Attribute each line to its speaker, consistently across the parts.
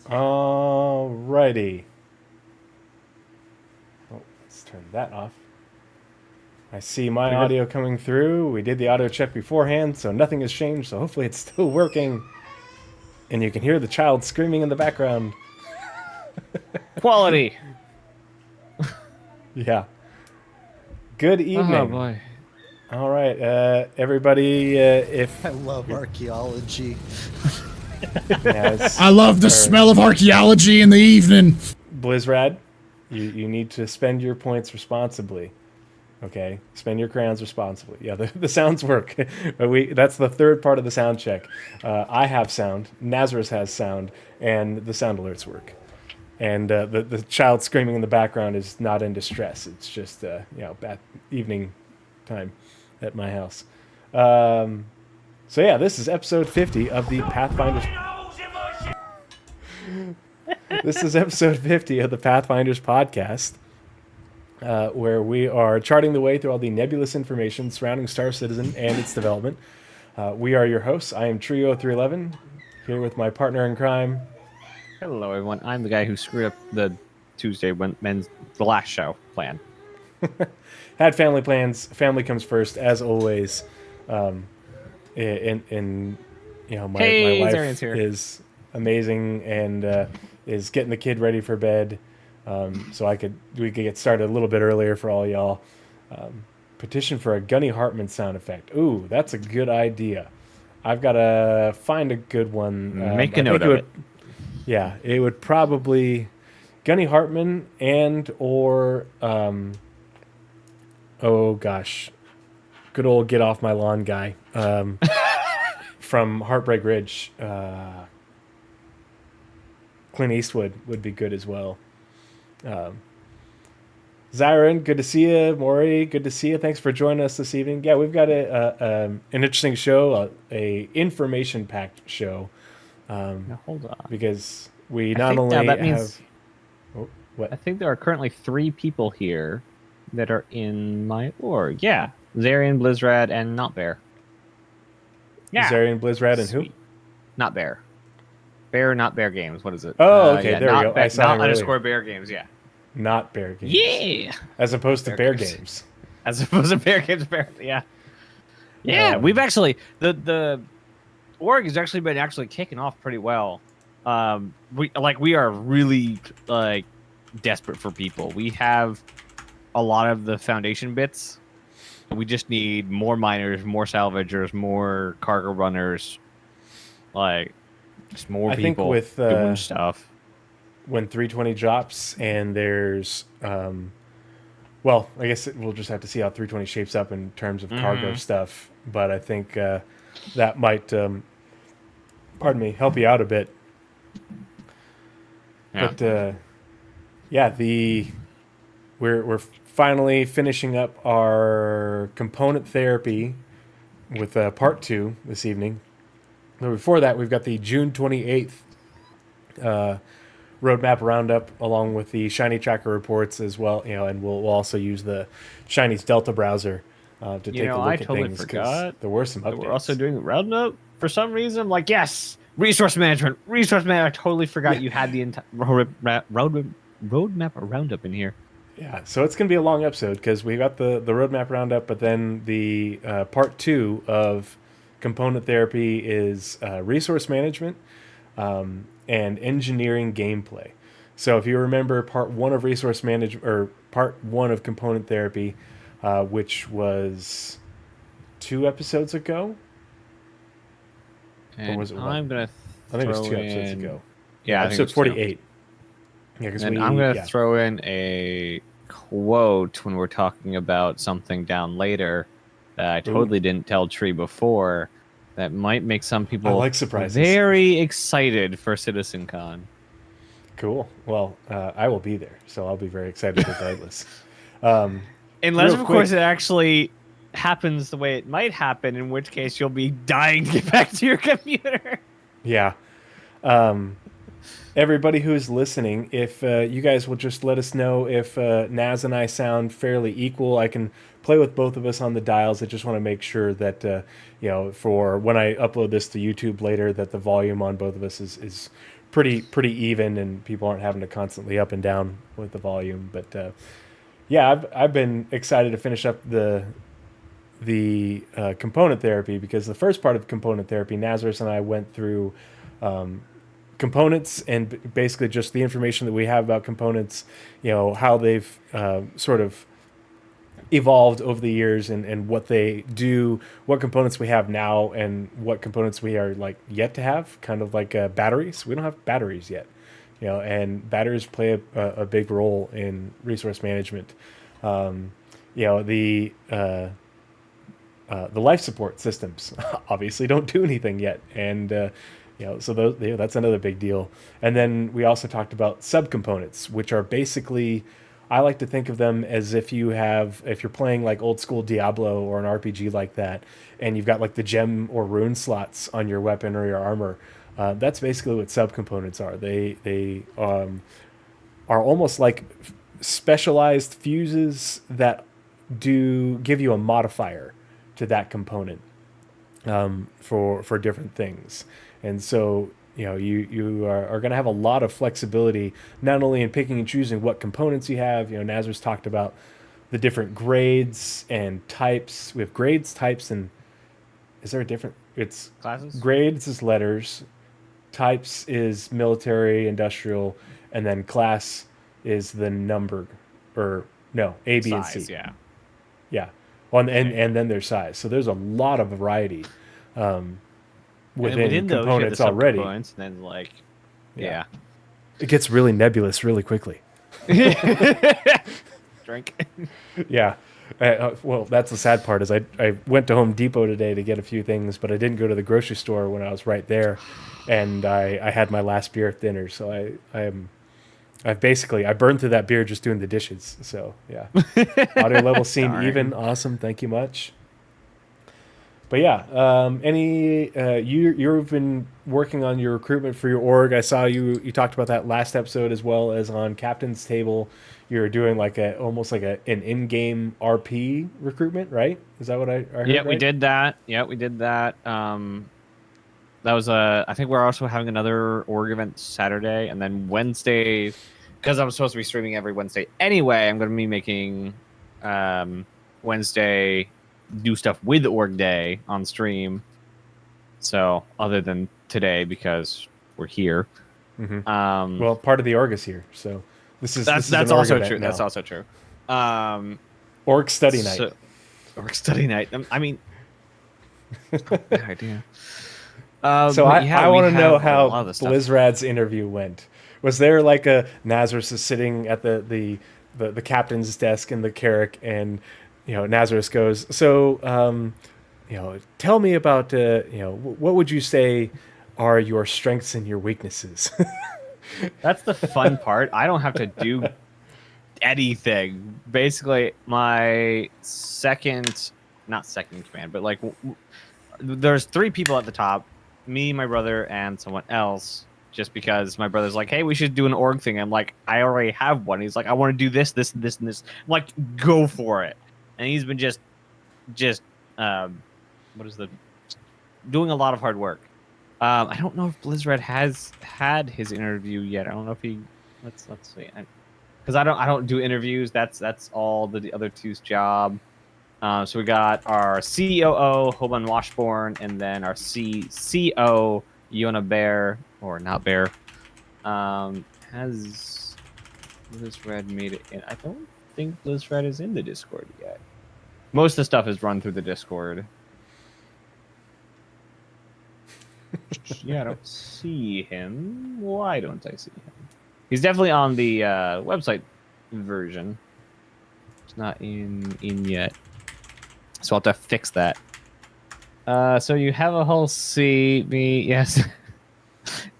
Speaker 1: Alrighty. Oh, let's turn that off. I see my audio coming through. We did the audio check beforehand, so nothing has changed, so hopefully it's still working. And you can hear the child screaming in the background.
Speaker 2: Quality.
Speaker 1: Yeah. Good evening.
Speaker 2: Oh boy.
Speaker 1: All right, everybody. If
Speaker 3: I love archaeology.
Speaker 4: I love the smell of archaeology in the evening.
Speaker 1: Blizzrad, you need to spend your points responsibly. Okay, spend your crayons responsibly. Yeah, the sounds work. That's the third part of the sound check. I have sound. Nazeris has sound, and the sound alerts work. And the child screaming in the background is not in distress. It's just bad evening time at my house. So yeah, this is episode 50 of the Pathfinders. This is episode 50 of the Pathfinders podcast, where we are charting the way through all the nebulous information surrounding Star Citizen and its development. We are your hosts. I am Treo0311, here with my partner in crime.
Speaker 2: Hello, everyone. I'm the guy who screwed up the Tuesday the last show plan.
Speaker 1: Had family plans. Family comes first, as always. My wife is amazing and is getting the kid ready for bed, so we could get started a little bit earlier for all y'all. Petition for a Gunny Hartman sound effect. Ooh, that's a good idea. I've got to find a good one.
Speaker 2: Make a note of it.
Speaker 1: Yeah, it would probably Gunny Hartman and or oh gosh, good old Get Off My Lawn guy from Heartbreak Ridge. Clint Eastwood would be good as well. Zyron, good to see you. Maury, good to see you. Thanks for joining us this evening. Yeah, we've got an interesting show, a information-packed show.
Speaker 2: Now, hold on.
Speaker 1: Because we not only have... what?
Speaker 2: I think there are currently 3 people here that are in my org. Yeah. Zarian, Blizzrad, and Not Bear. Yeah.
Speaker 1: Zarian, Blizzrad, and who?
Speaker 2: Not Bear. Bear, Not Bear Games. What is it?
Speaker 1: Oh, okay. There we go. I saw
Speaker 2: not underscore Bear Games, yeah.
Speaker 1: Not Bear Games.
Speaker 2: Yeah.
Speaker 1: As opposed to Bear Games.
Speaker 2: As opposed to Bear Games, yeah. Yeah, we've actually... The org has actually been kicking off pretty well. We are really desperate for people. We have a lot of the foundation bits. We just need more miners, more salvagers, more cargo runners, just more people
Speaker 1: with,
Speaker 2: doing stuff.
Speaker 1: When 320 drops and there's well, I guess we'll just have to see how 320 shapes up in terms of cargo stuff, but I think that might help you out a bit.
Speaker 2: Yeah.
Speaker 1: But we're finally finishing up our component therapy with part 2 this evening. But before that, we've got the June 28th Roadmap Roundup along with the ShinyTracker reports as well, and we'll also use the Shiny's Delta browser to take a look at things.
Speaker 2: Forgot
Speaker 1: there were some updates.
Speaker 2: We're also doing Roundup for some reason. I'm like, yes, resource management. I totally forgot you had the entire Roadmap Roundup in here.
Speaker 1: Yeah, so it's going to be a long episode because we got the Roadmap Roundup, but then the part 2 of component therapy is resource management and engineering gameplay. So if you remember part 1 of resource management, or part 1 of component therapy, which was 2 episodes ago,
Speaker 2: and
Speaker 1: or was it one?
Speaker 2: I think
Speaker 1: it was 2 episodes ago.
Speaker 2: Yeah,
Speaker 1: episode 48. Yeah,
Speaker 2: and I'm going to throw in a quote when we're talking about something down later that I totally didn't tell Tree before. That might make some people very excited for CitizenCon.
Speaker 1: Cool. Well, I will be there, so I'll be very excited regardless.
Speaker 2: Unless, of course, it actually happens the way it might happen, in which case you'll be dying to get back to your computer.
Speaker 1: Yeah. Everybody who's listening, if you guys will just let us know if Naz and I sound fairly equal, I can play with both of us on the dials. I just want to make sure that for when I upload this to YouTube later, that the volume on both of us is pretty even, and people aren't having to constantly up and down with the volume. But I've been excited to finish up the component therapy, because the first part of component therapy, Nazeris and I went through components and basically just the information that we have about components, how they've sort of evolved over the years, and what they do, what components we have now, and what components we are like yet to have, kind of like batteries. We don't have batteries yet, and batteries play a big role in resource management. The life support systems obviously don't do anything yet, and so that's another big deal. And then we also talked about subcomponents, which are basically, I like to think of them as if you're playing like old school Diablo or an RPG like that, and you've got like the gem or rune slots on your weapon or your armor. That's basically what subcomponents are. They are almost like specialized fuses that do give you a modifier to that component for different things. And so you are going to have a lot of flexibility, not only in picking and choosing what components you have. Nazar's talked about the different grades and types. We have grades, types, and is there a different? It's
Speaker 2: classes.
Speaker 1: Grades is letters, types is military, industrial, and then class is the number, or no, A, B,
Speaker 2: Size,
Speaker 1: and C.
Speaker 2: Yeah.
Speaker 1: Well, and then their size. So there's a lot of variety within
Speaker 2: those,
Speaker 1: components
Speaker 2: you have the
Speaker 1: already.
Speaker 2: Subcomponents, and then yeah.
Speaker 1: It gets really nebulous really quickly.
Speaker 2: Drink.
Speaker 1: Yeah. Well, that's the sad part is I went to Home Depot today to get a few things, but I didn't go to the grocery store when I was right there, and I had my last beer at dinner. So I burned through that beer just doing the dishes. So yeah, audio level seemed even. Awesome, thank you much. But yeah, you've been working on your recruitment for your org. I saw you talked about that last episode, as well as on Captain's Table. You're doing almost like an in-game RP recruitment, right? Is that what I heard?
Speaker 2: Yeah,
Speaker 1: right?
Speaker 2: we did that. That was I think we're also having another org event Saturday, and then Wednesday, because I'm supposed to be streaming every Wednesday anyway. I'm going to be making Wednesday do stuff with org day on stream. So other than today, because we're here.
Speaker 1: Mm-hmm. Well, part of the org is here, so that's
Speaker 2: also true. Now. That's also true.
Speaker 1: Org study night.
Speaker 2: Org study night. I mean, bad idea.
Speaker 1: So I want to know how Blizzrad's interview went. Was there like a Nazeris is sitting at the captain's desk in the Carrack, and Nazeris goes, so tell me about what would you say are your strengths and your weaknesses?
Speaker 2: That's the fun part. I don't have to do anything. Basically, my not second command, but there's 3 people at the top. Me, my brother, and someone else, just because my brother's like, hey, we should do an org thing. I'm like, I already have one. He's like, I want to do this, this, and this, and this. I'm like, go for it. And he's been just doing a lot of hard work. I don't know if Blizzard has had his interview yet. I don't know if he, let's see. Because I don't do interviews. That's all the other two's job. So we got our COO, Hoban Washborn, and then our CO, Yona Bear, or not Bear. Has Blizzard made it in? I don't think Blizzard is in the Discord yet. Most of the stuff is run through the Discord. Yeah, I don't see him. Why don't I see him? He's definitely on the website version. It's not in yet. So I'll have to fix that. So you have a whole C, B, yes.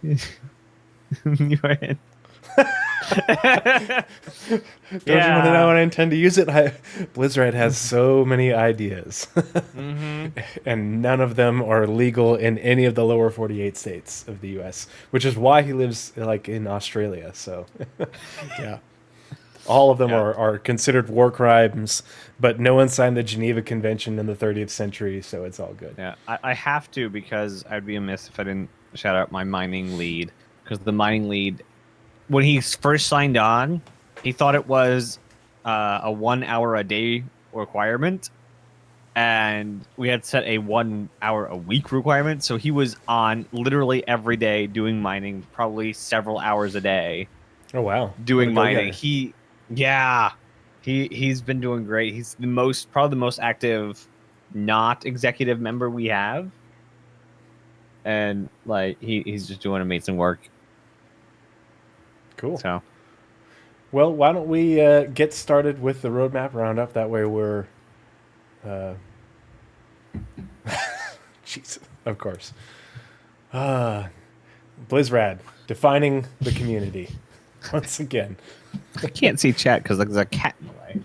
Speaker 2: You are in.
Speaker 1: Don't you want to know when I intend to use it? Blizzard has so many ideas.
Speaker 2: Mm-hmm.
Speaker 1: And none of them are legal in any of the lower 48 states of the U.S., which is why he lives in Australia. So, yeah. All of them
Speaker 2: Yeah.
Speaker 1: are considered war crimes, but no one signed the Geneva Convention in the 30th century, so it's all good.
Speaker 2: Yeah, I have to because I'd be amiss if I didn't shout out my mining lead. Because the mining lead, when he first signed on, he thought it was a 1 hour a day requirement, and we had set a 1 hour a week requirement. So he was on literally every day doing mining, probably several hours a day
Speaker 1: Oh wow,
Speaker 2: doing
Speaker 1: What a
Speaker 2: mining.
Speaker 1: go-getter.
Speaker 2: He's been doing great. He's probably the most active not executive member we have. And like he's just doing amazing work.
Speaker 1: Cool.
Speaker 2: So
Speaker 1: Well, why don't we get started with the roadmap roundup? That way we're, Jesus, of course. Blizzrad, defining the community. Once again.
Speaker 2: I can't see chat because there's a cat in the way.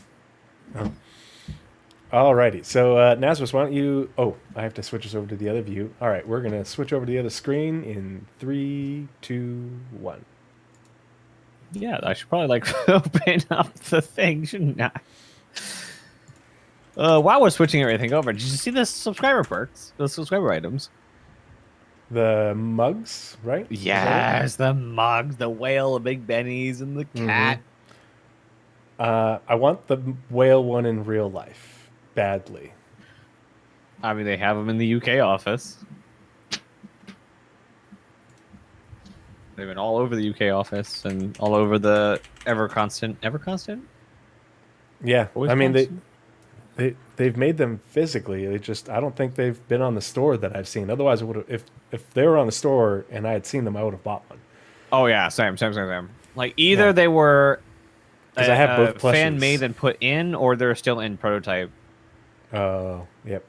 Speaker 1: Alrighty, so Nazeris, why don't you... Oh, I have to switch us over to the other view. All right, we're going to switch over to the other screen in 3, 2, 1.
Speaker 2: Yeah, I should probably like open up the thing, shouldn't I? While we're switching everything over, did you see the subscriber perks? The subscriber items?
Speaker 1: The mugs, right?
Speaker 2: Yes, the mugs, the whale, the big bennies, and the cat.
Speaker 1: I want the whale one in real life, badly.
Speaker 2: I mean, they have them in the UK office. They've been all over the UK office and all over the Ever-Constant?
Speaker 1: Yeah,
Speaker 2: Always
Speaker 1: I mean,
Speaker 2: constant?
Speaker 1: they've made them physically. They just, I don't think they've been on the store that I've seen. Otherwise, it would have, if they were on the store and I had seen them, I would have bought one.
Speaker 2: Oh yeah, same. Like either they were
Speaker 1: 'Cause I have both plushies.
Speaker 2: fan made and put in, or they're still in prototype.
Speaker 1: Oh, yep.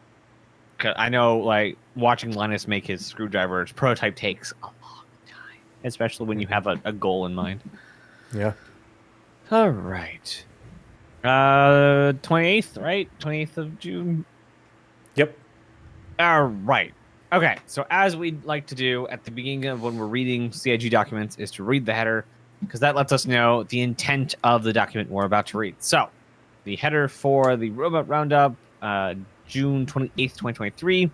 Speaker 2: 'Cause I know, like watching Linus make his screwdrivers, prototype takes a long time, especially when you have a goal in mind.
Speaker 1: Yeah.
Speaker 2: All right, 28th, right? 28th of June.
Speaker 1: Yep.
Speaker 2: All right. Okay, so as we like to do at the beginning of when we're reading CIG documents is to read the header, because that lets us know the intent of the document we're about to read. So, the header for the Roadmap Roundup, June 28th, 2023.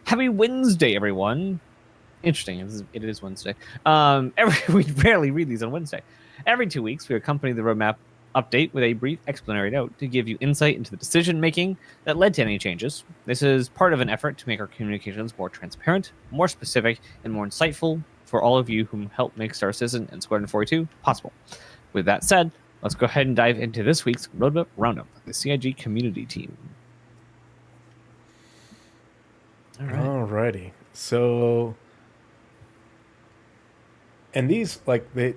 Speaker 2: Happy Wednesday, everyone. Interesting, it is Wednesday. We rarely read these on Wednesday. Every 2 weeks, we accompany the Roadmap update with a brief explanatory note to give you insight into the decision-making that led to any changes. This is part of an effort to make our communications more transparent, more specific, and more insightful for all of you who help make Star Citizen and Squadron 42 possible. With that said, let's go ahead and dive into this week's Roadmap Roundup, the CIG community team. All right.
Speaker 1: Alrighty. So, and these, like, they,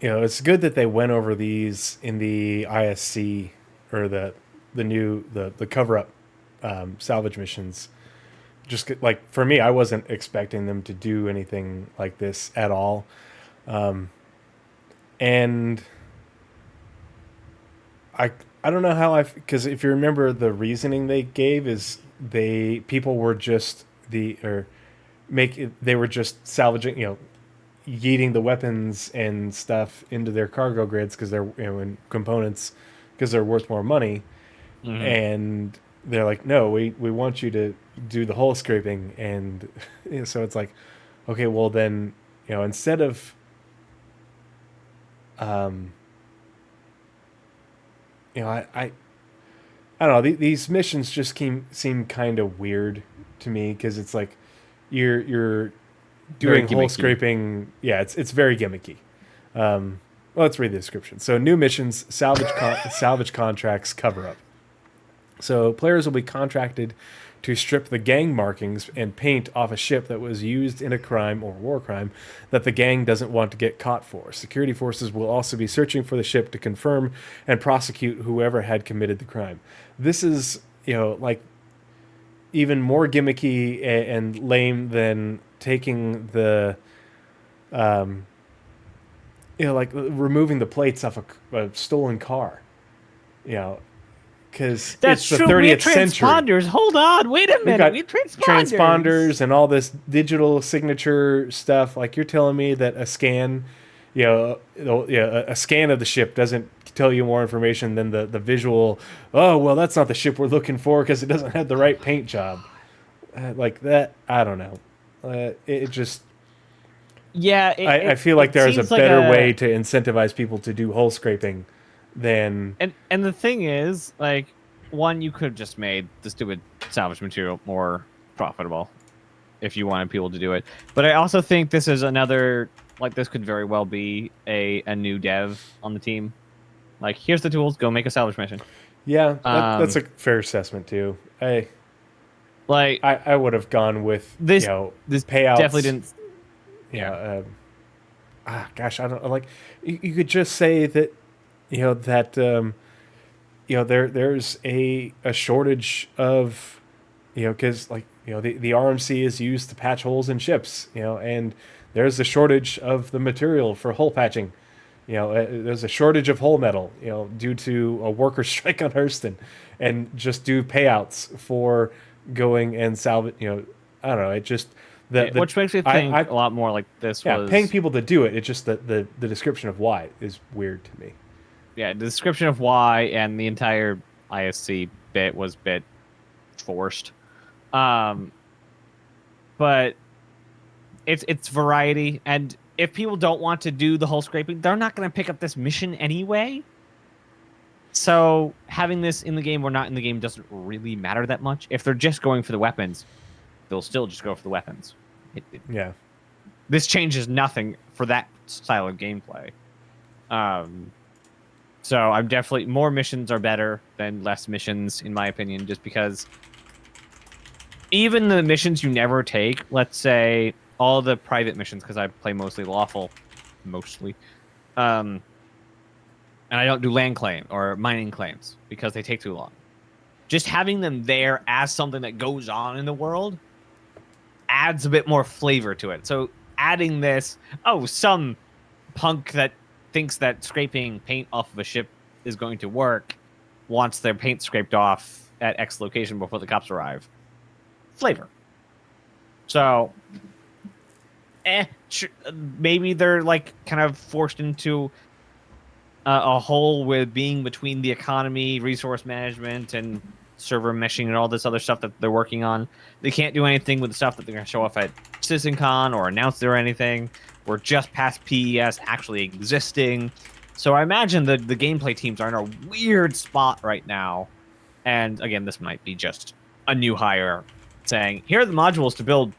Speaker 1: you know, it's good that they went over these in the ISC or the new the cover up salvage missions. Just like for me, I wasn't expecting them to do anything like this at all, and I don't know how because if you remember the reasoning they gave is people were just they were just salvaging, you know, yeeting the weapons and stuff into their cargo grids because they're, you know, in components because they're worth more money. And they're like, no, we want you to do the hull scraping. And you know, so it's like, okay, well then, you know, instead of you know, I don't know, these missions just seem kind of weird to me because it's like you're doing hull scraping. Yeah, it's very gimmicky. Well, let's read the description. So, new missions, salvage contracts, cover up. So, players will be contracted to strip the gang markings and paint off a ship that was used in a crime or war crime that the gang doesn't want to get caught for. Security forces will also be searching for the ship to confirm and prosecute whoever had committed the crime. This is, you know, like even more gimmicky and lame than taking the, you know, like removing the plates off a stolen car, you know, because it's the 30th century.
Speaker 2: Transponders. Hold on, wait a minute. We have
Speaker 1: transponders and all this digital signature stuff. Like you're telling me that a scan a scan of the ship doesn't tell you more information than the visual. Oh, well, that's not the ship we're looking for because it doesn't have the right paint job. Like that, I don't know. It just.
Speaker 2: Yeah,
Speaker 1: I feel like
Speaker 2: it
Speaker 1: there's a
Speaker 2: seems like
Speaker 1: better way to incentivize people to do hull scraping than.
Speaker 2: And the thing is, like, one, you could have just made the stupid salvage material more profitable if you wanted people to do it. But I also think this is another, like, this could very well be a new dev on the team. Like, here's the tools, go make a salvage mission.
Speaker 1: Yeah, that's a fair assessment too. I would have gone with
Speaker 2: this.
Speaker 1: This payouts.
Speaker 2: Definitely didn't.
Speaker 1: Yeah. Gosh, I don't like. You could just say that, there's a shortage of, because the RMC is used to patch holes in ships, and there's a shortage of the material for hull patching. There's a shortage of hull metal, due to a worker strike on Hurston, and just do payouts for going and salvage. I don't know. It just
Speaker 2: which makes me think a lot more like this.
Speaker 1: Yeah,
Speaker 2: was
Speaker 1: paying people to do it. It's just the description of why is weird to me.
Speaker 2: Yeah, the description of why and the entire ISC bit was a bit forced. But it's variety, and if people don't want to do the hull scraping, they're not going to pick up this mission anyway. So having this in the game or not in the game doesn't really matter that much. If they're just going for the weapons, they'll still just go for the weapons.
Speaker 1: Yeah.
Speaker 2: This changes nothing for that style of gameplay. So I'm definitely, more missions are better than less missions, in my opinion, just because even the missions you never take, let's say all the private missions, because I play mostly lawful, and I don't do land claim or mining claims because they take too long. Just having them there as something that goes on in the world adds a bit more flavor to it. So adding this, some punk that thinks that scraping paint off of a ship is going to work wants their paint scraped off at X location before the cops arrive. Flavor. So, maybe they're like kind of forced into a hole with being between the economy, resource management, and server meshing and all this other stuff that they're working on. They can't do anything with the stuff that they're going to show off at CitizenCon or announce there or anything. We're just past PES actually existing. So I imagine the gameplay teams are in a weird spot right now. And again, this might be just a new hire saying, here are the modules to build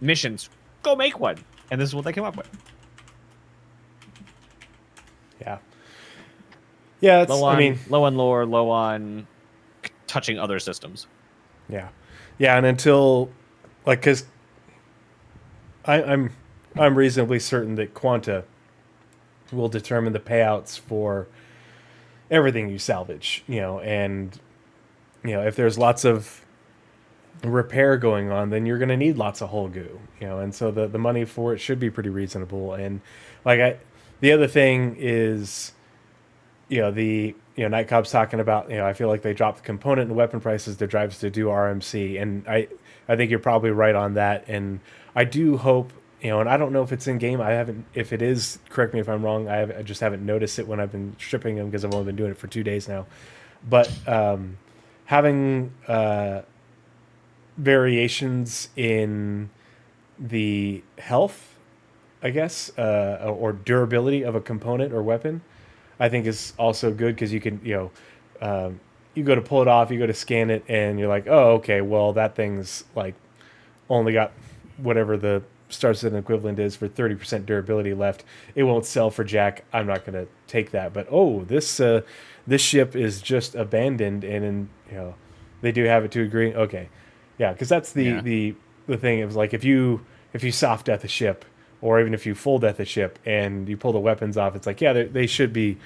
Speaker 2: missions. Go make one. And this is what they came up with.
Speaker 1: Yeah. Yeah, it's,
Speaker 2: low on lore, low on touching other systems.
Speaker 1: Yeah. Yeah, and until, like, because I'm reasonably certain that Quanta will determine the payouts for everything you salvage, and, if there's lots of repair going on, then you're going to need lots of hull goo, and so the money for it should be pretty reasonable. And, the other thing is, Night Cob's talking about, I feel like they dropped the component and weapon prices that drives to do RMC. And I think you're probably right on that. And I do hope, and I don't know if it's in game. If it is, correct me if I'm wrong. I just haven't noticed it when I've been stripping them because I've only been doing it for 2 days now. But having variations in the health, I guess, or durability of a component or weapon, I think is also good because you can, you go to pull it off, you go to scan it, and you're like, oh, okay, well, that thing's like only got whatever the Star Citizen equivalent is for 30% durability left. It won't sell for jack. I'm not going to take that. But this ship is just abandoned, and they do have it to agree. Okay, yeah, because that's the thing. It was like if you soft death a ship, or even if you full death a ship and you pull the weapons off, it's like, yeah, they should be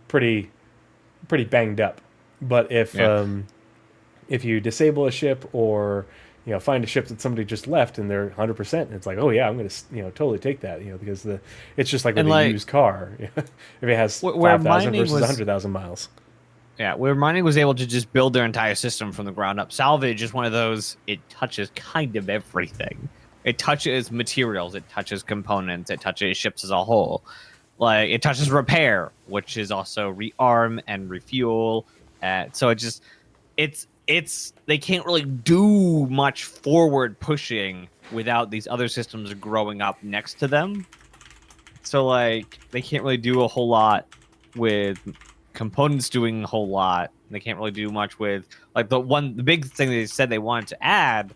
Speaker 1: pretty banged up. But if you disable a ship or find a ship that somebody just left and they're 100%, it's like, oh yeah, I'm going to totally take that, because it's just like with a used car. If it has 5,000 versus 100,000 miles.
Speaker 2: Yeah, where mining was able to just build their entire system from the ground up. Salvage is one of those, it touches kind of everything. It touches materials, it touches components, it touches ships as a whole. Like it touches repair, which is also rearm and refuel. So it's they can't really do much forward pushing without these other systems growing up next to them. So like they can't really do a whole lot with components doing a whole lot. They can't really do much with like the big thing they said they wanted to add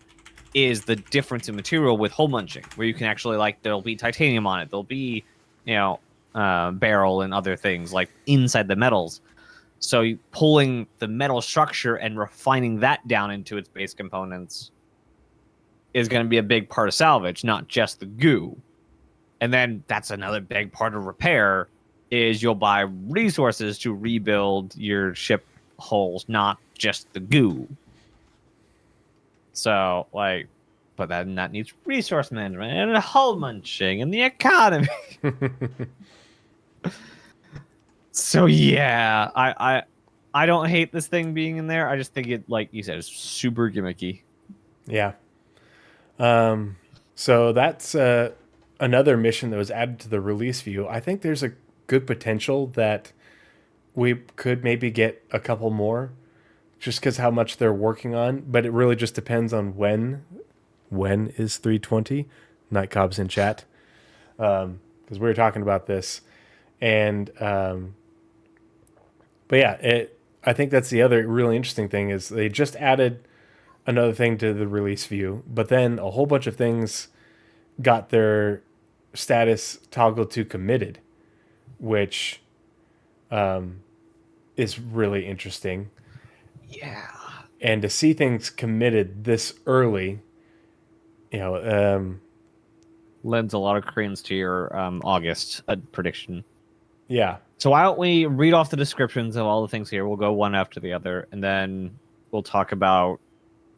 Speaker 2: is the difference in material with hole munching, where you can actually like there'll be titanium on it, there'll be barrel and other things like inside the metals. So pulling the metal structure and refining that down into its base components is going to be a big part of salvage, not just the goo. And then that's another big part of repair is you'll buy resources to rebuild your ship hulls, not just the goo. So, like, but then that needs resource management and hull munching and the economy. So yeah, I don't hate this thing being in there. I just think it, like you said, is super gimmicky.
Speaker 1: Yeah. So that's another mission that was added to the release view. I think there's a good potential that we could maybe get a couple more just because how much they're working on, but it really just depends on when is 320. Night Cobb's in chat. Because we were talking about this. And but yeah, I think that's the other really interesting thing is they just added another thing to the release view, but then a whole bunch of things got their status toggled to committed, which is really interesting.
Speaker 2: Yeah.
Speaker 1: And to see things committed this early,
Speaker 2: lends a lot of credence to your August prediction.
Speaker 1: Yeah.
Speaker 2: So why don't we read off the descriptions of all the things here? We'll go one after the other, and then we'll talk about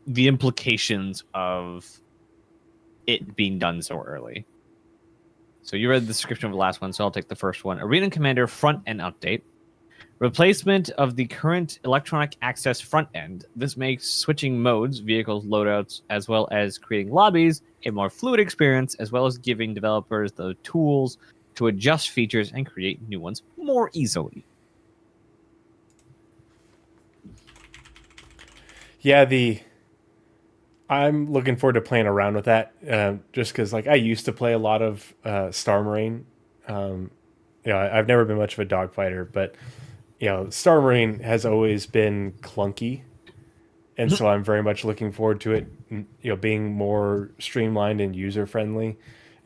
Speaker 2: the implications of it being done so early. So you read the description of the last one, so I'll take the first one. Arena Commander front end update. Replacement of the current electronic access front end. This makes switching modes, vehicles, loadouts, as well as creating lobbies a more fluid experience, as well as giving developers the tools to adjust features and create new ones more easily.
Speaker 1: Yeah, I'm looking forward to playing around with that, just because like I used to play a lot of Star Marine. I've never been much of a dogfighter, but Star Marine has always been clunky, and so I'm very much looking forward to it, being more streamlined and user friendly,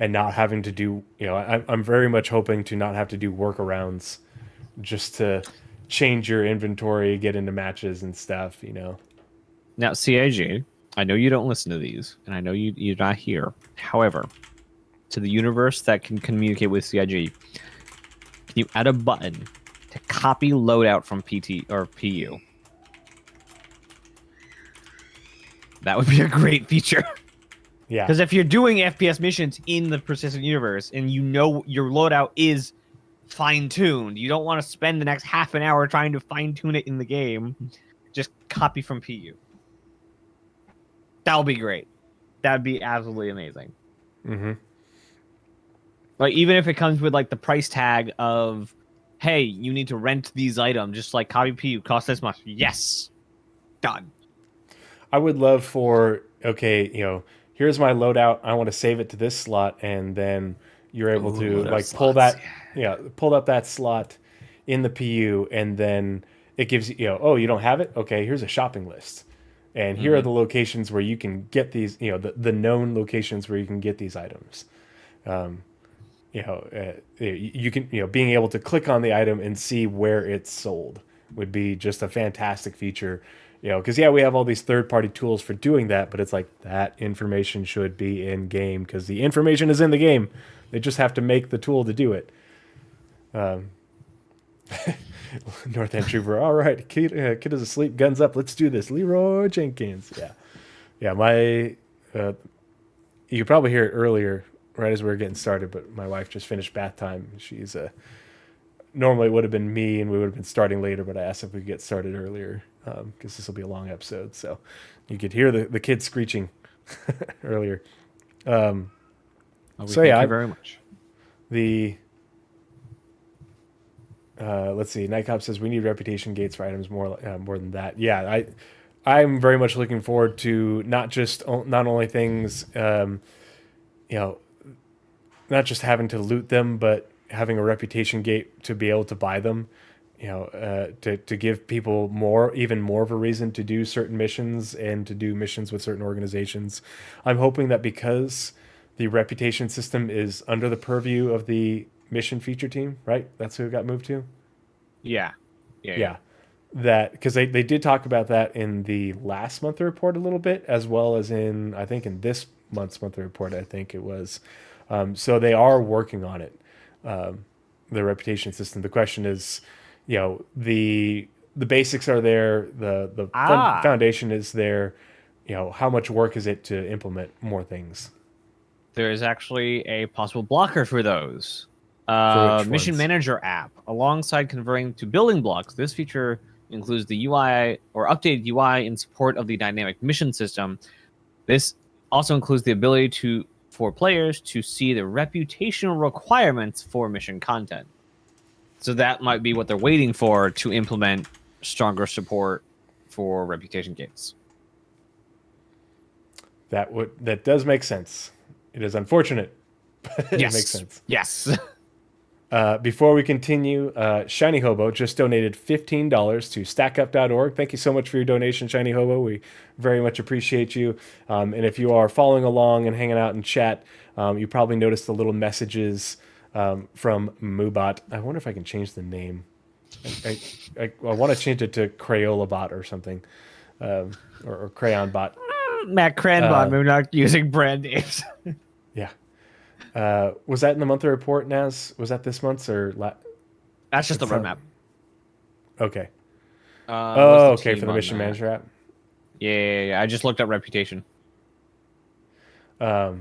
Speaker 1: and not having to do. I'm very much hoping to not have to do workarounds, just to change your inventory, get into matches and stuff.
Speaker 2: Now, CIG, I know you don't listen to these, and I know you're not here. However, to the universe that can communicate with CIG, can you add a button to copy loadout from PT or PU? That would be a great feature.
Speaker 1: Yeah.
Speaker 2: Because if you're doing FPS missions in the persistent universe and your loadout is fine-tuned, you don't want to spend the next half an hour trying to fine-tune it in the game. Just copy from PU. That would be great. That would be absolutely amazing.
Speaker 1: Mm-hmm.
Speaker 2: Like, even if it comes with like the price tag of, hey, you need to rent these items, just like copy PU, cost this much. Yes. Done.
Speaker 1: I would love for, here's my loadout. I want to save it to this slot, and then you're able to like pull up that slot in the PU, and then it gives you, you don't have it? Okay, here's a shopping list. And here are the locations where you can get these, the known locations where you can get these items. You can, being able to click on the item and see where it's sold would be just a fantastic feature. Because we have all these third-party tools for doing that, but it's like that information should be in game because the information is in the game. They just have to make the tool to do it. North End Trooper, all right, kid is asleep, guns up, let's do this. Leroy Jenkins, yeah. My, you could probably hear it earlier, right as we were getting started, but my wife just finished bath time. She's normally it would have been me, and we would have been starting later, but I asked if we could get started earlier because this will be a long episode, so you could hear the kids screeching earlier.
Speaker 2: Thank you very much.
Speaker 1: Let's see. Nightcop says we need reputation gates for items more than that. Yeah, I'm very much looking forward to not only things, you know, not just having to loot them, but having a reputation gate to be able to buy them. To give people even more of a reason to do certain missions and to do missions with certain organizations. I'm hoping that because the reputation system is under the purview of the mission feature team, right? That's who it got moved to.
Speaker 2: Yeah.
Speaker 1: Yeah. That because they did talk about that in the last monthly report a little bit, as well as in this month's monthly report, I think it was. So they are working on it, the reputation system. The question is, the basics are there, the foundation is there. How much work is it to implement more things?
Speaker 2: There is actually a possible blocker for those.
Speaker 1: For which
Speaker 2: Mission
Speaker 1: ones?
Speaker 2: Manager app. Alongside converting to building blocks, this feature includes the UI or updated UI in support of the dynamic mission system. This also includes the ability for players to see the reputational requirements for mission content. So that might be what they're waiting for to implement stronger support for reputation gates.
Speaker 1: That does make sense. It is unfortunate, but it makes sense.
Speaker 2: Yes.
Speaker 1: Before we continue, Shiny Hobo just donated $15 to stackup.org. Thank you so much for your donation, Shiny Hobo. We very much appreciate you. And if you are following along and hanging out in chat, you probably noticed the little messages from Moobot. I wonder if I can change the name. I want to change it to Crayola Bot or something, or Crayon Bot.
Speaker 2: Matt Cranbot, we're not using brand names.
Speaker 1: Yeah. Was that in the monthly report, Naz? Was that this month's or
Speaker 2: That's just the roadmap.
Speaker 1: Okay.
Speaker 2: Okay,
Speaker 1: for the mission manager app.
Speaker 2: Yeah. I just looked up reputation.
Speaker 1: Cool.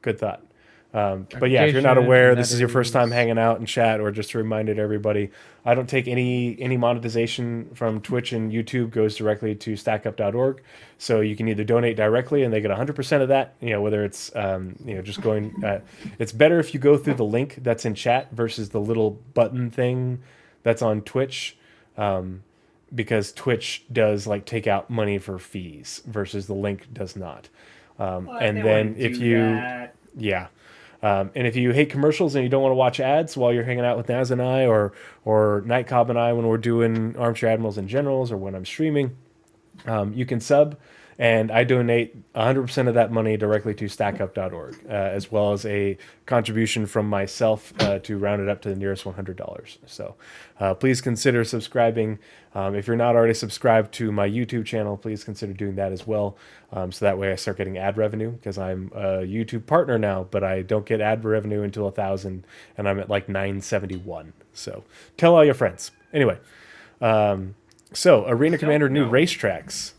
Speaker 1: Good thought. But yeah, if you're not aware, this is your first time hanging out in chat, or just to remind everybody, I don't take any monetization from Twitch and YouTube. Goes directly to stackup.org. So you can either donate directly and they get 100% of that, whether it's, just going, it's better if you go through the link that's in chat versus the little button thing that's on Twitch. Because Twitch does take out money for fees versus the link does not. And then if you, yeah. And if you hate commercials and you don't want to watch ads while you're hanging out with Naz and I, or Nightcob and I when we're doing Armchair Admirals and Generals, or when I'm streaming, you can sub, and I donate 100% of that money directly to stackup.org, as well as a contribution from myself to round it up to the nearest $100. So please consider subscribing. If you're not already subscribed to my YouTube channel, please consider doing that as well. So that way I start getting ad revenue, because I'm a YouTube partner now, but I don't get ad revenue until 1,000, and I'm at 971. So tell all your friends. Anyway, so Arena Commander new racetracks.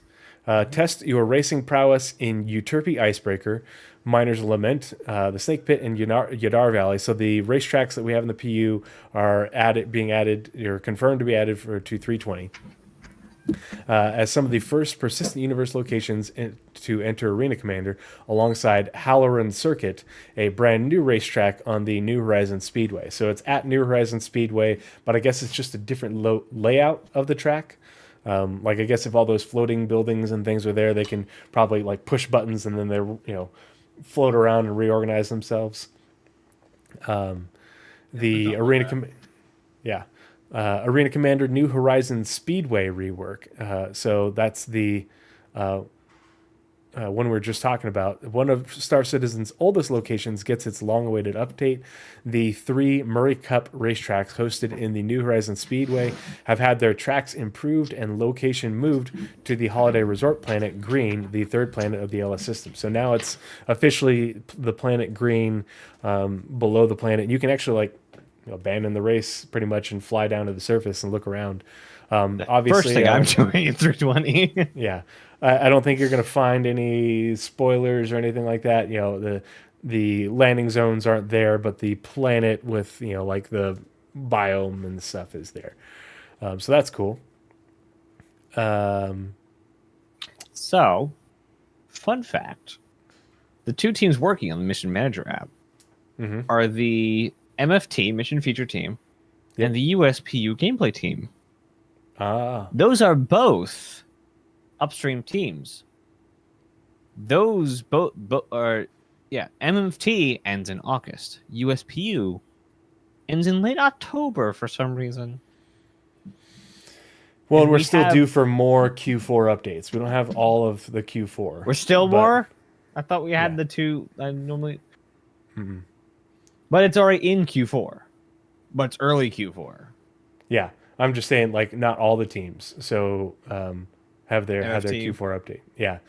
Speaker 1: Test your racing prowess in Euterpe Icebreaker, Miner's Lament, the Snake Pit, and Yadar Valley. So the racetracks that we have in the PU are being added, or confirmed to be added to 320. As some of the first persistent universe locations to enter Arena Commander, alongside Halloran Circuit, a brand new racetrack on the New Horizons Speedway. So it's at New Horizons Speedway, but I guess it's just a different layout of the track. I guess if all those floating buildings and things are there, they can probably push buttons and then they're float around and reorganize themselves. The Arena Commander New Horizons Speedway rework. So that's the one we were just talking about. One of Star Citizen's oldest locations gets its long-awaited update. The 3 Murray Cup racetracks hosted in the New Horizons Speedway have had their tracks improved and location moved to the holiday resort planet Green, the 3rd planet of the LS system. So now it's officially the planet Green, below the planet. You can actually abandon the race pretty much and fly down to the surface and look around. Obviously,
Speaker 2: first thing I'm doing in 320.
Speaker 1: Yeah. I don't think you're going to find any spoilers or anything like that. The landing zones aren't there, but the planet with, the biome and stuff is there. So that's cool.
Speaker 2: So, fun fact. The 2 teams working on the Mission Manager app are the MFT, Mission Feature Team,
Speaker 1: Yep.
Speaker 2: and the USPU Gameplay Team.
Speaker 1: Ah,
Speaker 2: Those are both upstream teams. Those both are, yeah. MFT ends in August. USPU ends in late October for some reason.
Speaker 1: well,
Speaker 2: And
Speaker 1: we're
Speaker 2: we
Speaker 1: still
Speaker 2: have-
Speaker 1: due for more Q4 updates. We don't have all of the Q4.
Speaker 2: We're still
Speaker 1: but-
Speaker 2: more. I thought we had
Speaker 1: Yeah.
Speaker 2: the two. I normally,
Speaker 1: Mhm.
Speaker 2: but it's already in Q4. But it's early Q4.
Speaker 1: Yeah, I'm just saying, like, not all the teams. So have their
Speaker 2: MFT.
Speaker 1: Q4 update. Yeah,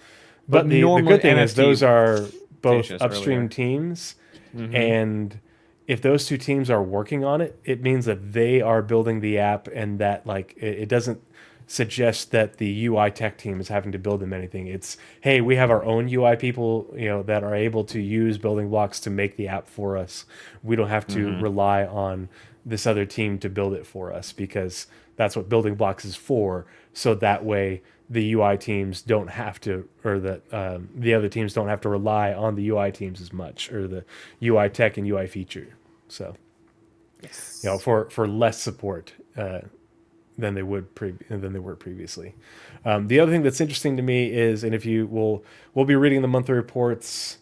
Speaker 2: But
Speaker 1: but the
Speaker 2: normally
Speaker 1: good thing is
Speaker 2: MFT
Speaker 1: those are both
Speaker 2: finishes
Speaker 1: upstream
Speaker 2: earlier.
Speaker 1: teams,
Speaker 2: Mhm.
Speaker 1: and if those two teams are working on it, it means that they are building the app, and that like it doesn't suggest that the UI tech team is having to build them anything. It's, hey, we have our own UI people, that are able to use building blocks to make the app for us. We don't have to rely on this other team to build it for us, because that's what building blocks is for. So that way the UI teams don't have to, or the other teams don't have to rely on the UI teams as much, or the UI tech and UI feature. So, for less support than they were previously. The other thing that's interesting to me is, and if we'll be reading the monthly reports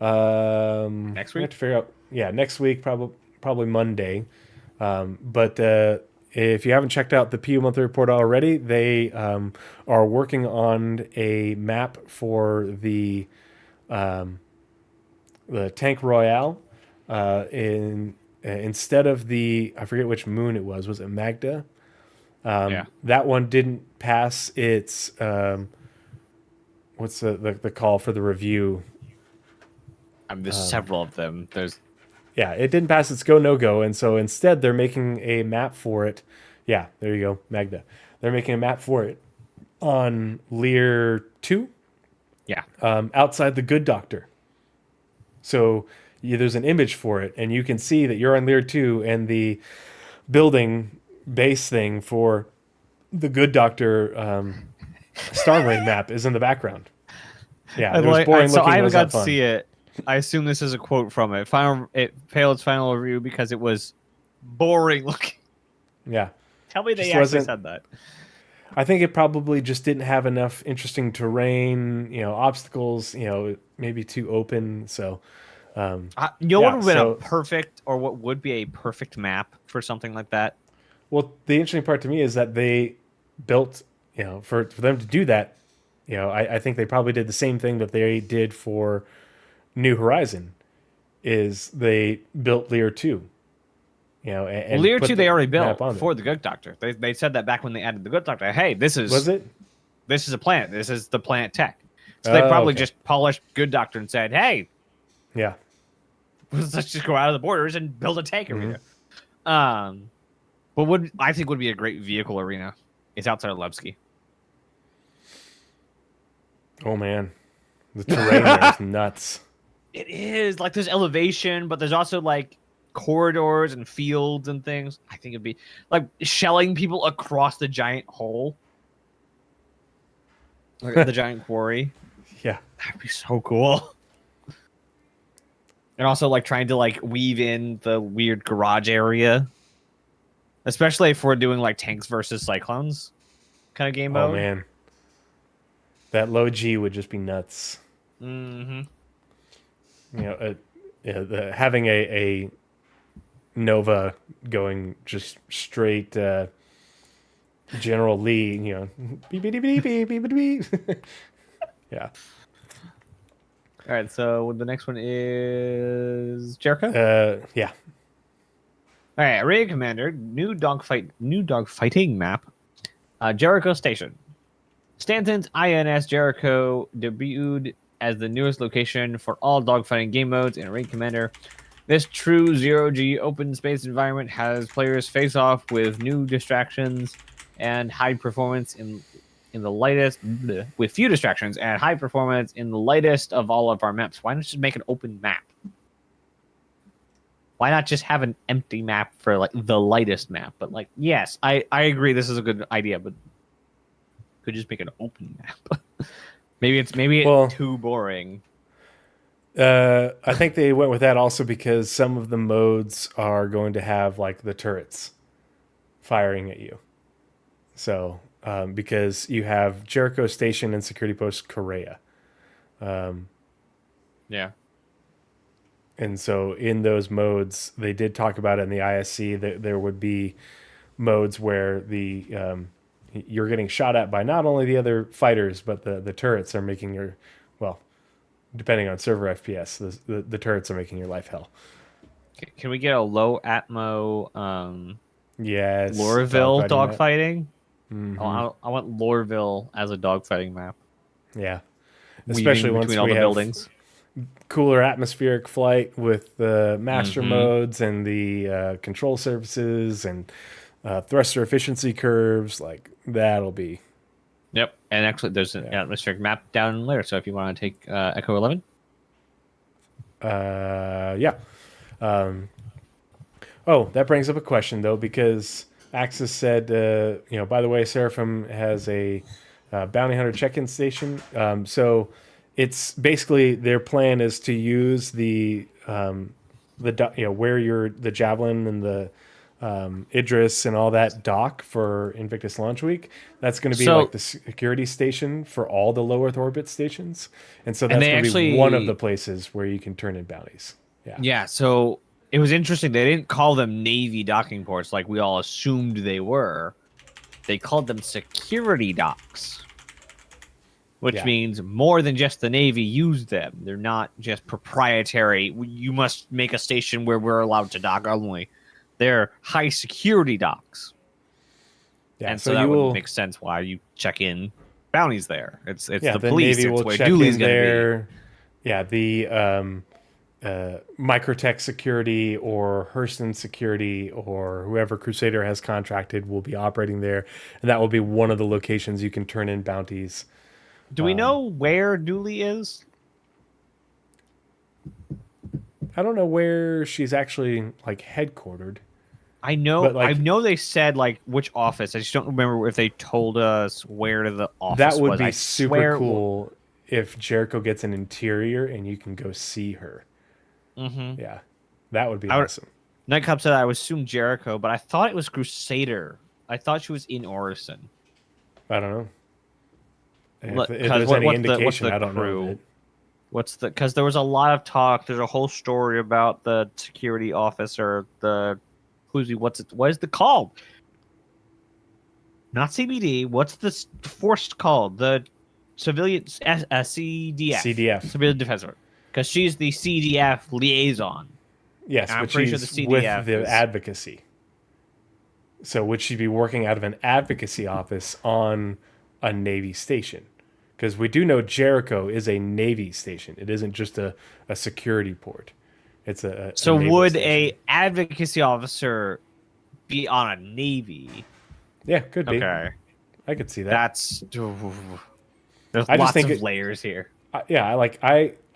Speaker 2: Next
Speaker 1: we have
Speaker 2: week?
Speaker 1: to figure out, next week, probably Monday. But if you haven't checked out the PU monthly report already, they are working on a map for the Tank Royale. Instead of I forget which moon it was. Was it Magda?
Speaker 2: Yeah.
Speaker 1: That one didn't pass its what's the call for the review?
Speaker 2: There's several of them. There's
Speaker 1: Yeah, it didn't pass its go no go, and so instead they're making a map for it. Yeah, there you go, Magda. They're making a map for it on Lear 2,
Speaker 2: yeah.
Speaker 1: outside the Good Doctor. So there's an image for it, and you can see that you're on Lear 2, and the building base thing for the Good Doctor Star Marine map is in the background. Yeah, it was boring
Speaker 2: so
Speaker 1: looking.
Speaker 2: I
Speaker 1: It
Speaker 2: haven't
Speaker 1: was
Speaker 2: got
Speaker 1: not
Speaker 2: to
Speaker 1: fun.
Speaker 2: see it. I assume this is a quote from it. It failed its final review because it was boring looking.
Speaker 1: Yeah.
Speaker 2: Tell me they
Speaker 1: Just
Speaker 2: actually
Speaker 1: wasn't-
Speaker 2: said that.
Speaker 1: I think it probably just didn't have enough interesting terrain, obstacles, maybe too open. So,
Speaker 2: What
Speaker 1: Yeah,
Speaker 2: would have been
Speaker 1: so-
Speaker 2: a perfect, or what would be a perfect map for something like that?
Speaker 1: well, the interesting part to me is that they built, for them to do that, I think they probably did the same thing that they did for New Horizon, is they built Lear 2. And
Speaker 2: Lear
Speaker 1: put
Speaker 2: 2
Speaker 1: the
Speaker 2: they already
Speaker 1: map
Speaker 2: built
Speaker 1: on
Speaker 2: for
Speaker 1: there.
Speaker 2: the Good Doctor. They said that back when they added the Good Doctor. Hey, this is
Speaker 1: Was it?
Speaker 2: this is a planet. This is the planet tech. So they
Speaker 1: Oh,
Speaker 2: probably
Speaker 1: okay.
Speaker 2: just polished Good Doctor and said, hey,
Speaker 1: Yeah.
Speaker 2: let's just go out of the borders and build a tank
Speaker 1: Mm-hmm.
Speaker 2: arena. But what I think would be a great vehicle arena is outside of Levski.
Speaker 1: Oh man, the terrain there is nuts.
Speaker 2: It is like there's elevation, but there's also like corridors and fields and things. I think it'd be like shelling people across the giant hole, like the giant quarry.
Speaker 1: Yeah.
Speaker 2: That'd be so cool. And also like trying to like weave in the weird garage area, especially if we're doing like tanks versus cyclones kind of game mode.
Speaker 1: Oh man, that low G would just be nuts.
Speaker 2: Mm-hmm.
Speaker 1: Having a Nova going just straight General Lee, beep, beep, beep, beep, beep, beep, beep. Yeah.
Speaker 2: All right, so the next one is Jericho.
Speaker 1: Yeah.
Speaker 2: All right, Array Commander, new dogfighting map, Jericho Station. Stanton's INS Jericho debuted as the newest location for all dogfighting game modes in Array Commander. This true zero-G open space environment has players face off with new distractions and high performance in the lightest, with few distractions and high performance in the lightest of all of our maps. Why not just make an open map? Why not just have an empty map for like the lightest map? But like, yes, I agree this is a good idea, but could just make an open map. maybe it's
Speaker 1: Well,
Speaker 2: too boring.
Speaker 1: I think they went with that also because some of the modes are going to have like the turrets firing at you. So because you have Jericho Station and Security Post Correa.
Speaker 2: Yeah.
Speaker 1: And so in those modes, they did talk about it in the ISC that there would be modes where you're getting shot at by not only the other fighters, but the turrets are making your, well, depending on server FPS, the turrets are making your life hell.
Speaker 2: Can we get a low atmo
Speaker 1: Yes,
Speaker 2: Lorville
Speaker 1: map.
Speaker 2: dogfighting? I want Lorville as a dogfighting map.
Speaker 1: Yeah, especially
Speaker 2: Weaving
Speaker 1: once
Speaker 2: between all
Speaker 1: we
Speaker 2: the
Speaker 1: have
Speaker 2: buildings.
Speaker 1: cooler atmospheric flight with the master
Speaker 2: Mm-hmm.
Speaker 1: modes and the control surfaces and thruster efficiency curves. Like that'll be.
Speaker 2: Yep. And actually, there's an atmospheric map down later. So if you want to take Echo 11.
Speaker 1: Yeah. Oh, that brings up a question though, because Axis said, by the way, Seraphim has a bounty hunter check-in station. So it's basically their plan is to use where the javelin and the Idris and all that dock for Invictus Launch Week. That's going to be
Speaker 2: So-
Speaker 1: like the security station for all the low Earth orbit stations, and so
Speaker 2: And
Speaker 1: that's
Speaker 2: they
Speaker 1: going to be one of
Speaker 2: actually-
Speaker 1: the places where you can turn in bounties. Yeah.
Speaker 2: Yeah. So it was interesting. They didn't call them Navy docking ports like we all assumed they were. They called them security docks, which
Speaker 1: Yeah.
Speaker 2: means more than just the Navy use them. They're not just proprietary. You must make a station where we're allowed to dock only. They're high security docks.
Speaker 1: Yeah,
Speaker 2: And so that would make sense why you check in bounties there. It's the police.
Speaker 1: Navy
Speaker 2: It's
Speaker 1: will
Speaker 2: where
Speaker 1: check
Speaker 2: Dooley's
Speaker 1: in
Speaker 2: going to be.
Speaker 1: there. Yeah, the Microtech Security or Hurston Security or whoever Crusader has contracted will be operating there, and that will be one of the locations you can turn in bounties.
Speaker 2: Do we know where Dooley is?
Speaker 1: I don't know where she's actually like headquartered.
Speaker 2: I know.
Speaker 1: But, like-
Speaker 2: I know they said like which office. I just don't remember if they told us where the office
Speaker 1: That would
Speaker 2: was.
Speaker 1: be
Speaker 2: I
Speaker 1: super
Speaker 2: swear-
Speaker 1: cool if Jericho gets an interior and you can go see her.
Speaker 2: Mhm.
Speaker 1: Yeah, that would be
Speaker 2: I would-
Speaker 1: awesome.
Speaker 2: Nightclub said I would assume Jericho, but I thought it was Crusader. I thought she was in Orison.
Speaker 1: I don't know.
Speaker 2: Look,
Speaker 1: If
Speaker 2: 'cause
Speaker 1: there's
Speaker 2: what-
Speaker 1: any
Speaker 2: what's the
Speaker 1: indication, I don't
Speaker 2: crew?
Speaker 1: know.
Speaker 2: What's the? Because there was a lot of talk. There's a whole story about the security officer. What is the called? Not CBD. What's the force called? The civilian CDF.
Speaker 1: CDF.
Speaker 2: Civilian Defense Force. Because she's the CDF liaison.
Speaker 1: Yes,
Speaker 2: I'm
Speaker 1: but
Speaker 2: pretty sure
Speaker 1: she's
Speaker 2: the CDF
Speaker 1: with the
Speaker 2: is-
Speaker 1: advocacy. So would she be working out of an advocacy office on a Navy station? Because we do know Jericho is a Navy station. It isn't just a security port. It's a
Speaker 2: So
Speaker 1: naval
Speaker 2: would
Speaker 1: station.
Speaker 2: a advocacy officer be on a Navy?
Speaker 1: Yeah, could be.
Speaker 2: Okay,
Speaker 1: I could see that.
Speaker 2: that's there's
Speaker 1: I just
Speaker 2: lots
Speaker 1: think
Speaker 2: of
Speaker 1: it-
Speaker 2: layers here.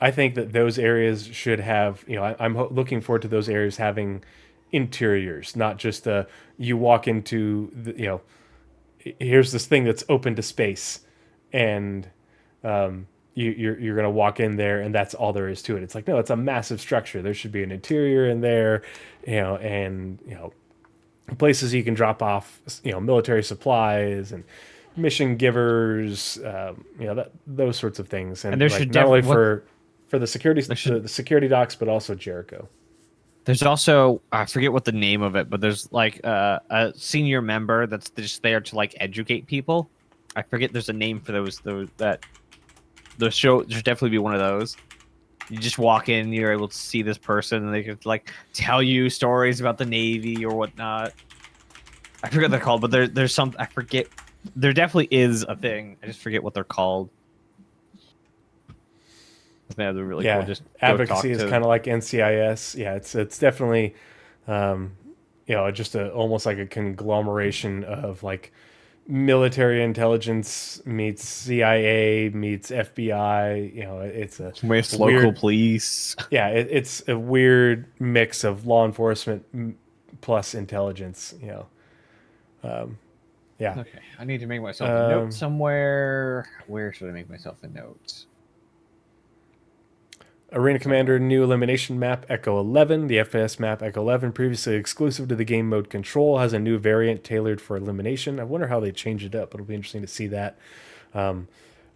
Speaker 1: I think that those areas should have, I'm looking forward to those areas having interiors, not just you walk into here's this thing that's open to space, and you're gonna walk in there and that's all there is to it. It's like, no, it's a massive structure. There should be an interior in there, and places you can drop off, military supplies and mission givers, those sorts of things,
Speaker 2: And there
Speaker 1: like,
Speaker 2: should
Speaker 1: not only
Speaker 2: def-
Speaker 1: for the security the security docks, but also Jericho.
Speaker 2: There's also I forget what the name of it, but there's like a senior member that's just there to like educate people. I forget there's a name for those the show. There's definitely be one of those. You just walk in, you're able to see this person, and they could like tell you stories about the Navy or whatnot. I forget what they're called, but there's some I forget. There definitely is a thing. I just forget what they're called. They're really
Speaker 1: Yeah,
Speaker 2: cool. Just go
Speaker 1: advocacy
Speaker 2: talk
Speaker 1: is
Speaker 2: to-
Speaker 1: kind of like NCIS. Yeah, it's definitely, just almost like a conglomeration of like military intelligence meets CIA meets FBI. It's a
Speaker 2: with
Speaker 1: weird-
Speaker 2: local police.
Speaker 1: Yeah, it's a weird mix of law enforcement plus intelligence. Yeah.
Speaker 2: Okay, I need to make myself a note somewhere. Where should I make myself a note?
Speaker 1: Arena Commander new elimination map Echo 11. The FPS map Echo 11, previously exclusive to the game mode Control, has a new variant tailored for elimination. I wonder how they change it up. It'll be interesting to see that.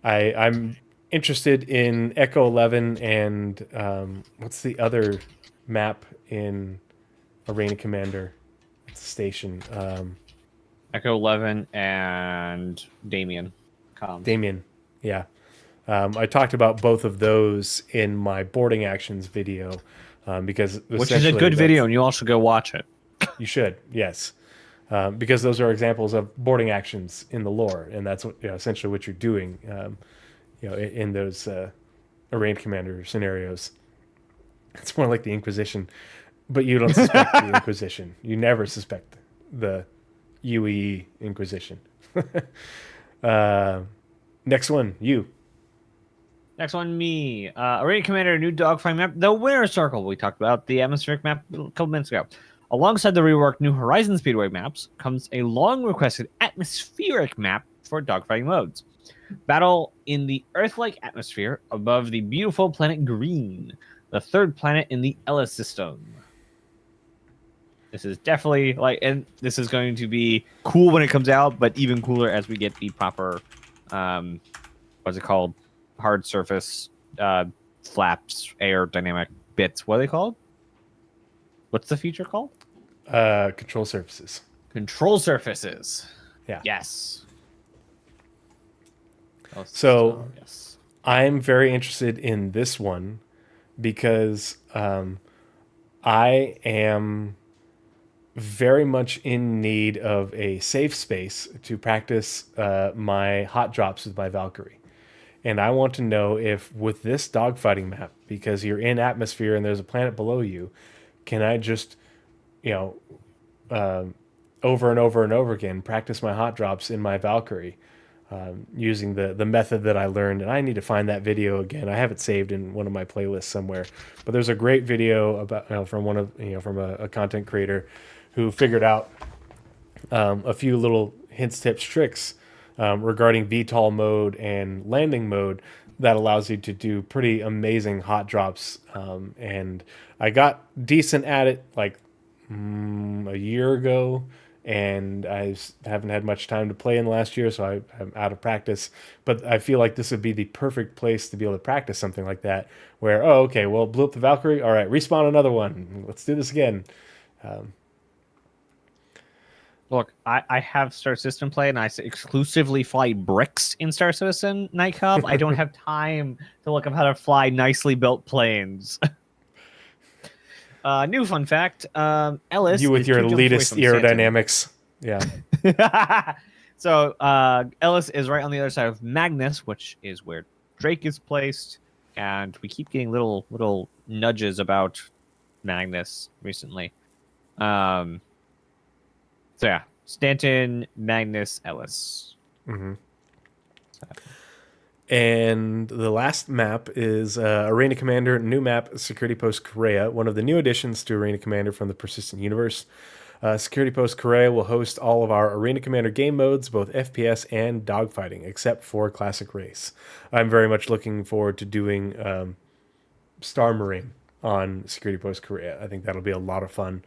Speaker 1: I'm interested in Echo 11 and what's the other map in Arena Commander? It's a station.
Speaker 2: Echo 11 and Damien.
Speaker 1: Damien, yeah. I talked about both of those in my boarding actions video because
Speaker 2: which is a good video, and you all should go watch it.
Speaker 1: You should, yes, because those are examples of boarding actions in the lore, and that's what, essentially what you're doing, in those Arena Commander scenarios. It's more like the Inquisition, but you don't suspect the Inquisition. You never suspect the UEE Inquisition. Next one, you.
Speaker 2: Next one, me. Arena Commander, new dogfight map, the Winter Circle. We talked about the atmospheric map a couple minutes ago. Alongside the reworked new Horizon Speedway maps comes a long-requested atmospheric map for dogfighting modes. Battle in the Earth-like atmosphere above the beautiful planet Green, the third planet in the Ellis system. This is definitely and this is going to be cool when it comes out, but even cooler as we get the proper, what's it called? Hard surface, flaps, aerodynamic bits. What are they called? What's the feature called?
Speaker 1: Control surfaces.
Speaker 2: Control surfaces.
Speaker 1: Yeah.
Speaker 2: Yes.
Speaker 1: So
Speaker 2: yes.
Speaker 1: I'm very interested in this one because I am very much in need of a safe space to practice my hot drops with my Valkyrie. And I want to know if with this dogfighting map, because you're in atmosphere and there's a planet below you, can I just, over and over and over again, practice my hot drops in my Valkyrie using the method that I learned. And I need to find that video again. I have it saved in one of my playlists somewhere. But there's a great video about from one of from a content creator who figured out a few little hints, tips, tricks regarding VTOL mode and landing mode that allows you to do pretty amazing hot drops. And I got decent at it like a year ago, and I haven't had much time to play in the last year, so I'm out of practice. But I feel like this would be the perfect place to be able to practice something like that, where, okay, well, blew up the Valkyrie. All right, respawn another one. Let's do this again.
Speaker 2: Look, I have Star Citizen play, and I exclusively fly bricks in Star Citizen Nightcub. I don't have time to look up how to fly nicely built planes. New fun fact, Ellis...
Speaker 1: You with your elitist aerodynamics. Yeah.
Speaker 2: So, Ellis is right on the other side of Magnus, which is where Drake is placed, and we keep getting little nudges about Magnus recently. So yeah, Stanton, Magnus, Ellis.
Speaker 1: Mm-hmm. And the last map is Arena Commander, new map, Security Post Korea, one of the new additions to Arena Commander from the Persistent Universe. Security Post Korea will host all of our Arena Commander game modes, both FPS and dogfighting, except for Classic Race. I'm very much looking forward to doing Star Marine on Security Post Korea. I think that'll be a lot of fun.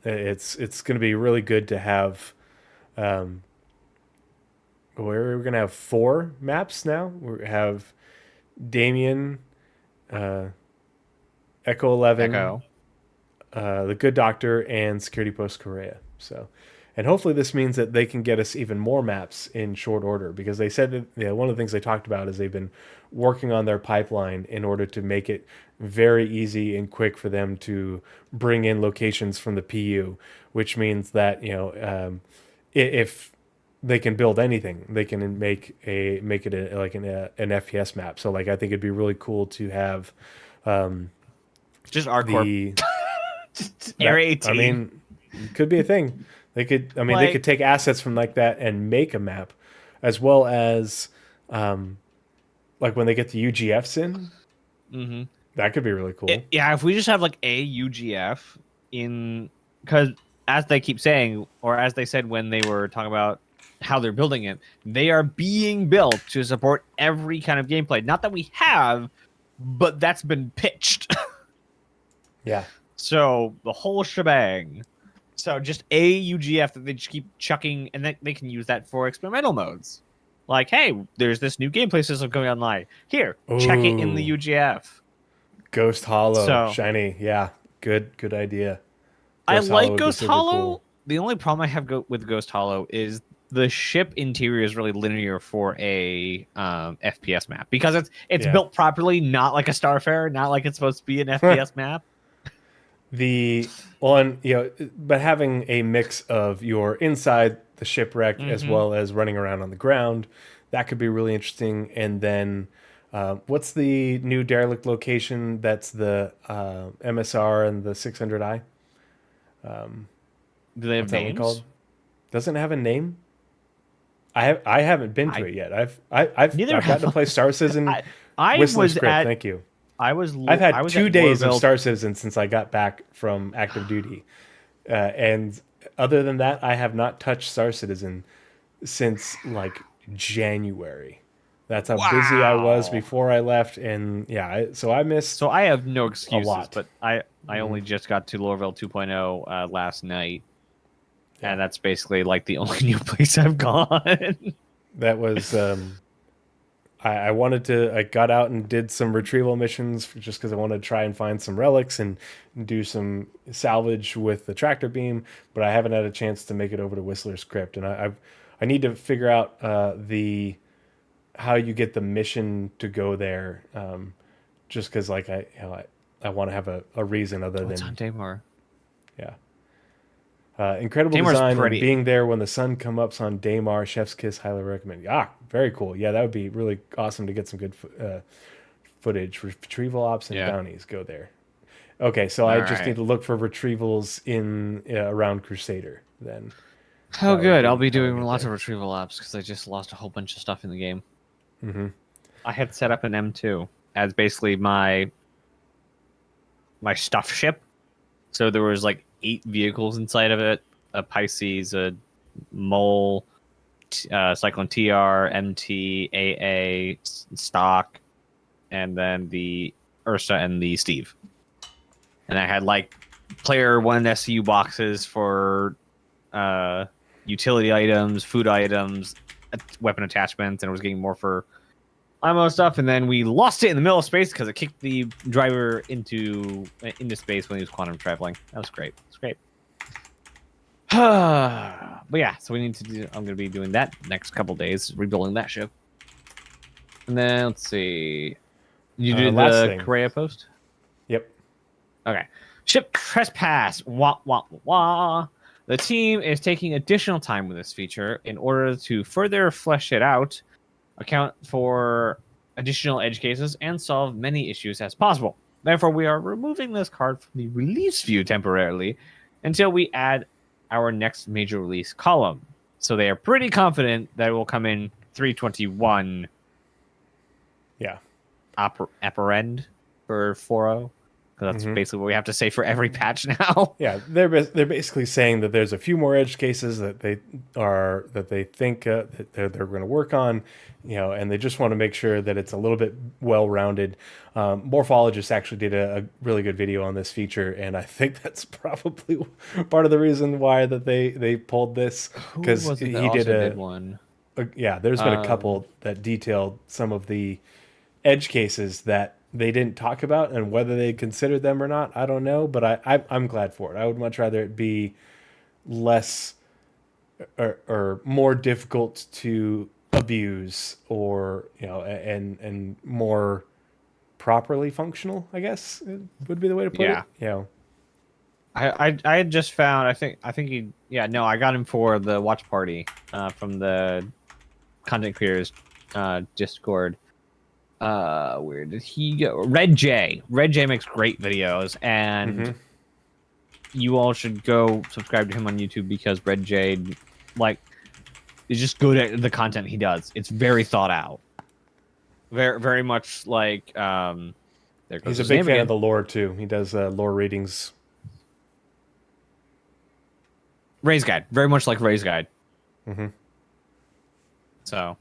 Speaker 1: It's going to be really good to have. We're going to have 4 maps now. We have Damien, Echo 11, the Good Doctor, and Security Post Korea. So, and hopefully this means that they can get us even more maps in short order, because they said that one of the things they talked about is they've been working on their pipeline in order to make it very easy and quick for them to bring in locations from the PU, which means that if they can build anything, they can make it an FPS map. So like I think it'd be really cool to have
Speaker 2: just ArcCorp. Area 18.
Speaker 1: I mean, it could be a thing. They could. I mean, they could take assets from like that and make a map, as well as like when they get the UGFs in. Mm-hmm. That could be really cool.
Speaker 2: Yeah, if we just have like a UGF in, because as they keep saying, or as they said when they were talking about how they're building it, they are being built to support every kind of gameplay. Not that we have, but that's been pitched.
Speaker 1: Yeah.
Speaker 2: So the whole shebang. So just a UGF that they just keep chucking, and then they can use that for experimental modes. Like, hey, there's this new gameplay system coming online. Here, check it in the
Speaker 1: Ooh.
Speaker 2: UGF.
Speaker 1: Ghost Hollow,
Speaker 2: So
Speaker 1: shiny. Yeah, good idea.
Speaker 2: I
Speaker 1: Ghost Hollow
Speaker 2: like
Speaker 1: would be
Speaker 2: Ghost
Speaker 1: super
Speaker 2: Hollow.
Speaker 1: cool.
Speaker 2: The only problem I have with Ghost Hollow is the ship interior is really linear for a FPS map because it's
Speaker 1: Yeah.
Speaker 2: built properly, not like a Starfarer, not like it's supposed to be an FPS map.
Speaker 1: The one, but having a mix of your inside the shipwreck as well as running around on the ground, that could be really interesting. And then, what's the new derelict location? That's the MSR and the 600i.
Speaker 2: Do they have
Speaker 1: What's that one
Speaker 2: names?
Speaker 1: called? Doesn't it have a name? I haven't been to it yet. I've
Speaker 2: Neither
Speaker 1: gotten to
Speaker 2: have
Speaker 1: play Star Citizen.
Speaker 2: I
Speaker 1: Whistler
Speaker 2: was
Speaker 1: script,
Speaker 2: at.
Speaker 1: thank you.
Speaker 2: I
Speaker 1: I've had
Speaker 2: was
Speaker 1: 2
Speaker 2: at
Speaker 1: days of
Speaker 2: Lorville.
Speaker 1: Star Citizen since I got back from active duty, and other than that, I have not touched Star Citizen since like January. That's how busy I was
Speaker 2: Wow.
Speaker 1: before I left, and yeah, so I missed
Speaker 2: So I have no excuses,
Speaker 1: lot.
Speaker 2: but I only just got to Lorville 2.0 last night,
Speaker 1: Yeah.
Speaker 2: and that's basically like the only new place I've gone.
Speaker 1: That was I wanted to. I got out and did some retrieval missions just because I wanted to try and find some relics and do some salvage with the tractor beam, but I haven't had a chance to make it over to Whistler's Crypt, and I need to figure out the how you get the mission to go there. Just because like I want to have a reason other
Speaker 2: It's on
Speaker 1: than
Speaker 2: Daymar.
Speaker 1: yeah. Incredible
Speaker 2: Damar's
Speaker 1: design and
Speaker 2: pretty.
Speaker 1: being there when the sun come ups on Daymar. Chef's kiss, highly recommend. Ah, very cool. Yeah, that would be really awesome to get some good footage. Retrieval ops and
Speaker 2: Yeah.
Speaker 1: bounties go there. Okay, so I just
Speaker 2: Alright.
Speaker 1: need to look for retrievals in around Crusader then.
Speaker 2: Oh,
Speaker 1: That would
Speaker 2: good. I'll
Speaker 1: be
Speaker 2: be
Speaker 1: how I
Speaker 2: doing
Speaker 1: get
Speaker 2: lots
Speaker 1: there.
Speaker 2: of retrieval apps because I just lost a whole bunch of stuff in the game.
Speaker 1: Mm-hmm.
Speaker 2: I had set up an M2 as basically my stuff ship. So there was like 8 vehicles inside of it: a Pisces, a Mole, Cyclone TR, MT, AA, Stock, and then the Ursa and the Steve. And I had like player 1 SCU boxes for utility items, food items, weapon attachments, and I was getting more for ammo stuff. And then we lost it in the middle of space because it kicked the driver into space when he was quantum traveling. That was great. It's great. But yeah, so we need to do. I'm going to be doing that next couple days, rebuilding that ship. And then let's see. You did
Speaker 1: last
Speaker 2: the
Speaker 1: thing.
Speaker 2: Korea post?
Speaker 1: Yep.
Speaker 2: Okay. Ship trespass. Wah, wah, wah. The team is taking additional time with this feature in order to further flesh it out, account for additional edge cases, and solve many issues as possible. Therefore, we are removing this card from the release view temporarily until we add our next major release column. So they are pretty confident that it will come in 321
Speaker 1: Yeah.
Speaker 2: apparend for 4.0. Because that's basically what we have to say for every patch now.
Speaker 1: Yeah, they're basically saying that there's a few more edge cases that they think that they're going to work on, and they just want to make sure that it's a little bit well rounded. Morphologist actually did a really good video on this feature, and I think that's probably part of the reason why that they pulled this because he did
Speaker 2: one.
Speaker 1: yeah. There's been a couple that detailed some of the edge cases that they didn't talk about, and whether they considered them or not, I don't know. But I'm glad for it. I would much rather it be less or more difficult to abuse, or and more properly functional, I guess would be the way to put it.
Speaker 2: I had just found. I think he. Yeah, no, I got him for the watch party from the content creators Discord. Where did he go? Red J makes great videos, and you all should go subscribe to him on YouTube because Red J is just good at the content he does. It's very thought out, very much like there goes
Speaker 1: He's a
Speaker 2: his
Speaker 1: big
Speaker 2: name
Speaker 1: fan
Speaker 2: again.
Speaker 1: of the lore too. He does lore readings.
Speaker 2: Ray's Guide, very much like Ray's Guide. So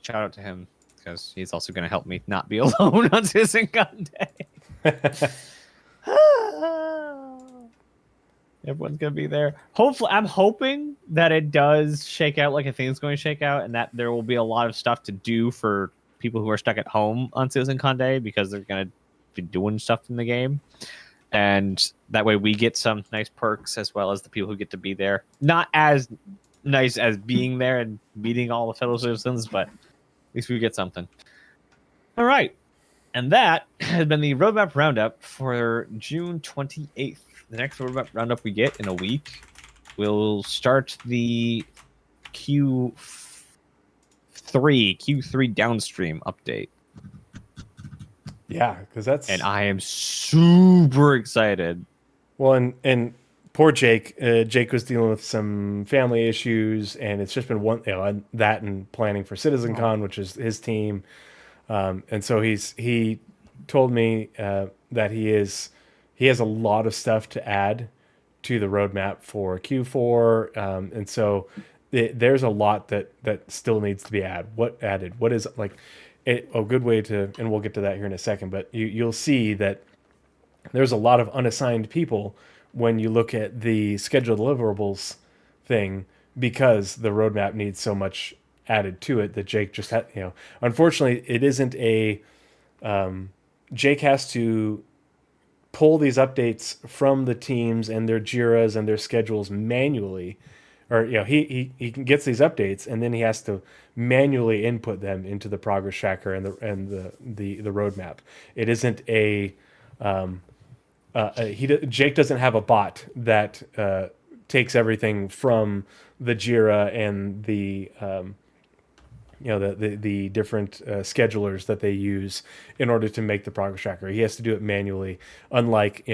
Speaker 2: shout out to him. because he's also going to help me not be alone on Citizen Con Day. Everyone's going to be there. Hopefully, I'm hoping that it does shake out like I think it's going to shake out, and that there will be a lot of stuff to do for people who are stuck at home on Citizen Con Day because they're going to be doing stuff in the game. And that way we get some nice perks as well as the people who get to be there. Not as nice as being there and meeting all the fellow citizens, but at least we get something. All right. And that has been the Roadmap Roundup for June 28th. The next Roadmap Roundup we get in a week, we'll start the Q3 downstream update.
Speaker 1: Yeah, because that's...
Speaker 2: And I am super excited.
Speaker 1: Well, and poor Jake. Jake was dealing with some family issues, and it's just been that and planning for CitizenCon, which is his team. And so he told me that he has a lot of stuff to add to the roadmap for Q4, and so there's a lot that still needs to be added. What is like a good way to, and we'll get to that here in a second. But you'll see that there's a lot of unassigned people when you look at the scheduled deliverables thing, because the roadmap needs so much added to it that Jake just had, unfortunately it isn't a, Jake has to pull these updates from the teams and their JIRAs and their schedules manually, or, he gets these updates and then he has to manually input them into the progress tracker and the roadmap. It isn't Jake doesn't have a bot that takes everything from the JIRA and the the different schedulers that they use in order to make the progress tracker. He has to do it manually. Unlike,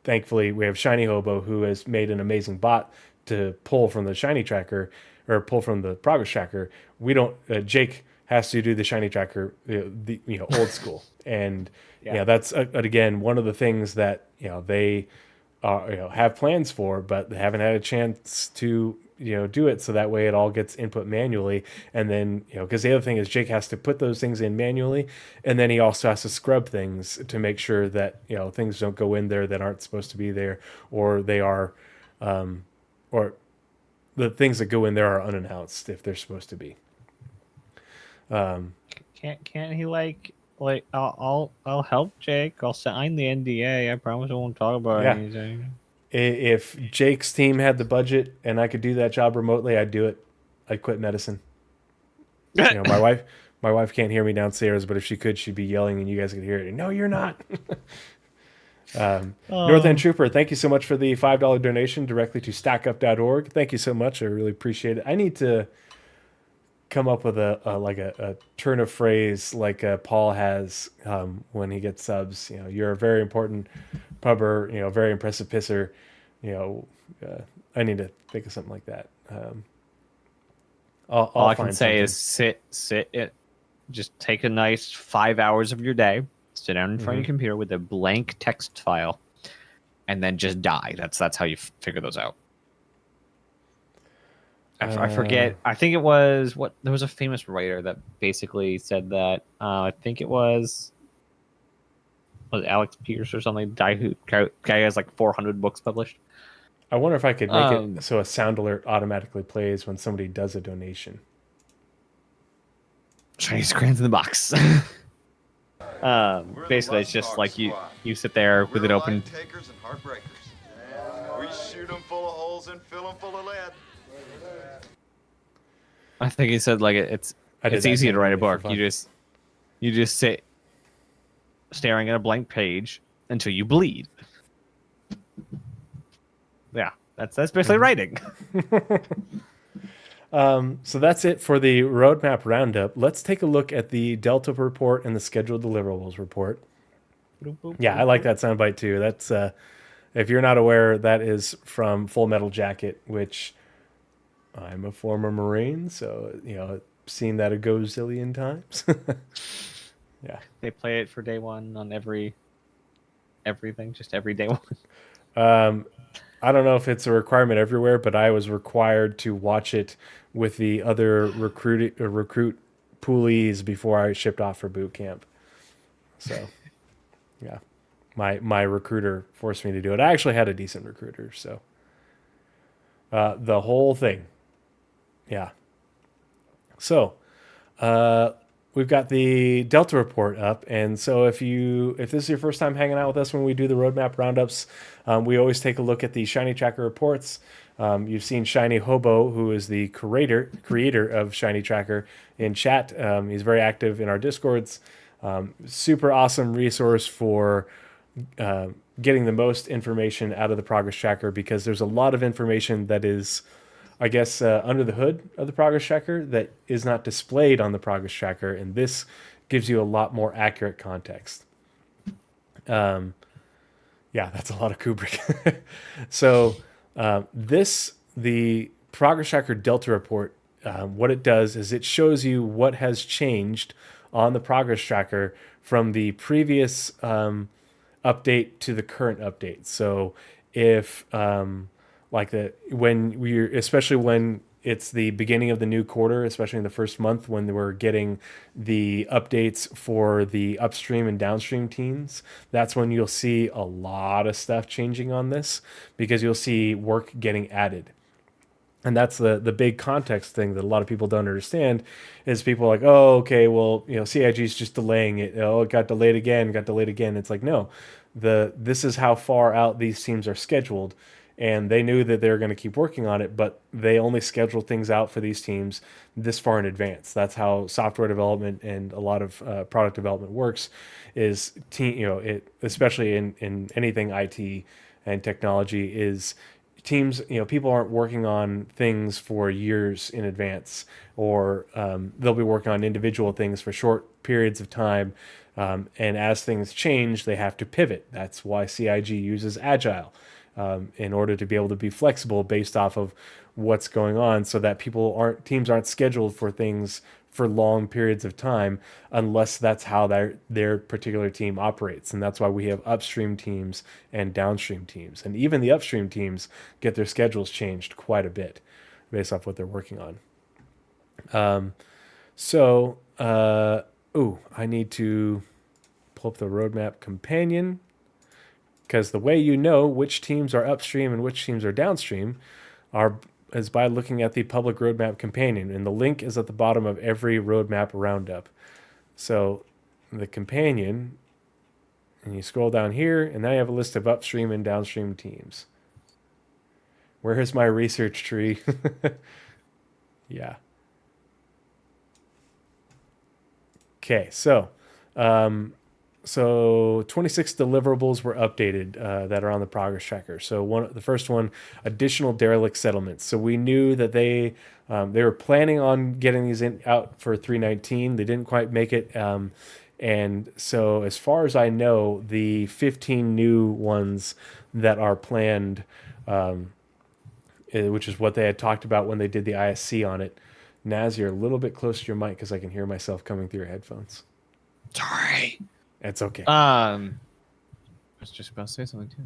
Speaker 1: thankfully we have Shiny Hobo, who has made an amazing bot to pull from the ShinyTracker or pull from the progress tracker. We don't. Jake has to do the ShinyTracker, old school, and that's again one of the things that they have plans for, but they haven't had a chance to do it, so that way it all gets input manually. And then because the other thing is Jake has to put those things in manually, and then he also has to scrub things to make sure that things don't go in there that aren't supposed to be there, or they are or the things that go in there are unannounced if they're supposed to be.
Speaker 2: Can't he I'll help Jake. I'll sign the NDA. I promise I won't talk about anything.
Speaker 1: If Jake's team had the budget and I could do that job remotely, I'd do it. I'd quit medicine. My wife can't hear me downstairs, but if she could, she'd be yelling and you guys could hear it. No, you're not. North End Trooper, thank you so much for the $5 donation directly to stackup.org. Thank you so much. I really appreciate it. I need to come up with a turn of phrase like Paul has when he gets subs. You're a very important pubber, very impressive pisser. I need to think of something like that.
Speaker 2: All I can say is sit it. Just take a nice 5 hours of your day, sit down in front of your computer with a blank text file, and then just die. That's how you figure those out. I forget. I think it was there was a famous writer that basically said that. I think it was Alex Pierce or something. Guy has like 400 books published.
Speaker 1: I wonder if I could make it so a sound alert automatically plays when somebody does a donation.
Speaker 2: Chinese crayons in the box. Basically, it's just like you sit there with it open.
Speaker 5: Takers and heartbreakers. We shoot them full of holes and fill them full of lead.
Speaker 2: I think he said it's easy to write a book. You just sit staring at a blank page until you bleed. Yeah, that's basically writing.
Speaker 1: So that's it for the roadmap roundup. Let's take a look at the Delta report and the scheduled deliverables report. Yeah, I like that soundbite too. That's if you're not aware, that is from Full Metal Jacket, which I'm a former Marine, so I've seen that a gazillion times. Yeah,
Speaker 2: they play it for day one on everything, just every day one.
Speaker 1: I don't know if it's a requirement everywhere, but I was required to watch it with the other recruit poolies before I shipped off for boot camp. So, yeah, my recruiter forced me to do it. I actually had a decent recruiter, so the whole thing, yeah. So, we've got the Delta report up, and so if this is your first time hanging out with us when we do the roadmap roundups, we always take a look at the ShinyTracker reports. You've seen Shiny Hobo, who is the creator of ShinyTracker, in chat. He's very active in our discords. Super awesome resource for getting the most information out of the progress tracker, because there's a lot of information that is, I guess, under the hood of the progress tracker that is not displayed on the progress tracker, and this gives you a lot more accurate context. Yeah, that's a lot of Kubrick. So the progress tracker Delta report, what it does is it shows you what has changed on the progress tracker from the previous update to the current update. So if especially when it's the beginning of the new quarter, especially in the first month when we're getting the updates for the upstream and downstream teams, that's when you'll see a lot of stuff changing on this, because you'll see work getting added. And that's the big context thing that a lot of people don't understand, is people are like, oh, okay, well, CIG is just delaying it. Oh, it got delayed again. It's like, no, this is how far out these teams are scheduled. And they knew that they were going to keep working on it, but they only scheduled things out for these teams this far in advance. That's how software development and a lot of product development works, is especially in anything IT and technology, is teams, people aren't working on things for years in advance, or they'll be working on individual things for short periods of time. And as things change, they have to pivot. That's why CIG uses Agile, in order to be able to be flexible based off of what's going on, so that teams aren't scheduled for things for long periods of time, unless that's how their particular team operates. And that's why we have upstream teams and downstream teams. And even the upstream teams get their schedules changed quite a bit based off what they're working on. I need to pull up the roadmap companion, because the way you know which teams are upstream and which teams are downstream is by looking at the public roadmap companion, and the link is at the bottom of every roadmap roundup. So the companion, and you scroll down here, and now you have a list of upstream and downstream teams. Where is my research tree? Yeah. Okay, so 26 deliverables were updated that are on the progress tracker. So the first one, additional derelict settlements. So we knew that they were planning on getting these out for 319. They didn't quite make it. And so as far as I know, the 15 new ones that are planned, which is what they had talked about when they did the ISC on it. Naz, you're a little bit closer to your mic because I can hear myself coming through your headphones.
Speaker 4: Sorry.
Speaker 1: It's okay.
Speaker 2: I was just about to say something too.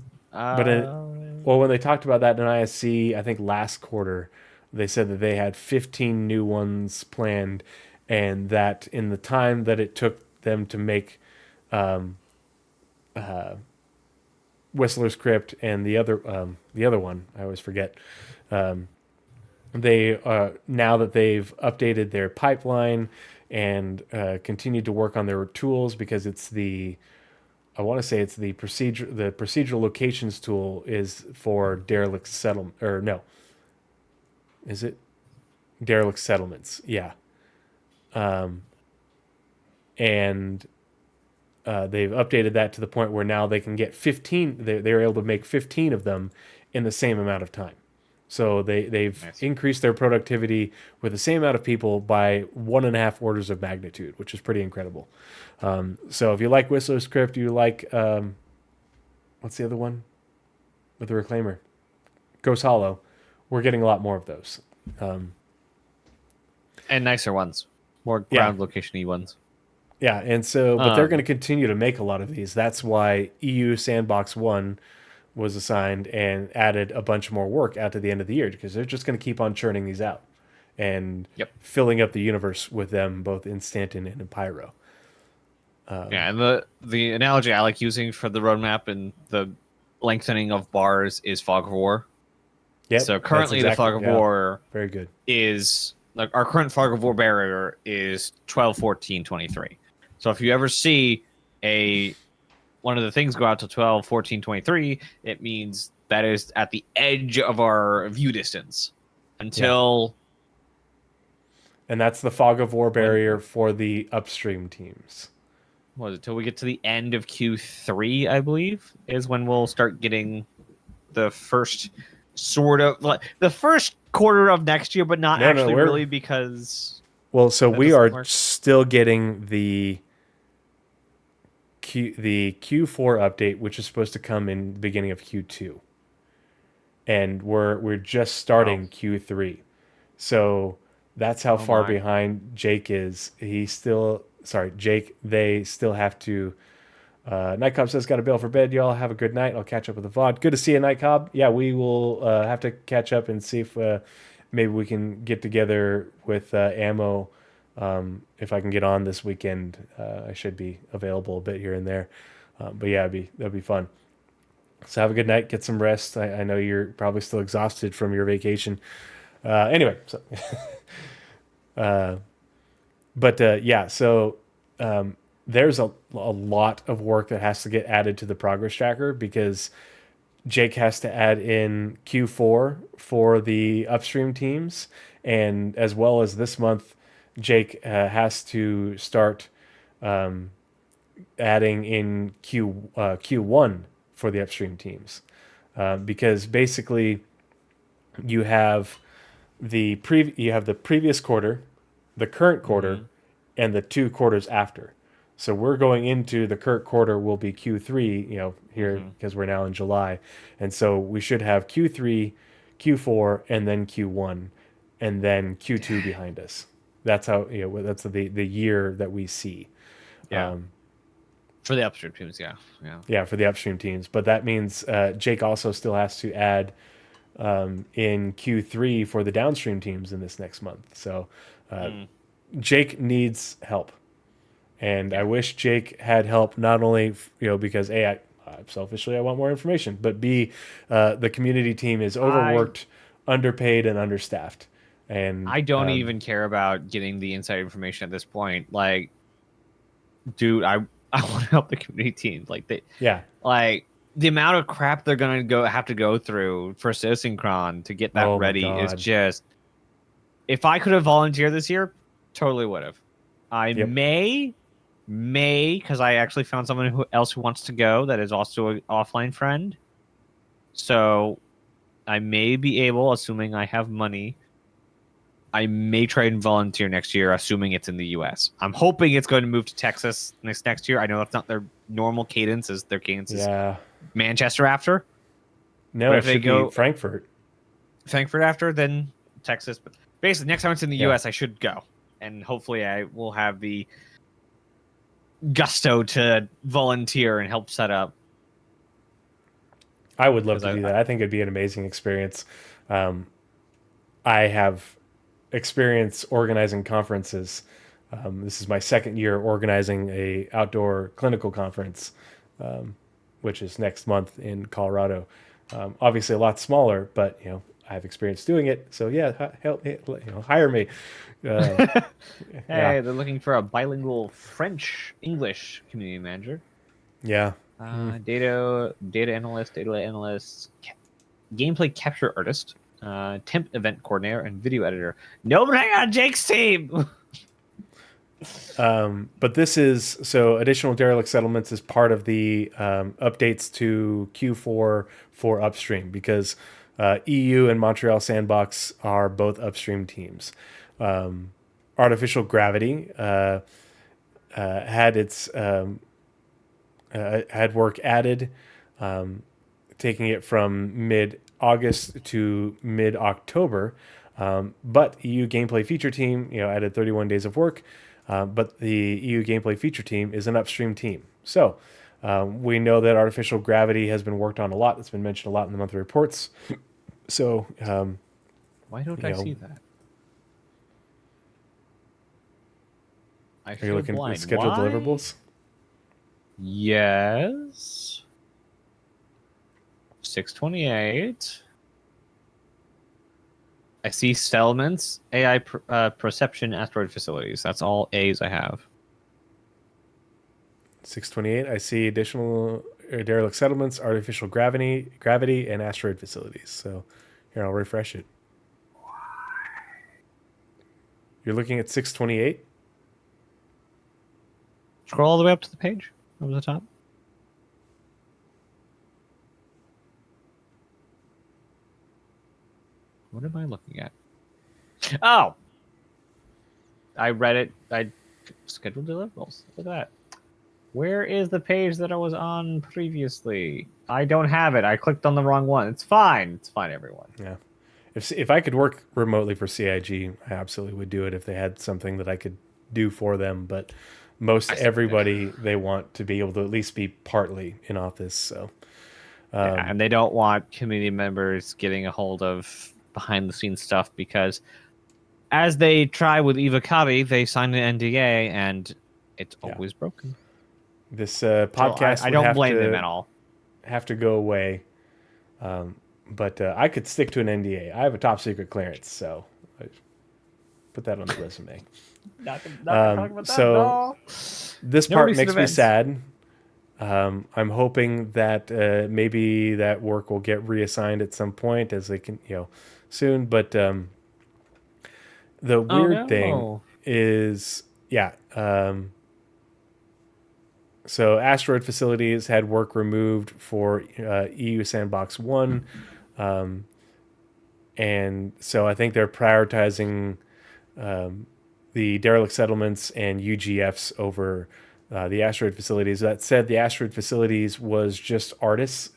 Speaker 1: When they talked about that in ISC, I think last quarter, they said that they had 15 new ones planned, and that in the time that it took them to make Whistler's Crypt and the other one, I always forget. They now that they've updated their pipeline and continued to work on their tools, because it's the procedural locations tool is for derelict settlement, or no, is it derelict settlements? Yeah. And they've updated that to the point where now they can get 15. They're able to make 15 of them in the same amount of time. So they've increased their productivity with the same amount of people by 1.5 orders of magnitude, which is pretty incredible. So if you like Whistler's Crypt, you like what's the other one with the Reclaimer? Ghost Hollow. We're getting a lot more of those.
Speaker 2: And nicer ones. More ground location-y ones.
Speaker 1: Yeah, and so, but they're going to continue to make a lot of these. That's why EU Sandbox 1 was assigned and added a bunch more work out to the end of the year, because they're just going to keep on churning these out. and
Speaker 2: Yep.
Speaker 1: filling up the universe with them both in Stanton and in Pyro.
Speaker 2: Yeah, and the analogy I like using for the roadmap and the lengthening of bars is Fog of War.
Speaker 1: Yep.
Speaker 2: So
Speaker 1: that's
Speaker 2: currently the Fog of War
Speaker 1: very good.
Speaker 2: is like our current Fog of War barrier is 12, 14, 23. So if you ever see one of the things go out to 12, 14, 23, it means that is at the edge of our view distance until
Speaker 1: And that's the Fog of War barrier for the upstream teams.
Speaker 2: what was it, till we get to the end of Q3, I believe, is when we'll start getting the first sort of like the first quarter of next year, but not actually really because
Speaker 1: well, so we
Speaker 2: doesn't
Speaker 1: are
Speaker 2: work.
Speaker 1: still getting the Q4 update, which is supposed to come in the beginning of Q2, and we're just starting Q3, so that's how far behind Jake is. Jake. They still have to. Night Cobb says, "Got a bill for bed. Y'all have a good night. I'll catch up with the VOD. Good to see you, Night Cobb. Yeah, we will have to catch up and see if maybe we can get together with Ammo. If I can get on this weekend, I should be available a bit here and there. But yeah, that'd be fun. So have a good night. Get some rest. I know you're probably still exhausted from your vacation. Anyway, so yeah, so there's a lot of work that has to get added to the progress tracker because Jake has to add in Q4 for the upstream teams, and as well as this month, Jake has to start adding in Q1 for the upstream teams because basically you have the previous quarter, the current quarter, and the 2 quarters after. So we're going into the current quarter will be Q3, here because we're now in July. And so we should have Q3, Q4, and then Q1, and then Q2 behind us. That's how, that's the year that we see.
Speaker 2: Yeah. For the upstream teams, yeah.
Speaker 1: Yeah, for the upstream teams. But that means Jake also still has to add in Q3 for the downstream teams in this next month. So Jake needs help. And I wish Jake had help not only, because A, selfishly I want more information, but B, the community team is overworked, underpaid, and understaffed. And
Speaker 2: I don't even care about getting the inside information at this point. Like, dude, I want to help the community team. Like the amount of crap they're gonna have to go through for Citizencron to get that ready is just. If I could have volunteered this year, totally would have. I may, because I actually found someone else who wants to go that is also an offline friend. So I may be able, assuming I have money, I may try and volunteer next year, assuming it's in the U.S. I'm hoping it's going to move to Texas next year. I know that's not their normal cadence, as their cadence is Manchester after.
Speaker 1: No, it should be Frankfurt.
Speaker 2: Frankfurt after, then Texas. But basically, next time it's in the U.S., I should go. And hopefully I will have the gusto to volunteer and help set up.
Speaker 1: I would love to do that. I think it'd be an amazing experience. I have experience organizing conferences. This is my second year organizing a outdoor clinical conference, which is next month in Colorado. Obviously a lot smaller, but I have experience doing it. So yeah, help me, hire me.
Speaker 2: Hey, they're looking for a bilingual French-English community manager.
Speaker 1: Yeah.
Speaker 2: Data analyst, gameplay capture artist, temp event coordinator, and video editor. Nobody on Jake's team.
Speaker 1: But this is additional derelict settlements is part of the updates to Q4 for upstream because EU and Montreal Sandbox are both upstream teams. Artificial Gravity had its had work added, taking it from mid-August to mid-October. But EU Gameplay Feature Team, added 31 days of work. But the EU Gameplay Feature Team is an upstream team. So we know that Artificial Gravity has been worked on a lot. It's been mentioned a lot in the monthly reports. So
Speaker 2: why don't I see that? I
Speaker 1: Are you
Speaker 2: feel
Speaker 1: looking
Speaker 2: blind.
Speaker 1: at scheduled
Speaker 2: Why?
Speaker 1: deliverables?
Speaker 2: Yes. 628. I see settlements, AI perception, asteroid facilities. That's all A's I have.
Speaker 1: 628. I see additional derelict settlements, artificial gravity, and asteroid facilities. So here, I'll refresh it. You're looking at 628.
Speaker 2: Scroll all the way up to the page over the top. What am I looking at? Oh! I read it. I scheduled deliverables. Look at that. Where is the page that I was on previously? I don't have it. I clicked on the wrong one. It's fine. It's fine, everyone.
Speaker 1: Yeah. If I could work remotely for CIG, I absolutely would do it if they had something that I could do for them. But most everybody, they want to be able to at least be partly in office. So
Speaker 2: Yeah, and they don't want community members getting a hold of behind the scenes stuff because as they try with Eva Kavi, they signed an NDA and it's always broken.
Speaker 1: this
Speaker 2: So
Speaker 1: podcast
Speaker 2: I
Speaker 1: would
Speaker 2: don't blame them at all.
Speaker 1: have to go away. But I could stick to an NDA. I have a top secret clearance, so I put that on the resume.
Speaker 2: Not talk about that
Speaker 1: so
Speaker 2: at all.
Speaker 1: This
Speaker 2: No
Speaker 1: part
Speaker 2: recent
Speaker 1: makes me
Speaker 2: events.
Speaker 1: sad. I'm hoping that maybe that work will get reassigned at some point as they can, soon. But the weird thing is, so asteroid facilities had work removed for EU Sandbox 1. And so I think they're prioritizing the derelict settlements and UGFs over the asteroid facilities. That said, the asteroid facilities was just artists.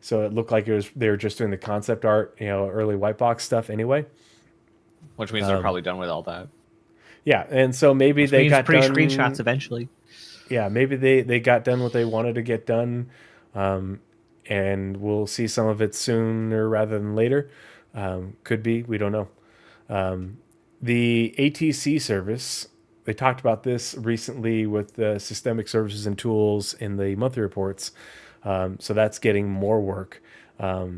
Speaker 1: So it looked like they were just doing the concept art, early white box stuff anyway.
Speaker 2: Which means they're probably done with all that.
Speaker 1: Yeah, and so maybe
Speaker 2: Which
Speaker 1: they
Speaker 2: means
Speaker 1: got done.
Speaker 2: screenshots eventually.
Speaker 1: Yeah, maybe they got done what they wanted to get done, and we'll see some of it sooner rather than later. Could be, we don't know. The ATC service, they talked about this recently with the systemic services and tools in the monthly reports. So that's getting more work. But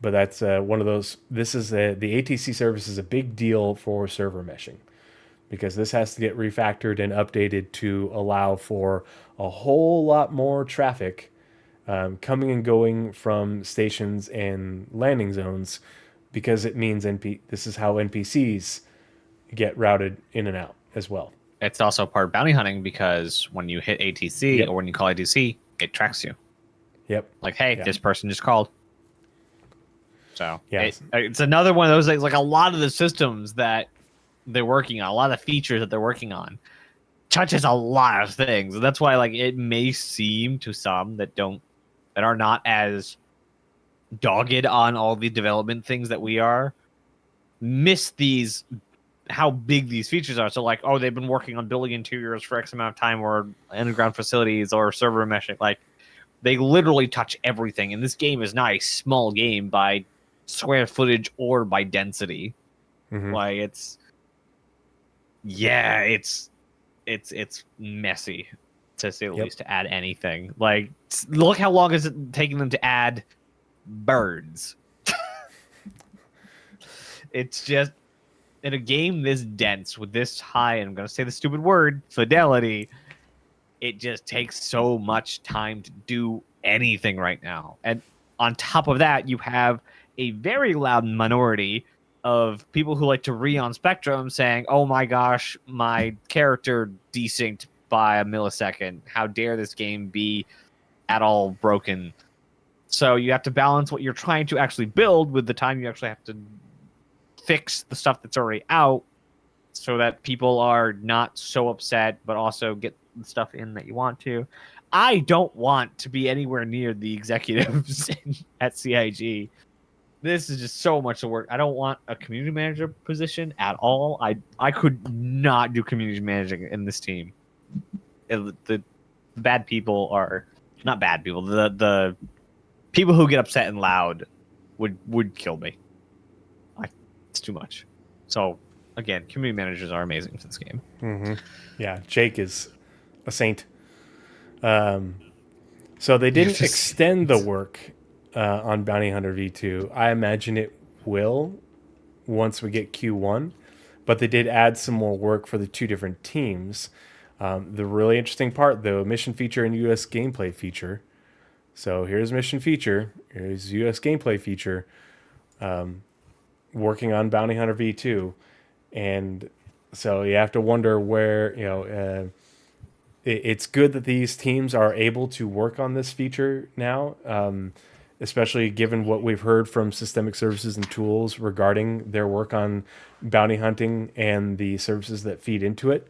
Speaker 1: that's one of those. The ATC service is a big deal for server meshing, because this has to get refactored and updated to allow for a whole lot more traffic coming and going from stations and landing zones, because it means this is how NPCs get routed in and out as well.
Speaker 2: It's also part of bounty hunting because when you hit ATC or when you call ATC, it tracks you.
Speaker 1: Yep.
Speaker 2: Like, hey, this person just called. So
Speaker 1: Yeah.
Speaker 2: it's another one of those things. Like a lot of the systems that they're working on, a lot of the features that they're working on, touches a lot of things. And that's why, like, it may seem to some that are not as dogged on all the development things that we are, miss how big these features are. So like, oh, they've been working on building interiors for X amount of time, or underground facilities, or server meshing. Like, they literally touch everything. And this game is not a small game by square footage or by density.
Speaker 1: Mm-hmm.
Speaker 2: Like, it's messy, to say the least, to add anything. Like, look how long is it taking them to add birds. It's just, in a game this dense with this high, and I'm gonna say the stupid word, fidelity, it just takes so much time to do anything right now. And on top of that, you have a very loud minority of people who like to on Spectrum saying, oh my gosh, my character desynced by a millisecond. How dare this game be at all broken? So you have to balance what you're trying to actually build with the time you actually have to fix the stuff that's already out, so that people are not so upset, but also get the stuff in that you want to. I don't want to be anywhere near the executives at CIG. This is just so much work. I don't want a community manager position at all. I could not do community managing in this team. The bad people are not bad people. The people who get upset and loud would kill me. It's too much. So again, community managers are amazing for this game.
Speaker 1: Yeah, Jake is a saint. So they didn't extend the work on Bounty Hunter V2. I imagine it will once we get Q1, but they did add some more work for the two different teams. The really interesting part, though, mission feature and US gameplay feature. So here's mission feature, here's US gameplay feature, working on Bounty Hunter V2. And so you have to wonder where, it's good that these teams are able to work on this feature now, especially given what we've heard from Systemic Services and Tools regarding their work on bounty hunting and the services that feed into it.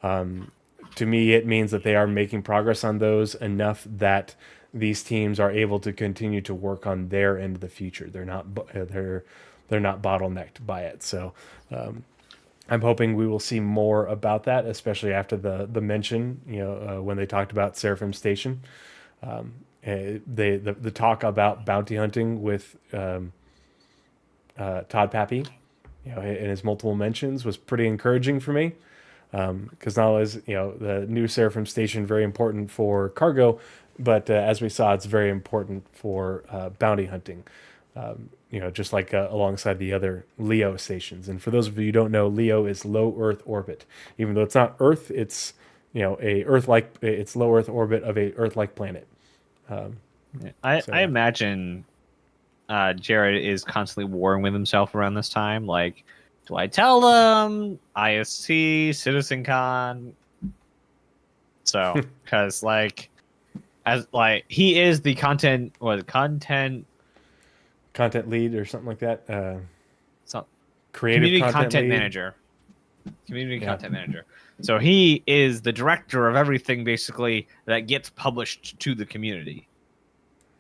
Speaker 1: To me, it means that they are making progress on those enough that these teams are able to continue to work on their end of the feature. They're not bottlenecked by it. So I'm hoping we will see more about that, especially after the mention, when they talked about Seraphim Station. The talk about bounty hunting with Todd Pappy, in his multiple mentions was pretty encouraging for me. Because not only is the new Seraphim Station very important for cargo, but as we saw, it's very important for bounty hunting. Just like alongside the other LEO stations. And for those of you who don't know, LEO is low Earth orbit. Even though it's not Earth, it's it's low Earth orbit of a Earth-like planet.
Speaker 2: I imagine Jared is constantly warring with himself around this time. Like, do I tell them ISC, CitizenCon? So, because he is the content
Speaker 1: lead or something like that.
Speaker 2: So,
Speaker 1: creative
Speaker 2: community content
Speaker 1: lead.
Speaker 2: manager. Community content manager. So he is the director of everything basically that gets published to the community.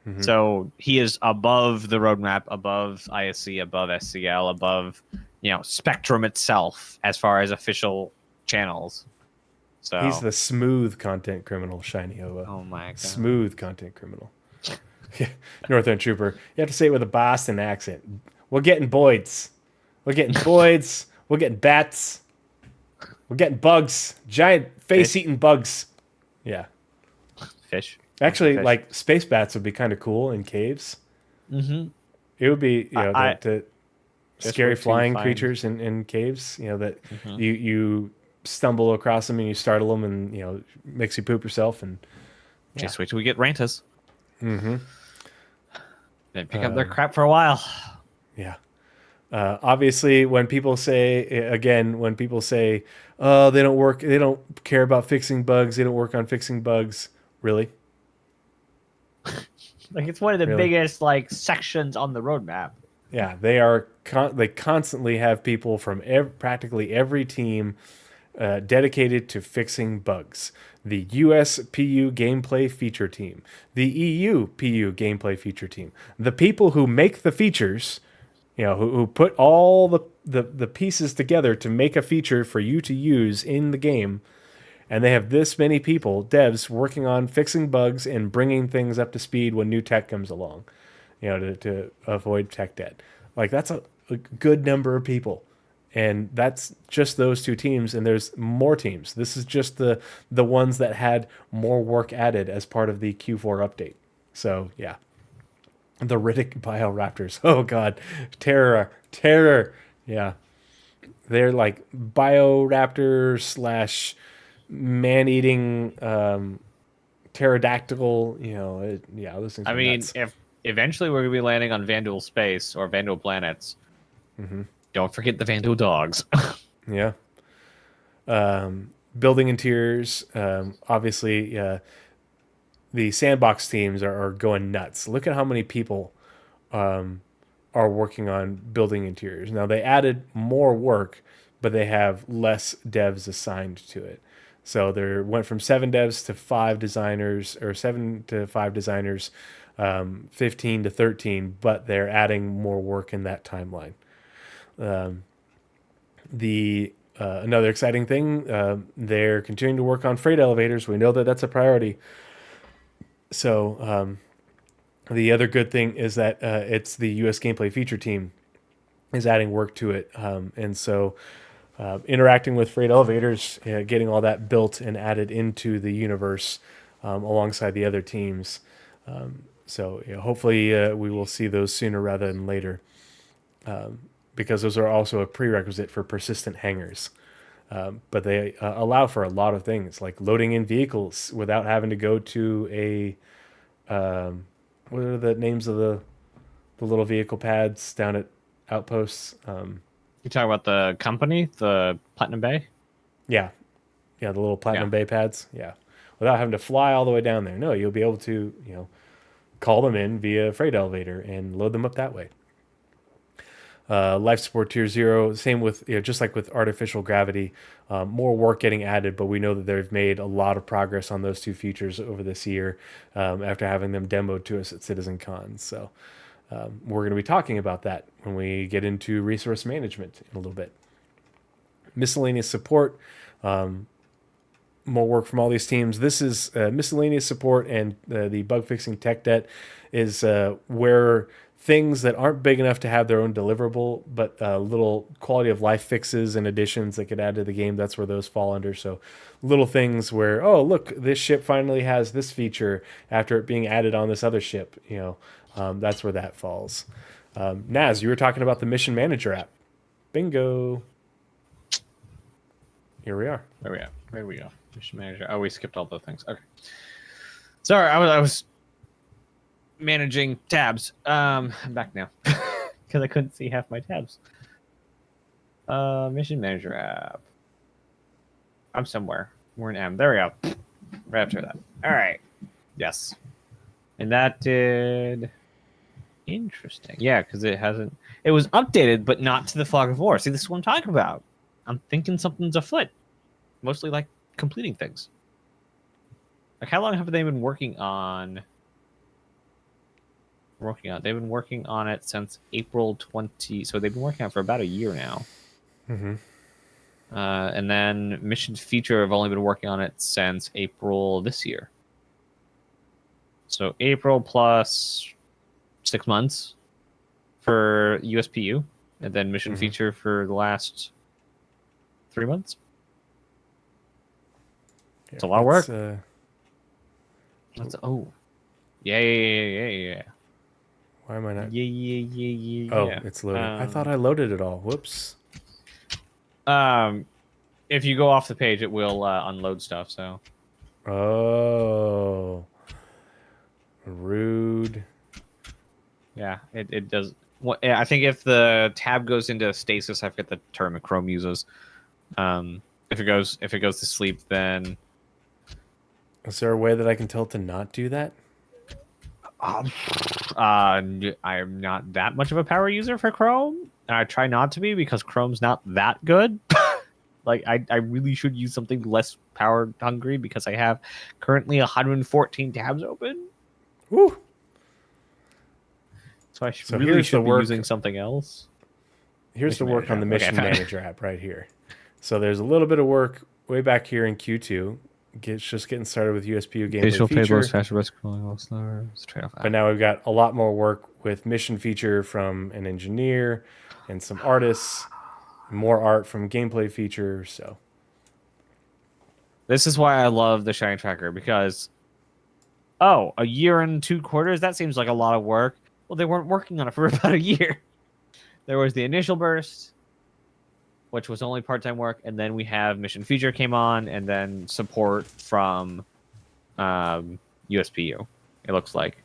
Speaker 2: Mm-hmm. So he is above the roadmap, above ISC, above SCL, above Spectrum itself as far as official channels. So
Speaker 1: he's the smooth content criminal, Shiny Ova.
Speaker 2: Oh my god.
Speaker 1: Smooth content criminal. Northern Trooper. You have to say it with a Boston accent. We're getting Boyds. We're getting Boyds. We're getting bats. We're getting bugs. Giant face-eating bugs. Yeah.
Speaker 2: Fish.
Speaker 1: Actually, like space bats would be kind of cool in caves.
Speaker 2: Mm-hmm.
Speaker 1: It would be, the scary flying creatures in caves. That you stumble across them and you startle them, and makes you poop yourself. And
Speaker 2: just wait till we get Rantas.
Speaker 1: Mm-hmm.
Speaker 2: Then pick up their crap for a while.
Speaker 1: Yeah. Obviously, when people say, oh, they don't care about fixing bugs, they don't work on fixing bugs, really?
Speaker 2: It's one of the biggest sections on the roadmap.
Speaker 1: Yeah, they constantly have people from practically every team dedicated to fixing bugs. The US PU gameplay feature team, the EU PU gameplay feature team, the people who make the features, who put all the pieces together to make a feature for you to use in the game. And they have this many people, devs, working on fixing bugs and bringing things up to speed when new tech comes along, to avoid tech debt. That's a good number of people. And that's just those two teams, and there's more teams. This is just the ones that had more work added as part of the Q4 update. So, yeah. The Riddick Bioraptors. Oh, God. Terror. Yeah. They're like Bioraptors / man-eating pterodactyl, those things.
Speaker 2: I mean, nuts. If eventually we're going to be landing on Vandal space or Vandal planets, don't forget the Vandal dogs.
Speaker 1: Yeah. Building interiors, obviously, the sandbox teams are going nuts. Look at how many people are working on building interiors. Now, they added more work, but they have less devs assigned to it. So there went from 7 devs to 5 designers, or 7 to 5 designers, 15 to 13, but they're adding more work in that timeline. Another exciting thing, they're continuing to work on freight elevators. We know that that's a priority. So the other good thing is that it's the US gameplay feature team is adding work to it. And so interacting with freight elevators, getting all that built and added into the universe alongside the other teams. So hopefully we will see those sooner rather than later, because those are also a prerequisite for persistent hangars. But they allow for a lot of things, like loading in vehicles without having to go to a what are the names of the little vehicle pads down at outposts?
Speaker 2: You talking about the company, the Platinum Bay?
Speaker 1: Yeah, the little Platinum Bay pads. Yeah, without having to fly all the way down there. No, you'll be able to call them in via freight elevator and load them up that way. Life support tier 0, same with just like with artificial gravity, more work getting added, but we know that they've made a lot of progress on those two features over this year after having them demoed to us at CitizenCon. So we're going to be talking about that when we get into resource management in a little bit. Miscellaneous support, more work from all these teams. This is miscellaneous support, and the bug fixing tech debt is where things that aren't big enough to have their own deliverable, but little quality of life fixes and additions that could add to the game, that's where those fall under. So little things where, oh, look, this ship finally has this feature after it being added on this other ship. That's where that falls. Naz, you were talking about the Mission Manager app. Bingo. Here we are.
Speaker 2: There we go. Mission Manager. Oh, we skipped all the things. Okay. Sorry, I was managing tabs. I'm back now because I couldn't see half my tabs. Mission Manager app. I'm somewhere. We're in M. There we go. Right after that. All right. Yes. And that did interesting. Yeah, because it was updated, but not to the Fog of War. See, this is what I'm talking about. I'm thinking something's afoot. Mostly like completing things. Like, how long have they been working on? They've been working on it since April 20. So they've been working on it for about a year now.
Speaker 1: Mm-hmm.
Speaker 2: And then Mission Feature have only been working on it since April this year. So April plus 6 months for USPU, and then Mission Feature for the last 3 months. It's a lot of work. Yeah.
Speaker 1: Why am I not?
Speaker 2: Yeah.
Speaker 1: Oh, it's loading. I thought I loaded it all. Whoops.
Speaker 2: If you go off the page, it will unload stuff. So.
Speaker 1: Oh. Rude.
Speaker 2: Yeah, it does. Well, I think if the tab goes into stasis, I forget the term that Chrome uses. If it goes to sleep, then.
Speaker 1: Is there a way that I can tell it to not do that?
Speaker 2: I am not that much of a power user for Chrome. And I try not to be because Chrome's not that good. Like, I really should use something less power hungry because I have currently 114 tabs open.
Speaker 1: Woo!
Speaker 2: So I really should be using something else.
Speaker 1: Here's the work on the Mission Manager app right here. So there's a little bit of work way back here in Q2. Just getting started with USPU gameplay
Speaker 2: Visual
Speaker 1: feature.
Speaker 2: payloads, faster bus scrolling, all slower. Trade-off.
Speaker 1: But now we've got a lot more work with mission feature from an engineer and some artists, more art from gameplay feature. So
Speaker 2: this is why I love the ShinyTracker, because a year and 2 quarters, that seems like a lot of work. Well, they weren't working on it for about a year. There was the initial burst, which was only part-time work, and then we have Mission Feature came on, and then support from USPU, it looks like.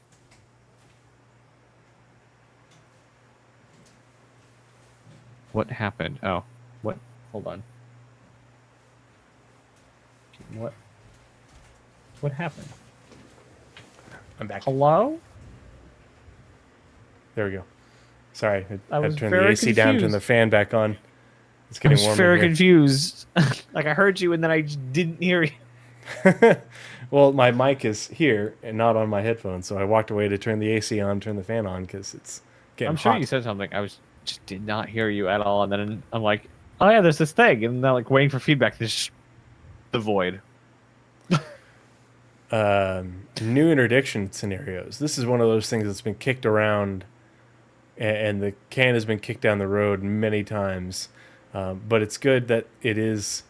Speaker 2: What happened? Oh, what? Hold on. What happened?
Speaker 1: I'm back.
Speaker 2: Hello?
Speaker 1: There we go. Sorry, I
Speaker 2: was
Speaker 1: turned the
Speaker 2: very
Speaker 1: AC down, turned the fan back on. It's getting warm.
Speaker 2: I was very confused. Like, I heard you and then I just didn't hear you.
Speaker 1: Well, my mic is here and not on my headphones, so I walked away to turn the AC on, turn the fan on, because it's getting hot.
Speaker 2: I'm sure you said something. I just did not hear you at all, and then I'm like, oh yeah, there's this thing, and then like waiting for feedback. There's the void.
Speaker 1: New interdiction scenarios. This is one of those things that's been kicked around, and the can has been kicked down the road many times. But it's good that it is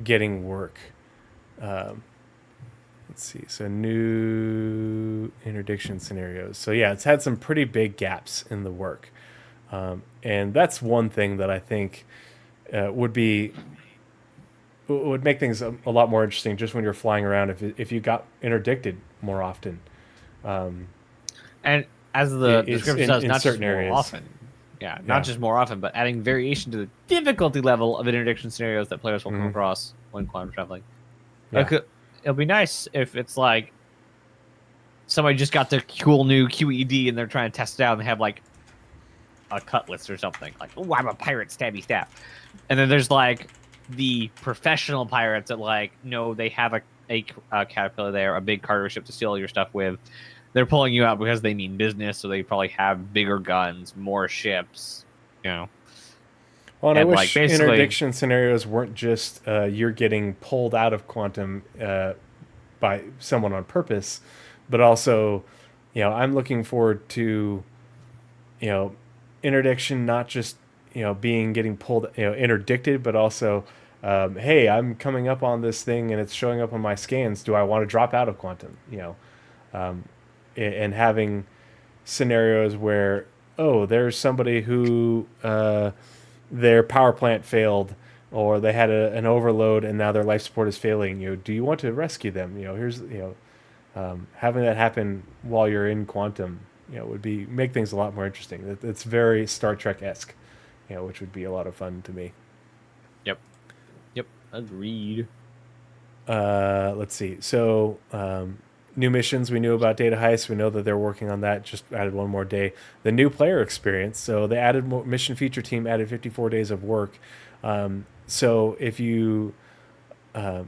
Speaker 1: getting work. Let's see. So new interdiction scenarios. So yeah, it's had some pretty big gaps in the work. And that's one thing that I think would make things a lot more interesting just when you're flying around if you got interdicted more often.
Speaker 2: And as the description says,
Speaker 1: in
Speaker 2: not just
Speaker 1: certain
Speaker 2: more
Speaker 1: areas.
Speaker 2: often. Yeah,
Speaker 1: Yeah.
Speaker 2: not just more often, but adding variation to the difficulty level of interdiction scenarios that players will come across when quantum traveling.
Speaker 1: Yeah.
Speaker 2: It'll be nice if it's like somebody just got the cool new QED and they're trying to test it out and they have like a cutlass or something. Like, oh, I'm a pirate, stabby stab. And then there's like the professional pirates that like, no, they have a caterpillar there, a big cargo ship to steal your stuff with. They're pulling you out because they mean business, so they probably have bigger guns, more ships, you know.
Speaker 1: Well, and I
Speaker 2: And,
Speaker 1: wish
Speaker 2: like, basically-
Speaker 1: interdiction scenarios weren't just you're getting pulled out of quantum by someone on purpose, but also, I'm looking forward to, interdiction not just getting pulled, interdicted, but also, hey, I'm coming up on this thing and it's showing up on my scans. Do I want to drop out of quantum? And having scenarios where, oh, there's somebody who their power plant failed, or they had an overload and now their life support is failing. Do you want to rescue them? Here's having that happen while you're in quantum, would make things a lot more interesting. It's very Star Trek-esque, which would be a lot of fun to me.
Speaker 2: Yep, agreed.
Speaker 1: Let's see. So new missions, we knew about data heist. We know that they're working on that. Just added one more day. The new player experience. So they added more, mission feature team added 54 days of work. So if you, for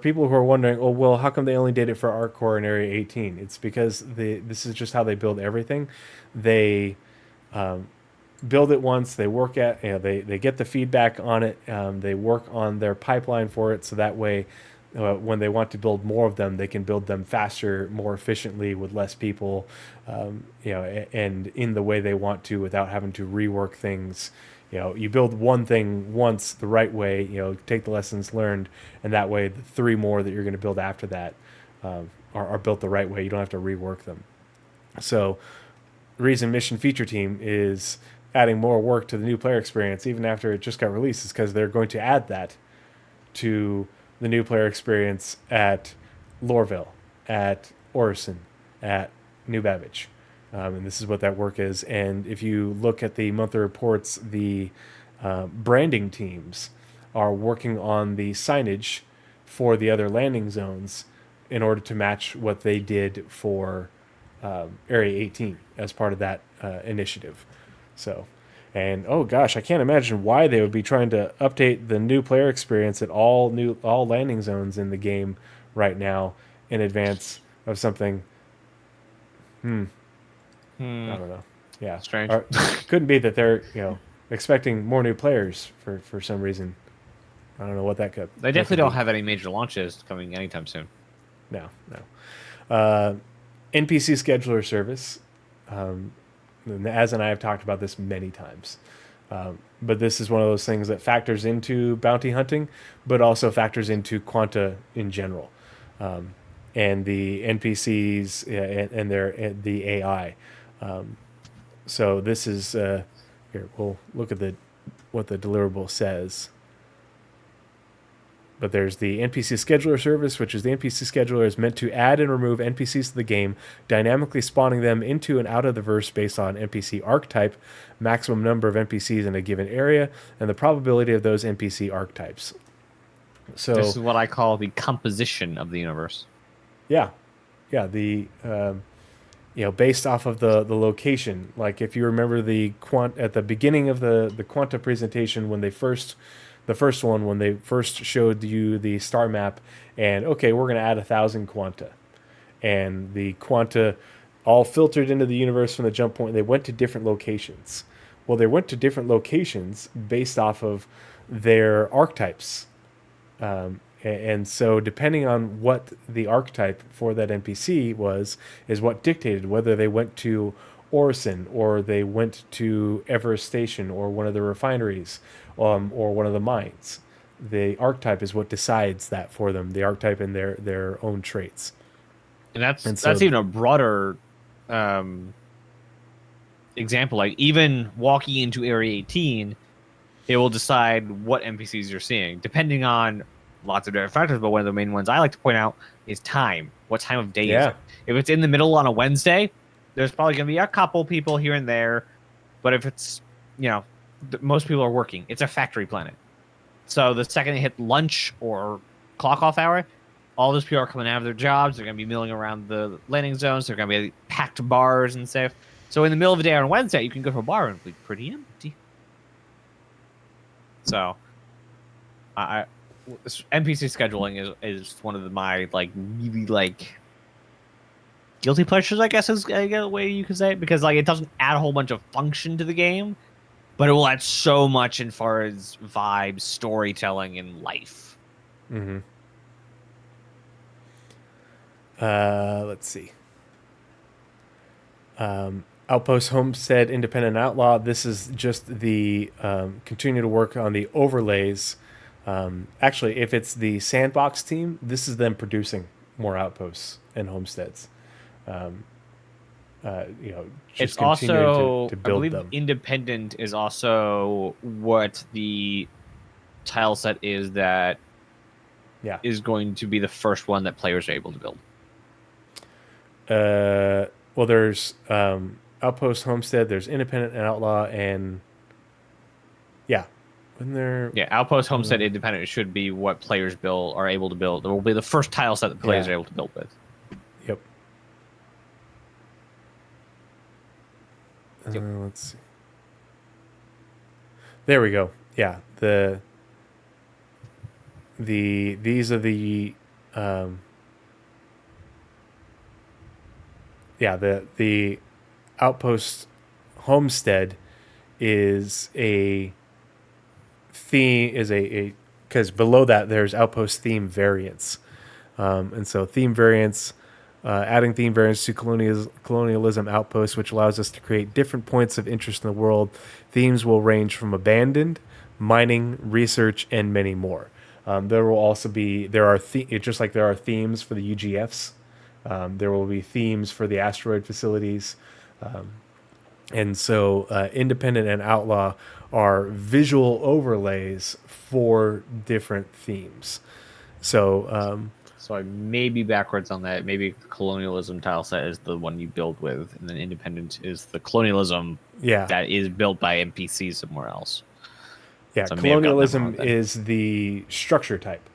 Speaker 1: people who are wondering, oh well, how come they only did it for Arc Core and Area 18? It's because this is just how they build everything. They build it once. They work at, they get the feedback on it. They work on their pipeline for it, so that way. When they want to build more of them, they can build them faster, more efficiently with less people, and in the way they want to without having to rework things. You build one thing once the right way, take the lessons learned, and that way the 3 more that you're going to build after that are built the right way. You don't have to rework them. So the reason Mission Feature Team is adding more work to the new player experience, even after it just got released, is because they're going to add that to the new player experience at Lorville, at Orison, at New Babbage. And this is what that work is. And if you look at the monthly reports, the branding teams are working on the signage for the other landing zones in order to match what they did for Area 18 as part of that initiative. So, and oh gosh, I can't imagine why they would be trying to update the new player experience at all landing zones in the game right now in advance of something. I don't know. Yeah,
Speaker 2: Strange.
Speaker 1: Couldn't be that they're expecting more new players for some reason. I don't know what that could.
Speaker 2: They definitely don't have any major launches coming anytime soon.
Speaker 1: No. NPC scheduler service. Az and I have talked about this many times. But this is one of those things that factors into bounty hunting, but also factors into Quanta in general. And the NPCs and the AI. So this is here. We'll look at what the deliverable says. But there's the NPC scheduler service, which is the NPC scheduler is meant to add and remove NPCs to the game, dynamically spawning them into and out of the verse based on NPC archetype, maximum number of NPCs in a given area, and the probability of those NPC archetypes. So
Speaker 2: this is what I call the composition of the universe.
Speaker 1: Yeah. The based off of the location. Like if you remember at the beginning of the Quanta presentation when the first one when they first showed you the star map, and okay, we're going to add 1,000 Quanta, and the Quanta all filtered into the universe from the jump point. They went to different locations. Well, they went to different locations based off of their archetypes. And so depending on what the archetype for that NPC is what dictated whether they went to Orison, or they went to Everest Station or one of the refineries, or one of the mines. The archetype is what decides that for them. The archetype and their own traits.
Speaker 2: And that's
Speaker 1: And so
Speaker 2: even a broader example. Like even walking into Area 18, it will decide what NPCs you're seeing, depending on lots of different factors. But one of the main ones I like to point out is time. What time of day is it? If it's in the middle on a Wednesday, there's probably going to be a couple people here and there. But if it's, most people are working. It's a factory planet. So the second they hit lunch or clock off hour, all those people are coming out of their jobs. They're going to be milling around the landing zones. They're going to be packed bars and stuff. So in the middle of the day on Wednesday, you can go to a bar and be pretty empty. So, NPC scheduling is one of my really guilty pleasures, I guess is a way you could say it, because it doesn't add a whole bunch of function to the game, but it will add so much in far as vibes, storytelling, and life.
Speaker 1: Mm-hmm. Let's see. Outpost, Homestead, Independent, Outlaw. This is just the continue to work on the overlays. Actually, if it's the Sandbox team, this is them producing more outposts and homesteads. Just
Speaker 2: it's also
Speaker 1: to build
Speaker 2: I believe
Speaker 1: them.
Speaker 2: Independent is also what the tile set is that is going to be the first one that players are able to build.
Speaker 1: Well, there's Outpost, Homestead, there's Independent and Outlaw, and
Speaker 2: Outpost, Homestead, Independent should be what players are able to build. It will be the first tile set that players are able to build with.
Speaker 1: Yep. Let's see. There we go. Yeah, these are the the Outpost Homestead is a theme, because below that there's Outpost theme variants, and so theme variants, adding theme variants to colonialism outposts, which allows us to create different points of interest in the world. Themes will range from abandoned, mining, research, and many more. There will also be just like there are themes for the UGFs. There will be themes for the asteroid facilities. And so Independent and Outlaw are visual overlays for different themes. So
Speaker 2: so I may be backwards on that. Maybe colonialism tile set is the one you build with, and then Independent is the colonialism that is built by NPCs somewhere else.
Speaker 1: Yeah,
Speaker 2: so
Speaker 1: colonialism is the structure type.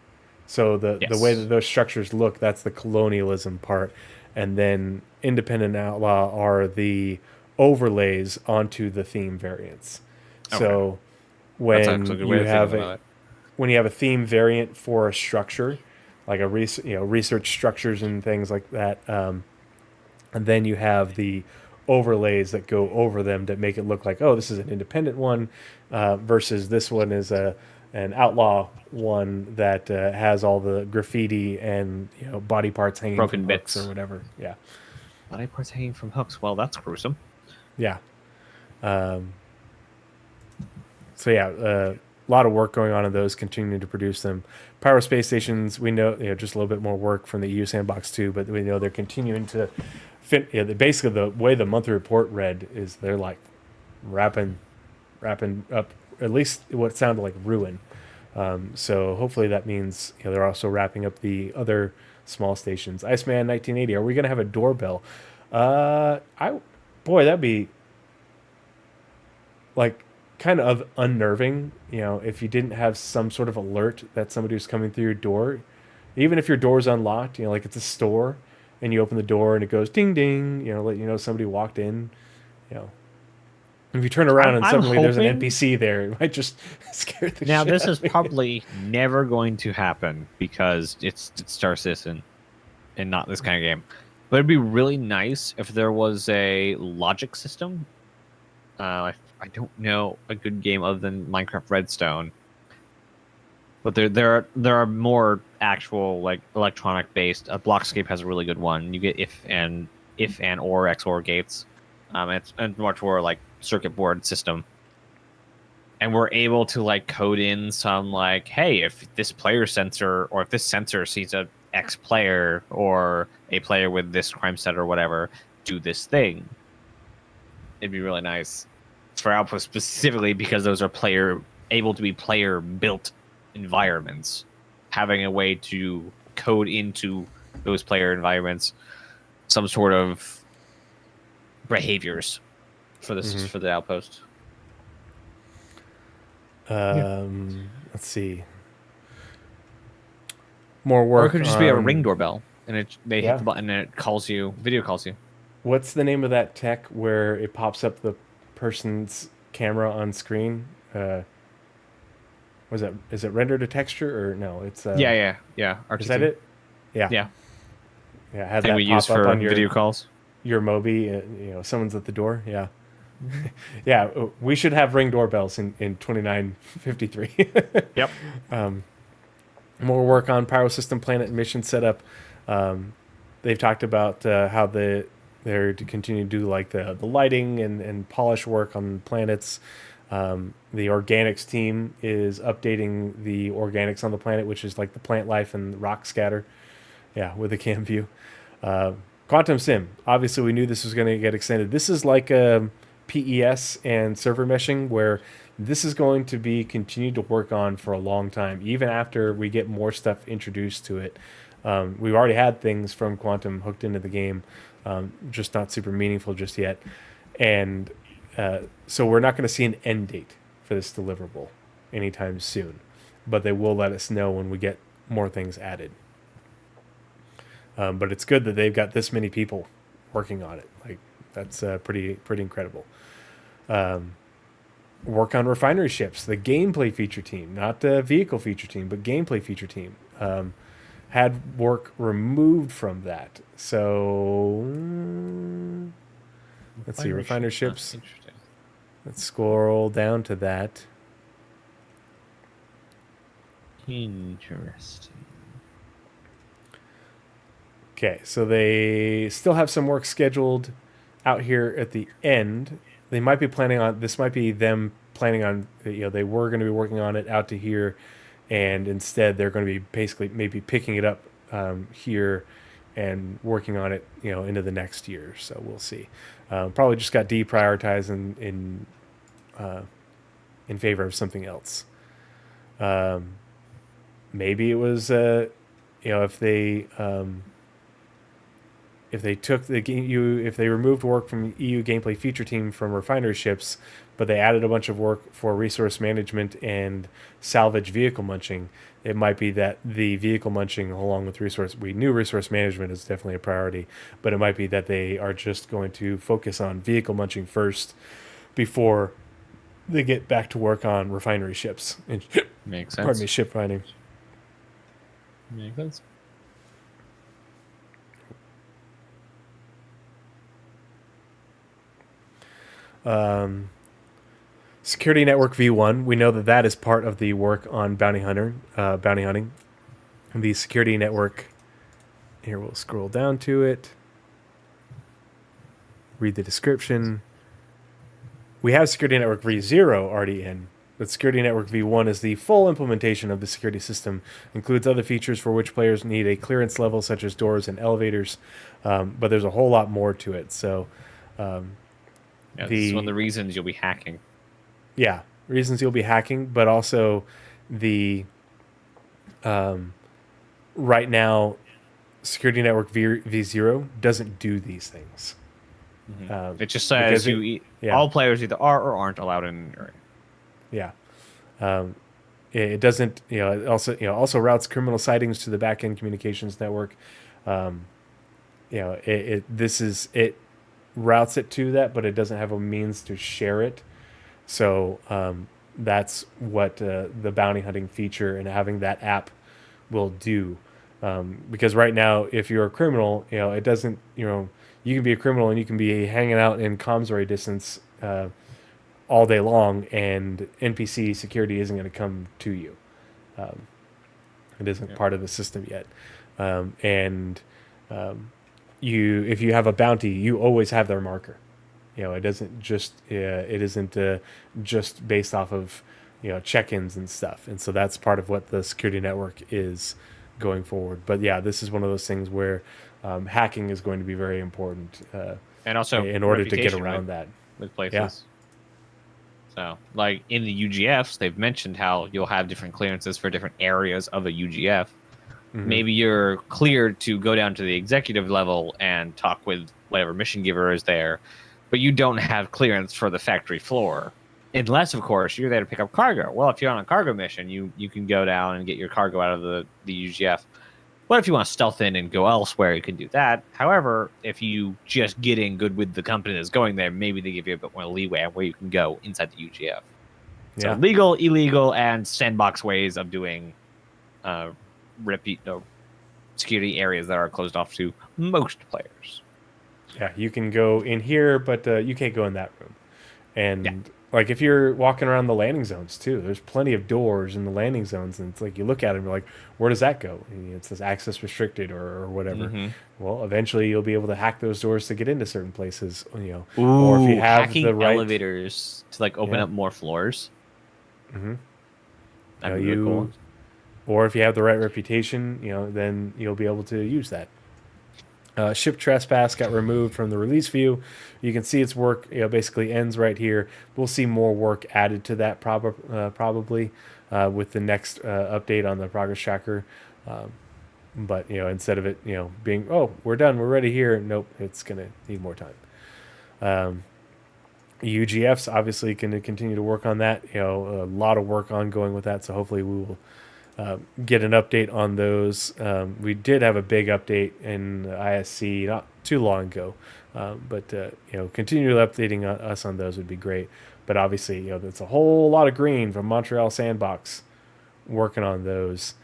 Speaker 1: So the way that those structures look, that's the colonialism part. And then Independent and Outlaw are the overlays onto the theme variants. Okay. So when you have a theme variant for a structure, like a research structures and things like that, and then you have the overlays that go over them that make it look like, oh, this is an independent one, versus this one is an outlaw one that has all the graffiti and body parts hanging
Speaker 2: broken
Speaker 1: from
Speaker 2: bits
Speaker 1: hooks or whatever. Yeah,
Speaker 2: body parts hanging from hooks. Well, that's gruesome.
Speaker 1: Yeah. A lot of work going on in those, continuing to produce them. Power space stations, we know, just a little bit more work from the EU Sandbox too, but we know they're continuing to fit. Basically, the way the monthly report read is they're like wrapping up at least what sounded like ruin. So hopefully that means they're also wrapping up the other small stations. Iceman 1980. Are we going to have a doorbell? That'd be like kind of unnerving, if you didn't have some sort of alert that somebody was coming through your door. Even if your door's unlocked, like it's a store and you open the door and it goes ding ding, let you know somebody walked in. If you turn around and suddenly there's an NPC there, it might just scare the shit out of me.
Speaker 2: Now, this is probably never going to happen because it's Star Citizen and not this kind of game. But it'd be really nice if there was a logic system. I don't know a good game other than Minecraft Redstone. But there are more actual electronic based. Blockscape has a really good one. You get if and or XOR gates. It's much more like circuit board system. And we're able to like code in some like, hey, if this player sensor or if this sensor sees a X player or a player with this crime set or whatever, do this thing. It'd be really nice for Outpost specifically because those are able to be player built environments. Having a way to code into those player environments some sort of behaviors for this for the Outpost.
Speaker 1: Let's see. More
Speaker 2: Or
Speaker 1: work.
Speaker 2: it could just be a
Speaker 1: on-
Speaker 2: ring doorbell, and they
Speaker 1: Yeah.
Speaker 2: hit the button and it calls you, video calls you.
Speaker 1: What's the name of that tech where it pops up the person's camera on screen? Was it is it render to texture or no? It's
Speaker 2: Yeah.
Speaker 1: Is that it? Yeah.
Speaker 2: Yeah.
Speaker 1: Yeah. Had
Speaker 2: Thing
Speaker 1: that
Speaker 2: we
Speaker 1: pop
Speaker 2: use
Speaker 1: up
Speaker 2: for
Speaker 1: on
Speaker 2: video calls.
Speaker 1: your Mobi. Someone's at the door. Yeah. Yeah. We should have ring doorbells in 2953.
Speaker 2: Yep.
Speaker 1: More work on Pyro System Planet mission setup. They've talked about how they're to continue to do like the lighting and polish work on planets. The organics team is updating the organics on the planet, which is like the plant life and rock scatter. Yeah, with the cam view. Quantum Sim. Obviously, we knew this was going to get extended. This is like PES and server meshing, where this is going to be continued to work on for a long time, even after we get more stuff introduced to it. We've already had things from Quantum hooked into the game, just not super meaningful just yet. And so we're not going to see an end date for this deliverable anytime soon, but they will let us know when we get more things added. But it's good that they've got this many people working on it. Like that's pretty incredible. Work on refinery ships. The gameplay feature team, not the vehicle feature team, but gameplay feature team, had work removed from that. So let's see, refinery ships.
Speaker 2: Interesting.
Speaker 1: Let's scroll down to that.
Speaker 2: Interesting.
Speaker 1: Okay, so they still have some work scheduled out here at the end. They might be planning on, this might be them planning on, they were going to be working on it out to here, and instead they're going to be basically maybe picking it up here and working on it, into the next year. So we'll see. Probably just got deprioritized in favor of something else. Maybe it was, if they took if they removed work from EU gameplay feature team from refinery ships, but they added a bunch of work for resource management and salvage vehicle munching, it might be that the vehicle munching along with we knew resource management is definitely a priority, but it might be that they are just going to focus on vehicle munching first before they get back to work on refinery ships.
Speaker 2: Makes sense.
Speaker 1: Pardon me, ship finding.
Speaker 2: Makes sense.
Speaker 1: Security Network V1. We know that is part of the work on bounty hunting. The Security Network. Here, we'll scroll down to it. Read the description. We have Security Network V0 already in, but Security Network V1 is the full implementation of the security system. Includes other features for which players need a clearance level, such as doors and elevators, but there's a whole lot more to it. So,
Speaker 2: this is one of the reasons you'll be hacking.
Speaker 1: Yeah, reasons you'll be hacking, but also the right now, Security Network V0 doesn't do these things.
Speaker 2: Mm-hmm. It just says all players either are or aren't allowed in an area.
Speaker 1: Yeah. It doesn't, it also routes criminal sightings to the back-end communications network. It routes it to that, but it doesn't have a means to share it. So that's what the bounty hunting feature and having that app will do. Because right now, if you're a criminal, it doesn't, you can be a criminal and you can be hanging out in comms array distance all day long, and NPC security isn't going to come to you. It isn't part of the system yet. If you have a bounty, you always have their marker. It doesn't just it isn't just based off of check-ins and stuff. And so that's part of what the security network is going forward. But yeah, this is one of those things where hacking is going to be very important
Speaker 2: And also
Speaker 1: in order to get
Speaker 2: reputation
Speaker 1: around that.
Speaker 2: with places.
Speaker 1: Yeah.
Speaker 2: So, like in the UGFs, they've mentioned how you'll have different clearances for different areas of a UGF. Maybe you're cleared to go down to the executive level and talk with whatever mission giver is there, but you don't have clearance for the factory floor. Unless, of course, you're there to pick up cargo. Well, if you're on a cargo mission, you can go down and get your cargo out of the UGF. But if you want to stealth in and go elsewhere, you can do that. However, if you just get in good with the company that's going there, maybe they give you a bit more leeway on where you can go inside the UGF. So legal, illegal, and sandbox ways of doing security areas that are closed off to most players.
Speaker 1: Yeah, you can go in here, but you can't go in that room. And like if you're walking around the landing zones too, there's plenty of doors in the landing zones, and it's like you look at them, you're like, where does that go? And it says access restricted or whatever. Well, eventually you'll be able to hack those doors to get into certain places. Or if you have
Speaker 2: hacking
Speaker 1: the right
Speaker 2: elevators to like open up more floors. That'd be really cool.
Speaker 1: Or if you have the right reputation, then you'll be able to use that. Ship trespass got removed from the release view. You can see its work basically ends right here. We'll see more work added to that probably with the next update on the progress tracker. But instead of it being, oh, we're done, we're ready here, nope, it's gonna need more time. UGF's obviously going to continue to work on that. A lot of work ongoing with that, so hopefully we will get an update on those. We did have a big update in ISC not too long ago, but continue updating us on those would be great. But obviously, that's a whole lot of green from Montreal Sandbox working on those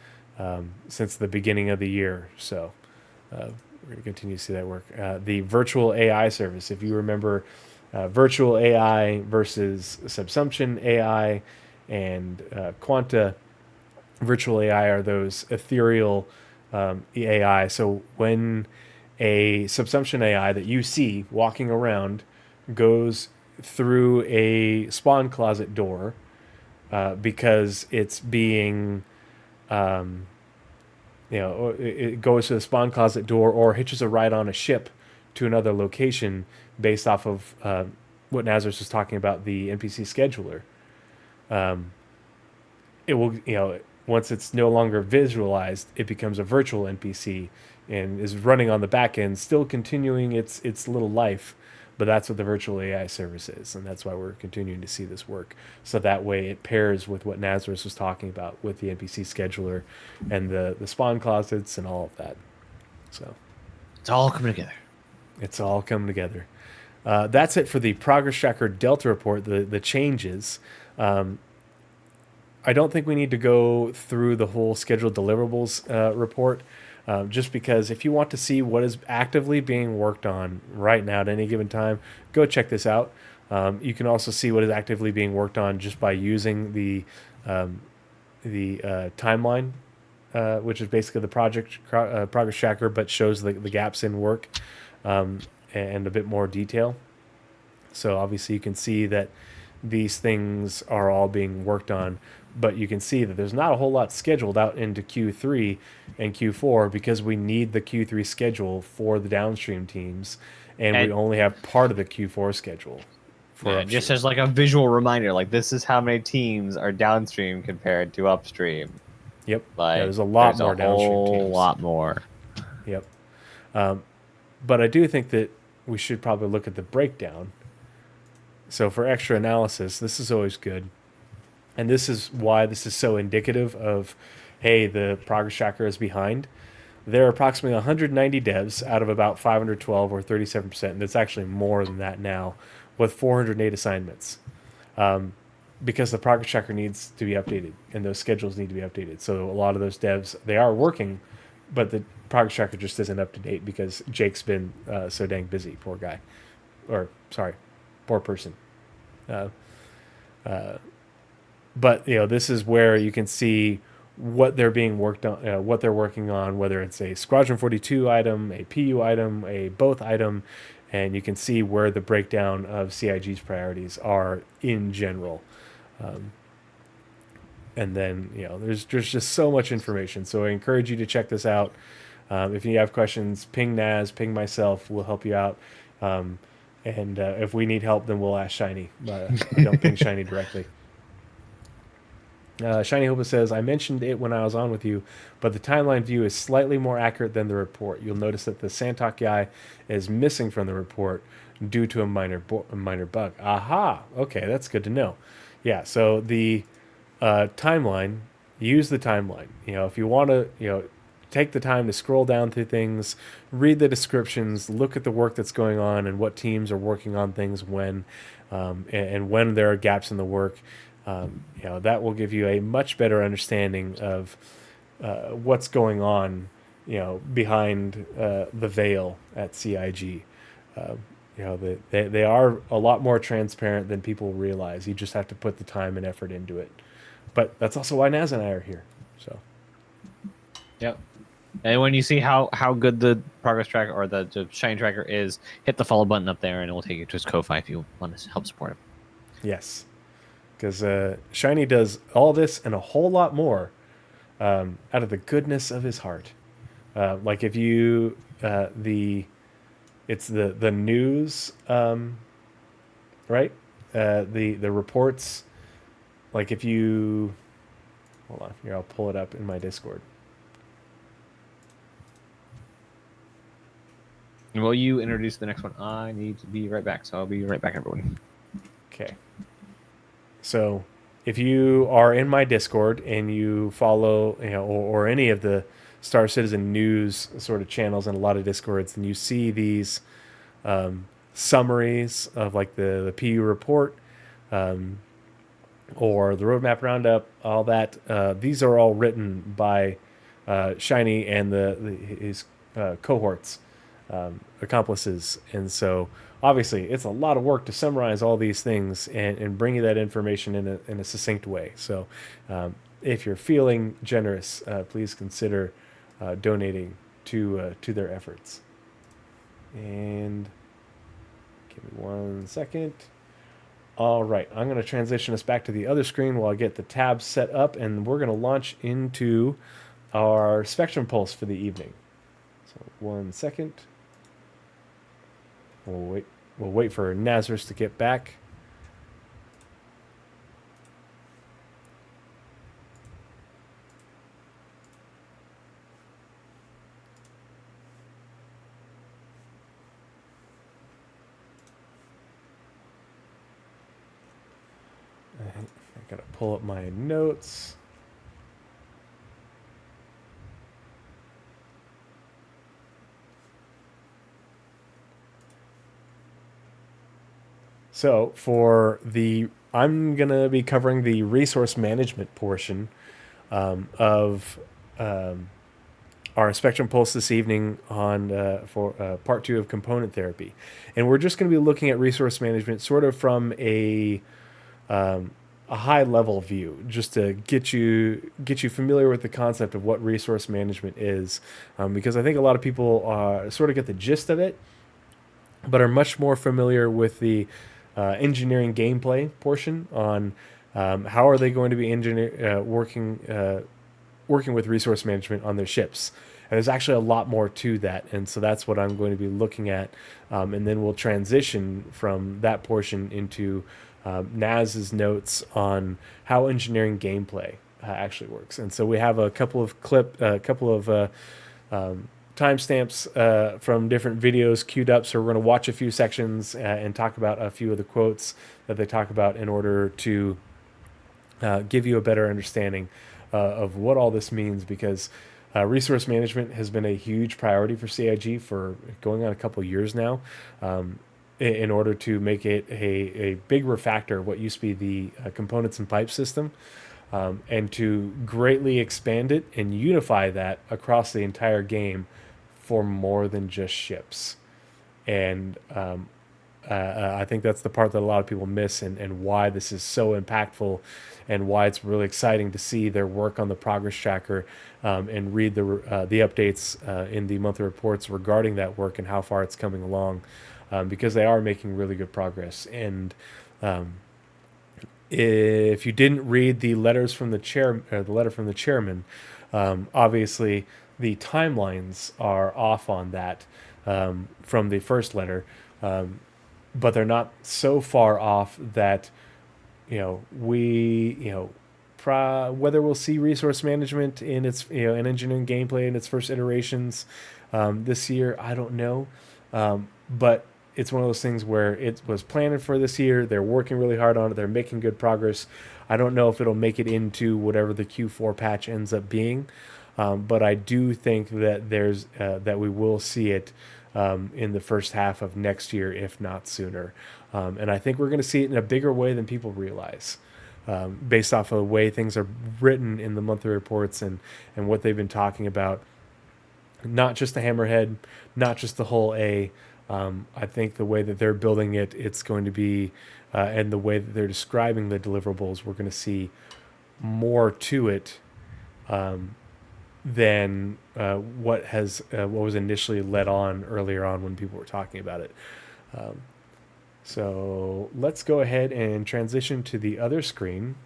Speaker 1: since the beginning of the year. So we're going to continue to see that work. The virtual AI service, if you remember, virtual AI versus subsumption AI and quanta. Virtual AI are those ethereal AI. So when a subsumption AI that you see walking around goes through a spawn closet door because it's being, it goes to the spawn closet door or hitches a ride on a ship to another location based off of what Nazeris was talking about, the NPC scheduler. It will, once it's no longer visualized, it becomes a virtual NPC and is running on the back end, still continuing its little life. But that's what the virtual AI service is, and that's why we're continuing to see this work. So that way it pairs with what Nazeris was talking about with the NPC scheduler and the spawn closets and all of that. So
Speaker 2: it's all coming together.
Speaker 1: It's all coming together. That's it for the Progress Tracker Delta report, the changes. I don't think we need to go through the whole scheduled deliverables report, just because if you want to see what is actively being worked on right now at any given time, go check this out. You can also see what is actively being worked on just by using the timeline, which is basically the progress tracker, but shows the gaps in work and a bit more detail. So obviously you can see that these things are all being worked on, but you can see that there's not a whole lot scheduled out into Q3 and Q4 because we need the Q3 schedule for the downstream teams, and we only have part of the Q4 schedule.
Speaker 2: Just as like a visual reminder, like this is how many teams are downstream compared to upstream.
Speaker 1: Yep.
Speaker 2: Like
Speaker 1: there's a lot more downstream teams.
Speaker 2: A lot more.
Speaker 1: Yep. But I do think that we should probably look at the breakdown. So for extra analysis, this is always good. And this is why this is so indicative of, hey, the progress tracker is behind. There are approximately 190 devs out of about 512 or 37%, and it's actually more than that now, with 408 assignments. Because the progress tracker needs to be updated, and those schedules need to be updated. So a lot of those devs, they are working, but the progress tracker just isn't up to date because Jake's been so dang busy, poor guy. Or, sorry, poor person. But this is where you can see what they're being worked on, what they're working on, whether it's a Squadron 42 item, a PU item, a both item, and you can see where the breakdown of CIG's priorities are in general. And then, there's just so much information. So I encourage you to check this out. If you have questions, ping Naz, ping myself. We'll help you out. And if we need help, then we'll ask Shiny. Don't ping Shiny directly. Shiny Hopa says, I mentioned it when I was on with you, but the timeline view is slightly more accurate than the report. You'll notice that the Santok guy is missing from the report due to a minor bug. Aha! Okay, that's good to know. Yeah, so the timeline, use the timeline. If you want to, take the time to scroll down through things, read the descriptions, look at the work that's going on and what teams are working on things when, and when there are gaps in the work. That will give you a much better understanding of what's going on, behind the veil at CIG. They are a lot more transparent than people realize. You just have to put the time and effort into it. But that's also why Naz and I are here. So.
Speaker 2: Yep. And when you see how good the progress tracker or the ShinyTracker is, hit the follow button up there, and it will take you to his Ko-Fi if you want to help support him. Yes.
Speaker 1: Because Shiny does all this and a whole lot more out of the goodness of his heart. Like if you it's the news, right? The reports. Like if you hold on here, I'll pull it up in my Discord.
Speaker 2: Will you introduce the next one? I need to be right back, so I'll be right back, everyone.
Speaker 1: Okay. So if you are in my Discord and you follow, or any of the Star Citizen news sort of channels and a lot of Discords, then you see these summaries of like the PU report or the Roadmap Roundup, all that. These are all written by Shiny and his cohorts, accomplices. And so obviously, it's a lot of work to summarize all these things and bring you that information in a succinct way. So, if you're feeling generous, please consider donating to their efforts. And give me 1 second. All right, I'm going to transition us back to the other screen while I get the tabs set up, and we're going to launch into our Spectrum Pulse for the evening. So 1 second. We'll wait for Nazeris to get back. I gotta pull up my notes. So I'm going to be covering the resource management portion of our Spectrum Pulse this evening for part 2 of component therapy. And we're just going to be looking at resource management sort of from a high level view, just to get you familiar with the concept of what resource management is, because I think a lot of people sort of get the gist of it, but are much more familiar with the engineering gameplay portion on how are they going to be working with resource management on their ships. And there's actually a lot more to that, and so that's what I'm going to be looking at, and then we'll transition from that portion into Naz's notes on how engineering gameplay actually works. And so we have a couple of timestamps from different videos queued up, so we're going to watch a few sections and talk about a few of the quotes that they talk about in order to give you a better understanding of what all this means, because resource management has been a huge priority for CIG for going on a couple of years now, in order to make it a big refactor of what used to be the components and pipe system, and to greatly expand it and unify that across the entire game for more than just ships. And I think that's the part that a lot of people miss, and why this is so impactful, and why it's really exciting to see their work on the progress tracker, and read the updates in the monthly reports regarding that work and how far it's coming along, because they are making really good progress. And if you didn't read the letters from the letter from the chairman, obviously the timelines are off on that, from the first letter, but they're not so far off that whether we'll see resource management in its in engineering gameplay in its first iterations this year, I don't know, but it's one of those things where it was planned for this year. They're working really hard on it. They're making good progress. I don't know if it'll make it into whatever the Q4 patch ends up being, but I do think that that we will see it in the first half of next year, if not sooner. And I think we're going to see it in a bigger way than people realize, based off of the way things are written in the monthly reports and what they've been talking about. Not just the Hammerhead, not just the whole A. I think the way that they're building it, it's going to be, and the way that they're describing the deliverables, we're going to see more to it than what was initially led on earlier on when people were talking about it. So let's go ahead and transition to the other screen.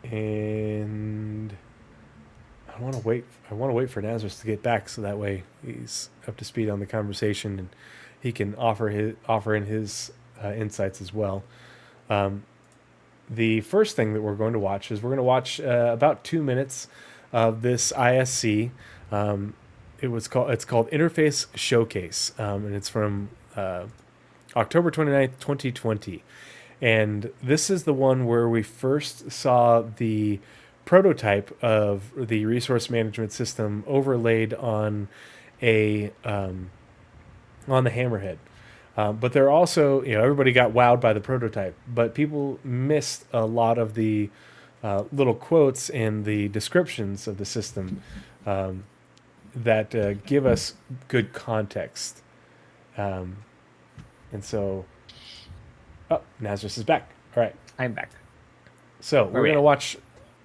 Speaker 1: And I want to wait for Nazeris to get back, so that way he's up to speed on the conversation and he can offer in his insights as well. The first thing that we're going to watch is about 2 minutes of this ISC. It's called Interface Showcase, and it's from October 29th, 2020. And this is the one where we first saw the prototype of the resource management system overlaid on the Hammerhead. But they're also, everybody got wowed by the prototype, but people missed a lot of the little quotes in the descriptions of the system that give us good context. And so, Nazeris is back. All right.
Speaker 2: I'm back.
Speaker 1: So we're going to watch,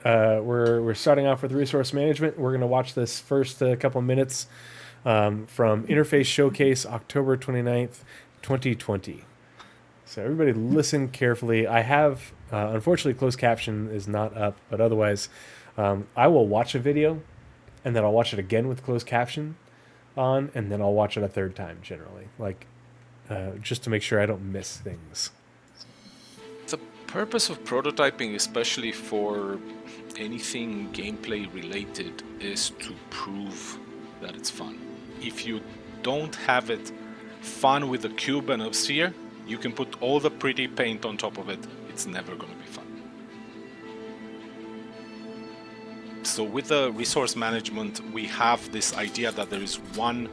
Speaker 1: we're starting off with resource management. We're going to watch this first couple minutes from Interface Showcase, October 29th, 2020. So everybody listen carefully. I have, unfortunately, closed caption is not up, but otherwise, I will watch a video and then I'll watch it again with closed caption on, and then I'll watch it a third time generally, just to make sure I don't miss things.
Speaker 6: The purpose of prototyping, especially for anything gameplay related, is to prove that it's fun. If you don't have it fun with a cube and a sphere, you can put all the pretty paint on top of it. It's never going to be fun. So with the resource management, we have this idea that there is one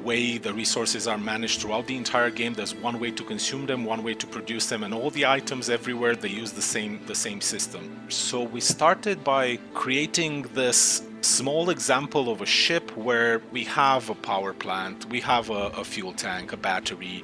Speaker 6: way the resources are managed throughout the entire game. There's one way to consume them, one way to produce them, and all the items everywhere, they use the same system. So we started by creating this small example of a ship where we have a power plant, we have a fuel tank, a battery,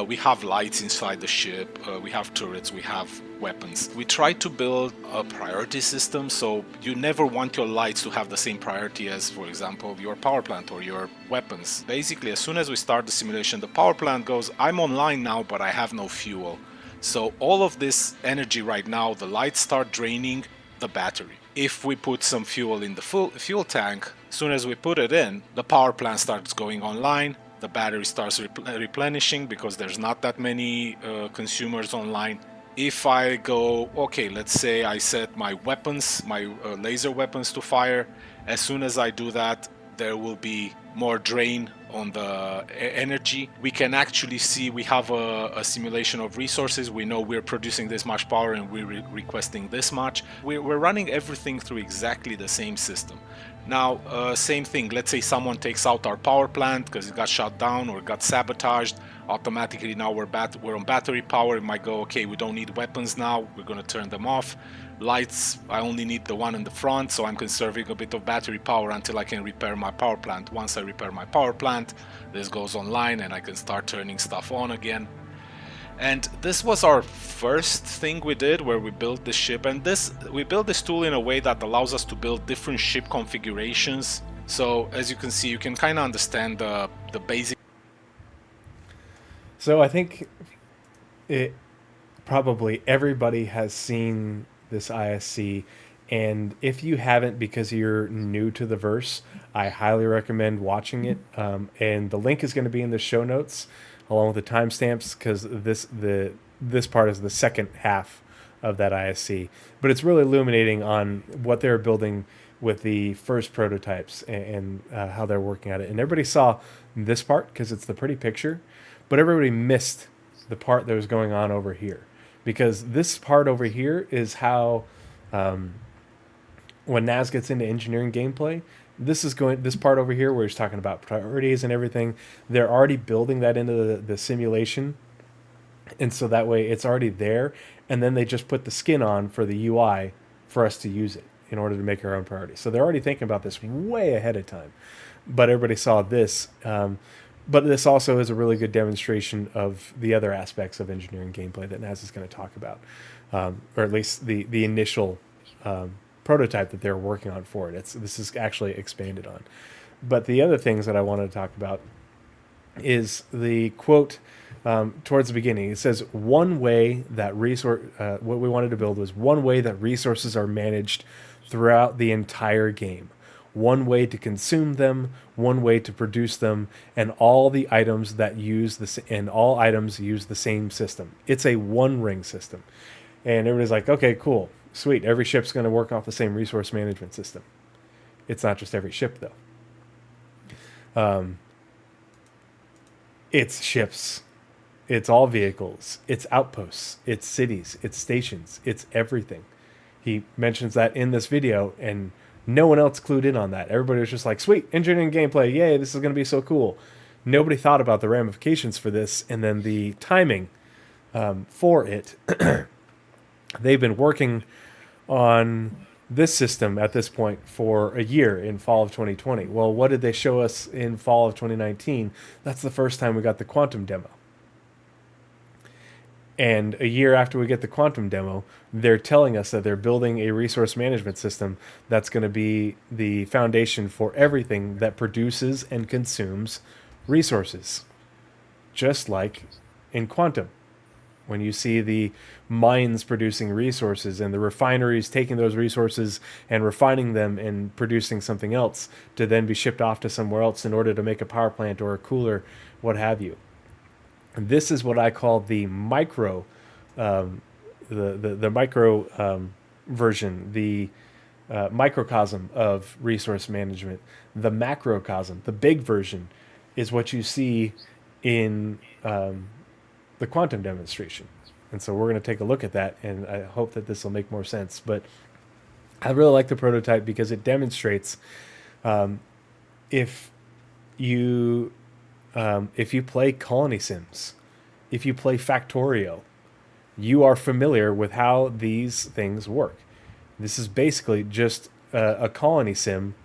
Speaker 6: we have lights inside the ship, we have turrets, we have weapons. We try to build a priority system, so you never want your lights to have the same priority as, for example, your power plant or your weapons. Basically, as soon as we start the simulation, the power plant goes, I'm online now, but I have no fuel. So all of this energy right now, the lights start draining the battery. If we put some fuel in the fuel tank, as soon as we put it in, the power plant starts going online, the battery starts replenishing because there's not that many consumers online. If I go, okay, let's say I set my weapons, my laser weapons to fire, as soon as I do that, there will be more drain on the energy. We can actually see we have a simulation of resources. We know we're producing this much power and we're requesting this much. We're running everything through exactly the same system. Now, same thing, let's say someone takes out our power plant because it got shut down or got sabotaged. automatically now we're on battery power. It might go, okay, we don't need weapons now, we're going to turn them off. Lights, I only need the one in the front, so I'm conserving a bit of battery power until I can repair my power plant. Once I repair my power plant, this goes online and I can start turning stuff on again. And this was our first thing we did, where we built the ship, and we built this tool in a way that allows us to build different ship configurations. So as you can see, you can kind of understand the basic.
Speaker 1: So I think probably everybody has seen this ISC, and if you haven't because you're new to the verse, I highly recommend watching it. And the link is going to be in the show notes along with the timestamps, because this part is the second half of that ISC. But it's really illuminating on what they're building with the first prototypes and how they're working at it. And everybody saw this part because it's the pretty picture, but everybody missed the part that was going on over here, because this part over here is how when Naz gets into engineering gameplay, this part over here where he's talking about priorities and everything, they're already building that into the simulation, and so that way it's already there, and then they just put the skin on for the UI for us to use it in order to make our own priorities. So they're already thinking about this way ahead of time. But everybody saw this. But this also is a really good demonstration of the other aspects of engineering gameplay that Naz is going to talk about, or at least the initial prototype that they're working on for it. This is actually expanded on. But the other things that I wanted to talk about is the quote towards the beginning. It says, one way that what we wanted to build was one way that resources are managed throughout the entire game. One way to consume them, one way to produce them, and all items use the same system. It's a one ring system. And everybody's like, okay, cool, sweet. Every ship's going to work off the same resource management system. It's not just every ship, though. It's ships. It's all vehicles. It's outposts. It's cities. It's stations. It's everything. He mentions that in this video, and no one else clued in on that. Everybody was just like, sweet, engineering gameplay, yay, this is going to be so cool. Nobody thought about the ramifications for this, and then the timing for it. They've been working on this system at this point for a year in fall of 2020. Well, what did they show us in fall of 2019? That's the first time we got the quantum demo. And a year after we get the quantum demo, they're telling us that they're building a resource management system that's going to be the foundation for everything that produces and consumes resources. Just like in quantum, when you see the mines producing resources and the refineries taking those resources and refining them and producing something else to then be shipped off to somewhere else in order to make a power plant or a cooler, what have you. This is what I call the micro, the micro version, the microcosm of resource management. The macrocosm, the big version, is what you see in the quantum demonstration. And so we're going to take a look at that, and I hope that this will make more sense. But I really like the prototype because it demonstrates if you play Colony Sims, if you play Factorio, you are familiar with how these things work. This is basically just a colony sim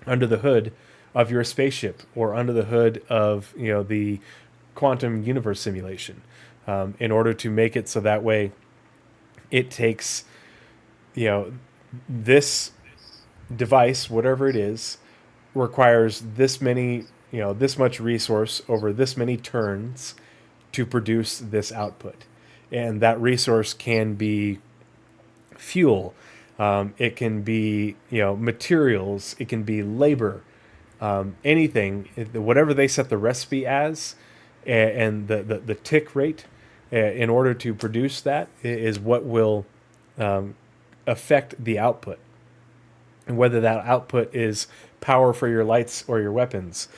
Speaker 1: under the hood of your spaceship, or under the hood of the quantum universe simulation, in order to make it so that way it takes this device, whatever it is, requires this many this much resource over this many turns to produce this output. And that resource can be fuel, it can be materials, it can be labor, anything, whatever they set the recipe as, and the tick rate in order to produce that is what will affect the output. And whether that output is power for your lights or your weapons,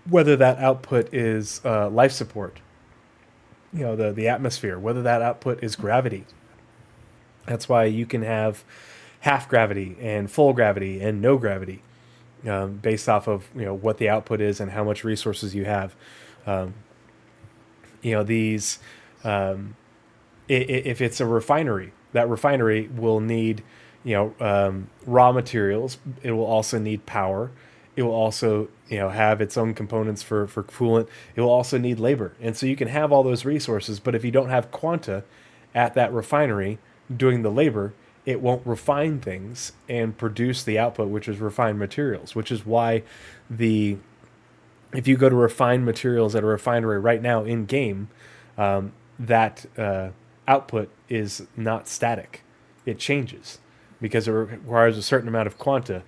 Speaker 1: whether that output is life support, the atmosphere, whether that output is gravity. That's why you can have half gravity and full gravity and no gravity, based off of what the output is and how much resources you have. these, if it's a refinery, that refinery will need, raw materials. It will also need power. It will also, have its own components for coolant. It will also need labor. And so you can have all those resources, but if you don't have quanta at that refinery doing the labor, it won't refine things and produce the output, which is refined materials, which is why if you go to refine materials at a refinery right now in game, that output is not static. It changes because it requires a certain amount of quanta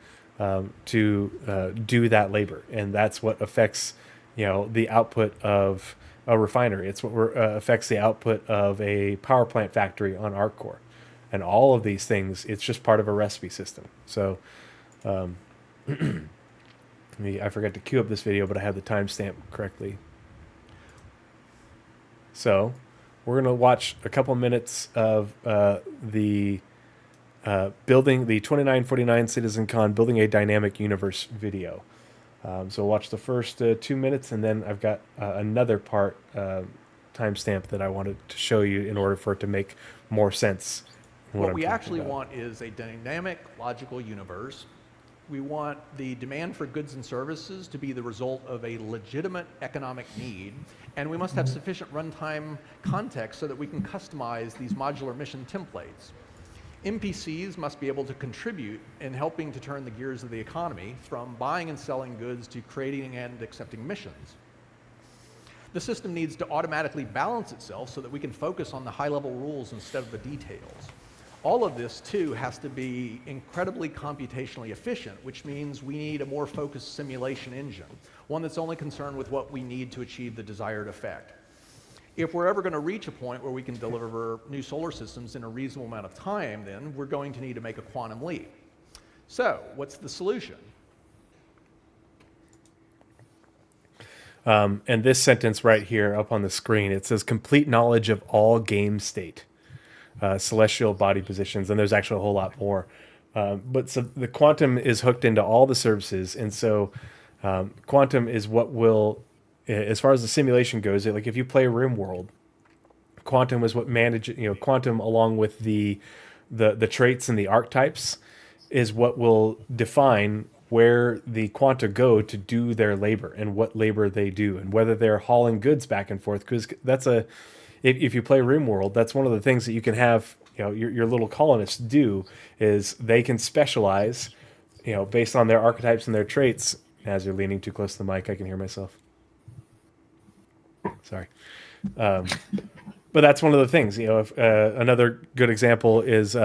Speaker 1: to do that labor, and that's what affects the output of a refinery. It's what affects the output of a power plant factory on ArcCore, and all of these things. It's just part of a recipe system. So. I forgot to queue up this video, but I have the timestamp correctly. So, we're going to watch a couple minutes of the building the 2949 CitizenCon Building a Dynamic Universe video. So watch the first 2 minutes, and then I've got another part timestamp that I wanted to show you in order for it to make more sense.
Speaker 7: What we actually want is a dynamic, logical universe. We want the demand for goods and services to be the result of a legitimate economic need, and we must have sufficient runtime context so that we can customize these modular mission templates. NPCs must be able to contribute in helping to turn the gears of the economy, from buying and selling goods to creating and accepting missions. The system needs to automatically balance itself so that we can focus on the high-level rules instead of the details. All of this, too, has to be incredibly computationally efficient, which means we need a more focused simulation engine, one that's only concerned with what we need to achieve the desired effect. If we're ever going to reach a point where we can deliver new solar systems in a reasonable amount of time, then we're going to need to make a quantum leap. So, what's the solution?
Speaker 1: And this sentence right here up on the screen, it says complete knowledge of all game state. Celestial body positions, and there's actually a whole lot more. But so the quantum is hooked into all the services, and so quantum is what will, as far as the simulation goes, like if you play RimWorld, quantum is what manages, quantum along with the traits and the archetypes is what will define where the quanta go to do their labor and what labor they do, and whether they're hauling goods back and forth, because that's if you play RimWorld, that's one of the things that you can have, your little colonists do, is they can specialize, based on their archetypes and their traits. As you're leaning too close to the mic, I can hear myself. Sorry. But that's one of the things, if, another good example is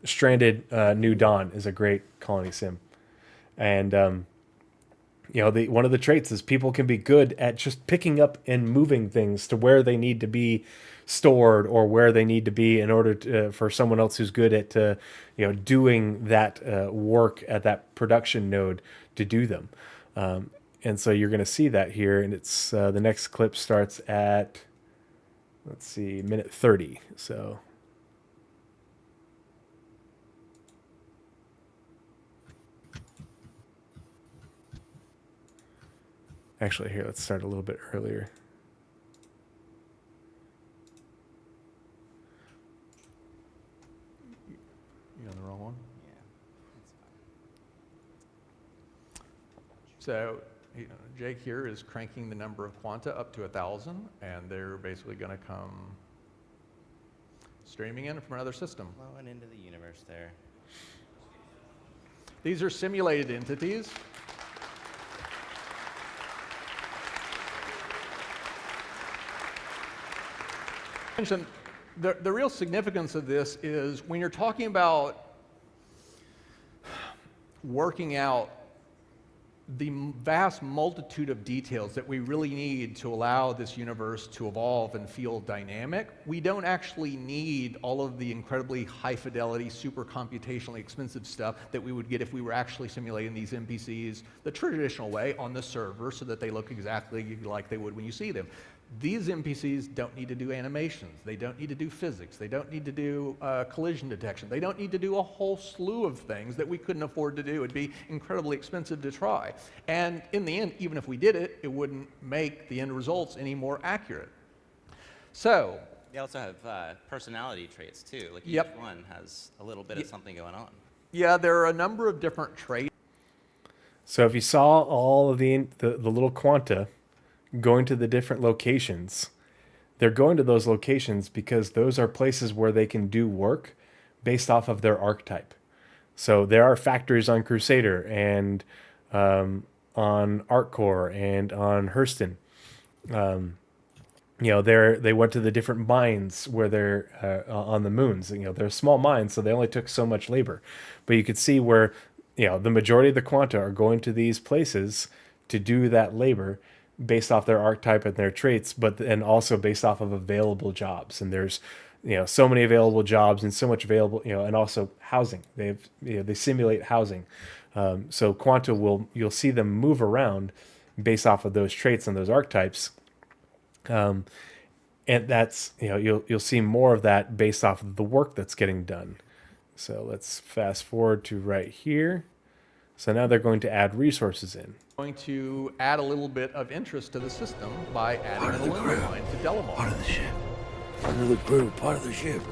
Speaker 1: Stranded New Dawn is a great colony sim. And, one of the traits is people can be good at just picking up and moving things to where they need to be stored, or where they need to be in order to, for someone else who's good at, doing that work at that production node to do them. And so you're going to see that here, and it's the next clip starts at, let's see, minute 30. So. Actually, here, let's start a little bit earlier.
Speaker 7: You on the wrong one? Yeah. So, Jake here is cranking the number of quanta up to 1,000, and they're basically going to come streaming in from another system.
Speaker 8: Flowing into the universe there.
Speaker 7: These are simulated entities. The real significance of this is when you're talking about working out the vast multitude of details that we really need to allow this universe to evolve and feel dynamic, we don't actually need all of the incredibly high fidelity, super computationally expensive stuff that we would get if we were actually simulating these NPCs the traditional way on the server so that they look exactly like they would when you see them. These NPCs don't need to do animations. They don't need to do physics. They don't need to do collision detection. They don't need to do a whole slew of things that we couldn't afford to do. It'd be incredibly expensive to try. And in the end, even if we did it, it wouldn't make the end results any more accurate. So,
Speaker 8: They also have personality traits too. Like each
Speaker 7: Yep.
Speaker 8: one has a little bit of something going on.
Speaker 7: yeah, there are a number of different traits.
Speaker 1: So if you saw all of the little quanta going to the different locations, they're going to those locations because those are places where they can do work based off of their archetype. So there are factories on Crusader and on ArcCore and on Hurston. They went to the different mines where they're on the moons. They're small mines, so they only took so much labor. But you could see where the majority of the quanta are going to these places to do that labor based off their archetype and their traits, and also based off of available jobs. And there's so many available jobs and so much available, and also housing. They simulate housing. So quanta you'll see them move around based off of those traits and those archetypes. And that's, you'll see more of that based off of the work that's getting done. So let's fast forward to right here. So now they're going to add resources in.
Speaker 7: Going to add a little bit of interest to the system by adding an aluminum mine to Delamar.
Speaker 9: Part of the ship. Part of the crew. Part of the ship.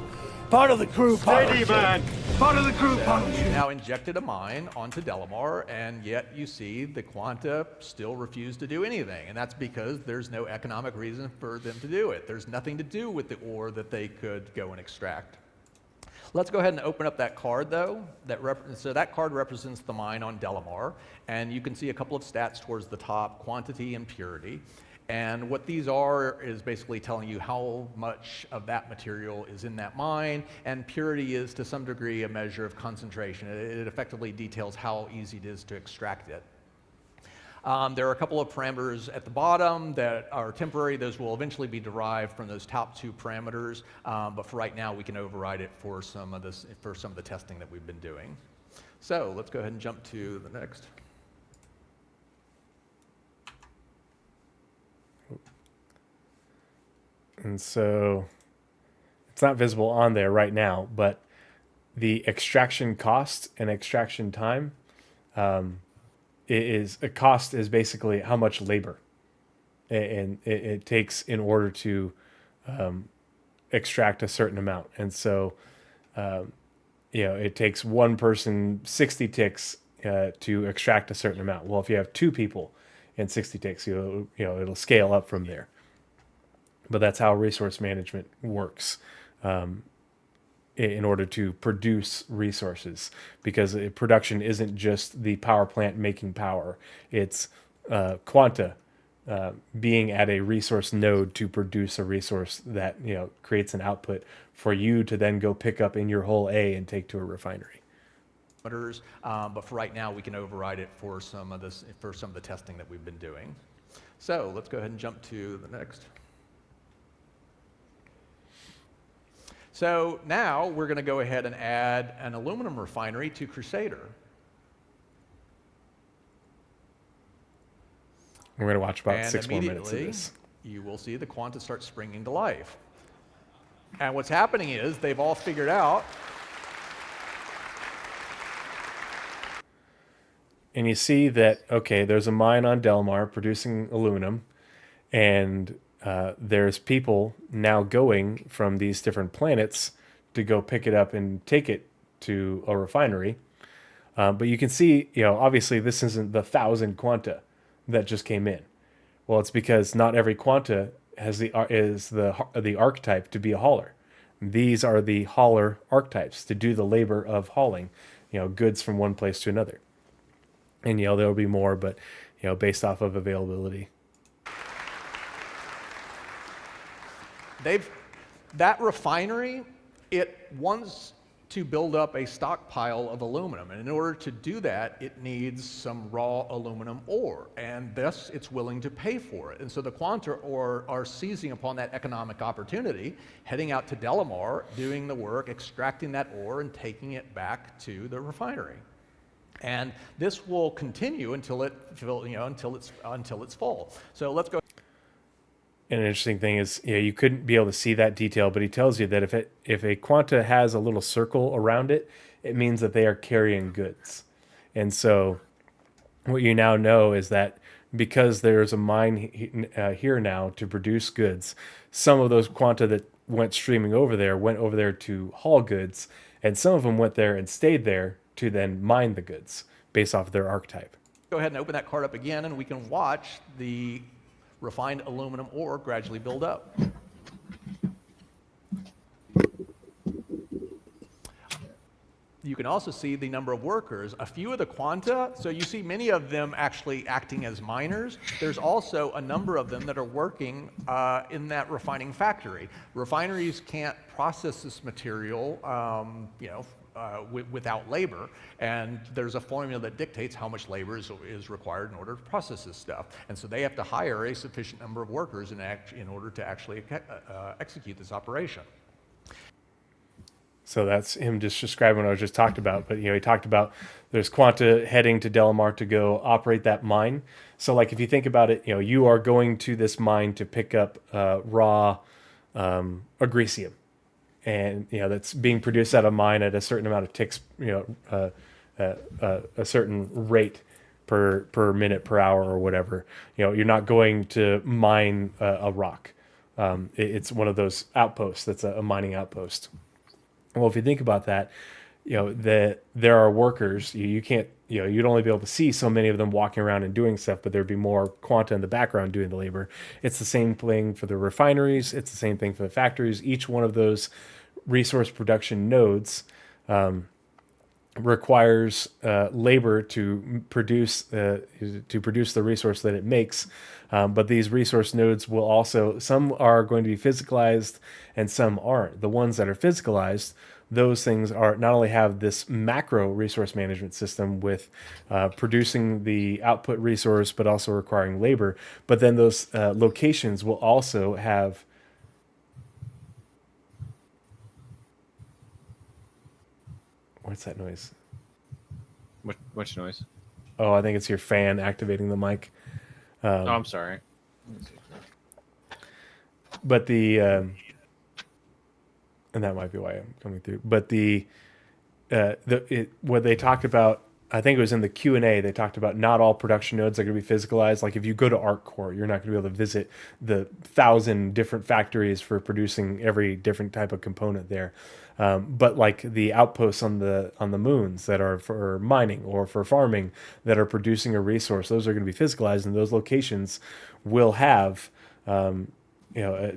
Speaker 9: Part of the crew. Part of the ship. Part of the crew. Part of the ship.
Speaker 7: Now injected a mine onto Delamar, and yet you see the quanta still refuse to do anything. And that's because there's no economic reason for them to do it. There's nothing to do with the ore that they could go and extract. Let's go ahead and open up that card, though. So that card represents the mine on Delamar, and you can see a couple of stats towards the top, quantity and purity. And what these are is basically telling you how much of that material is in that mine, and purity is to some degree a measure of concentration. It effectively details how easy it is to extract it. There are a couple of parameters at the bottom that are temporary. Those will eventually be derived from those top two parameters, but for right now we can override it for some of the testing that we've been doing. So let's go ahead and jump to the next.
Speaker 1: And so it's not visible on there right now, but the extraction cost and extraction time a cost is basically how much labor it takes in order to extract a certain amount. And so, it takes one person 60 ticks to extract a certain amount. Well, if you have two people and 60 ticks, it'll scale up from there. But that's how resource management works. In order to produce resources, because production isn't just the power plant making power. It's quanta being at a resource node to produce a resource that creates an output for you to then go pick up in your hole A and take to a refinery.
Speaker 7: But for right now, we can override it for some of the testing that we've been doing. So let's go ahead and jump to the next. So now we're going to go ahead and add an aluminum refinery to Crusader.
Speaker 1: We're going to watch about
Speaker 7: And
Speaker 1: 6 more minutes of
Speaker 7: immediately,
Speaker 1: this.
Speaker 7: you will see the quanta start springing to life. And what's happening is they've all figured out.
Speaker 1: And you see that, okay, there's a mine on Delmar producing aluminum, and there's people now going from these different planets to go pick it up and take it to a refinery. But you can see, obviously this isn't the 1,000 quanta that just came in. Well, it's because not every quanta is the archetype to be a hauler. These are the hauler archetypes to do the labor of hauling, goods from one place to another. And there'll be more, but based off of availability.
Speaker 7: That refinery, it wants to build up a stockpile of aluminum, and in order to do that, it needs some raw aluminum ore, and thus it's willing to pay for it. And so the quanta are seizing upon that economic opportunity, heading out to Delamar, doing the work, extracting that ore, and taking it back to the refinery. And this will continue until it's full. So let's go.
Speaker 1: And an interesting thing is, you couldn't be able to see that detail, but he tells you that if a quanta has a little circle around it, it means that they are carrying goods. And so what you now know is that because there's a mine here now to produce goods. Some of those quanta that went streaming over there went over there to haul goods, and some of them went there and stayed there to then mine the goods based off of their archetype.
Speaker 7: Go ahead and open that card up again, and we can watch the refined aluminum ore gradually build up. You can also see the number of workers. A few of the quanta, so you see many of them actually acting as miners. There's also a number of them that are working in that refining factory. Refineries can't process this material, without labor, and there's a formula that dictates how much labor is required in order to process this stuff. And so they have to hire a sufficient number of workers in order to actually execute this operation.
Speaker 1: So that's him just describing what I was just talked about. But he talked about there's quanta heading to Delamar to go operate that mine. So like if you think about it, you are going to this mine to pick up raw agresium, and that's being produced at a mine at a certain amount of ticks, a certain rate per minute per hour or whatever. You're not going to mine a rock. It's one of those outposts. That's a mining outpost. Well, if you think about that, that there are workers. You can't, you'd only be able to see so many of them walking around and doing stuff, but there'd be more quanta in the background doing the labor. It's the same thing for the refineries. It's the same thing for the factories. Each one of those resource production nodes requires labor to produce the resource that it makes. But these resource nodes will also, some are going to be physicalized and some aren't. The ones that are physicalized, those things are not only have this macro resource management system with producing the output resource, but also requiring labor. But then those locations will also have what's that noise?
Speaker 2: Which noise?
Speaker 1: Oh, I think it's your fan activating the mic.
Speaker 2: I'm sorry.
Speaker 1: But and that might be why I'm coming through. But what they talked about, I think it was in the Q&A, they talked about not all production nodes are going to be physicalized. Like if you go to ArcCore, you're not going to be able to visit the 1,000 different factories for producing every different type of component there. But like the outposts on the moons that are for mining or for farming that are producing a resource, those are going to be physicalized, and those locations will have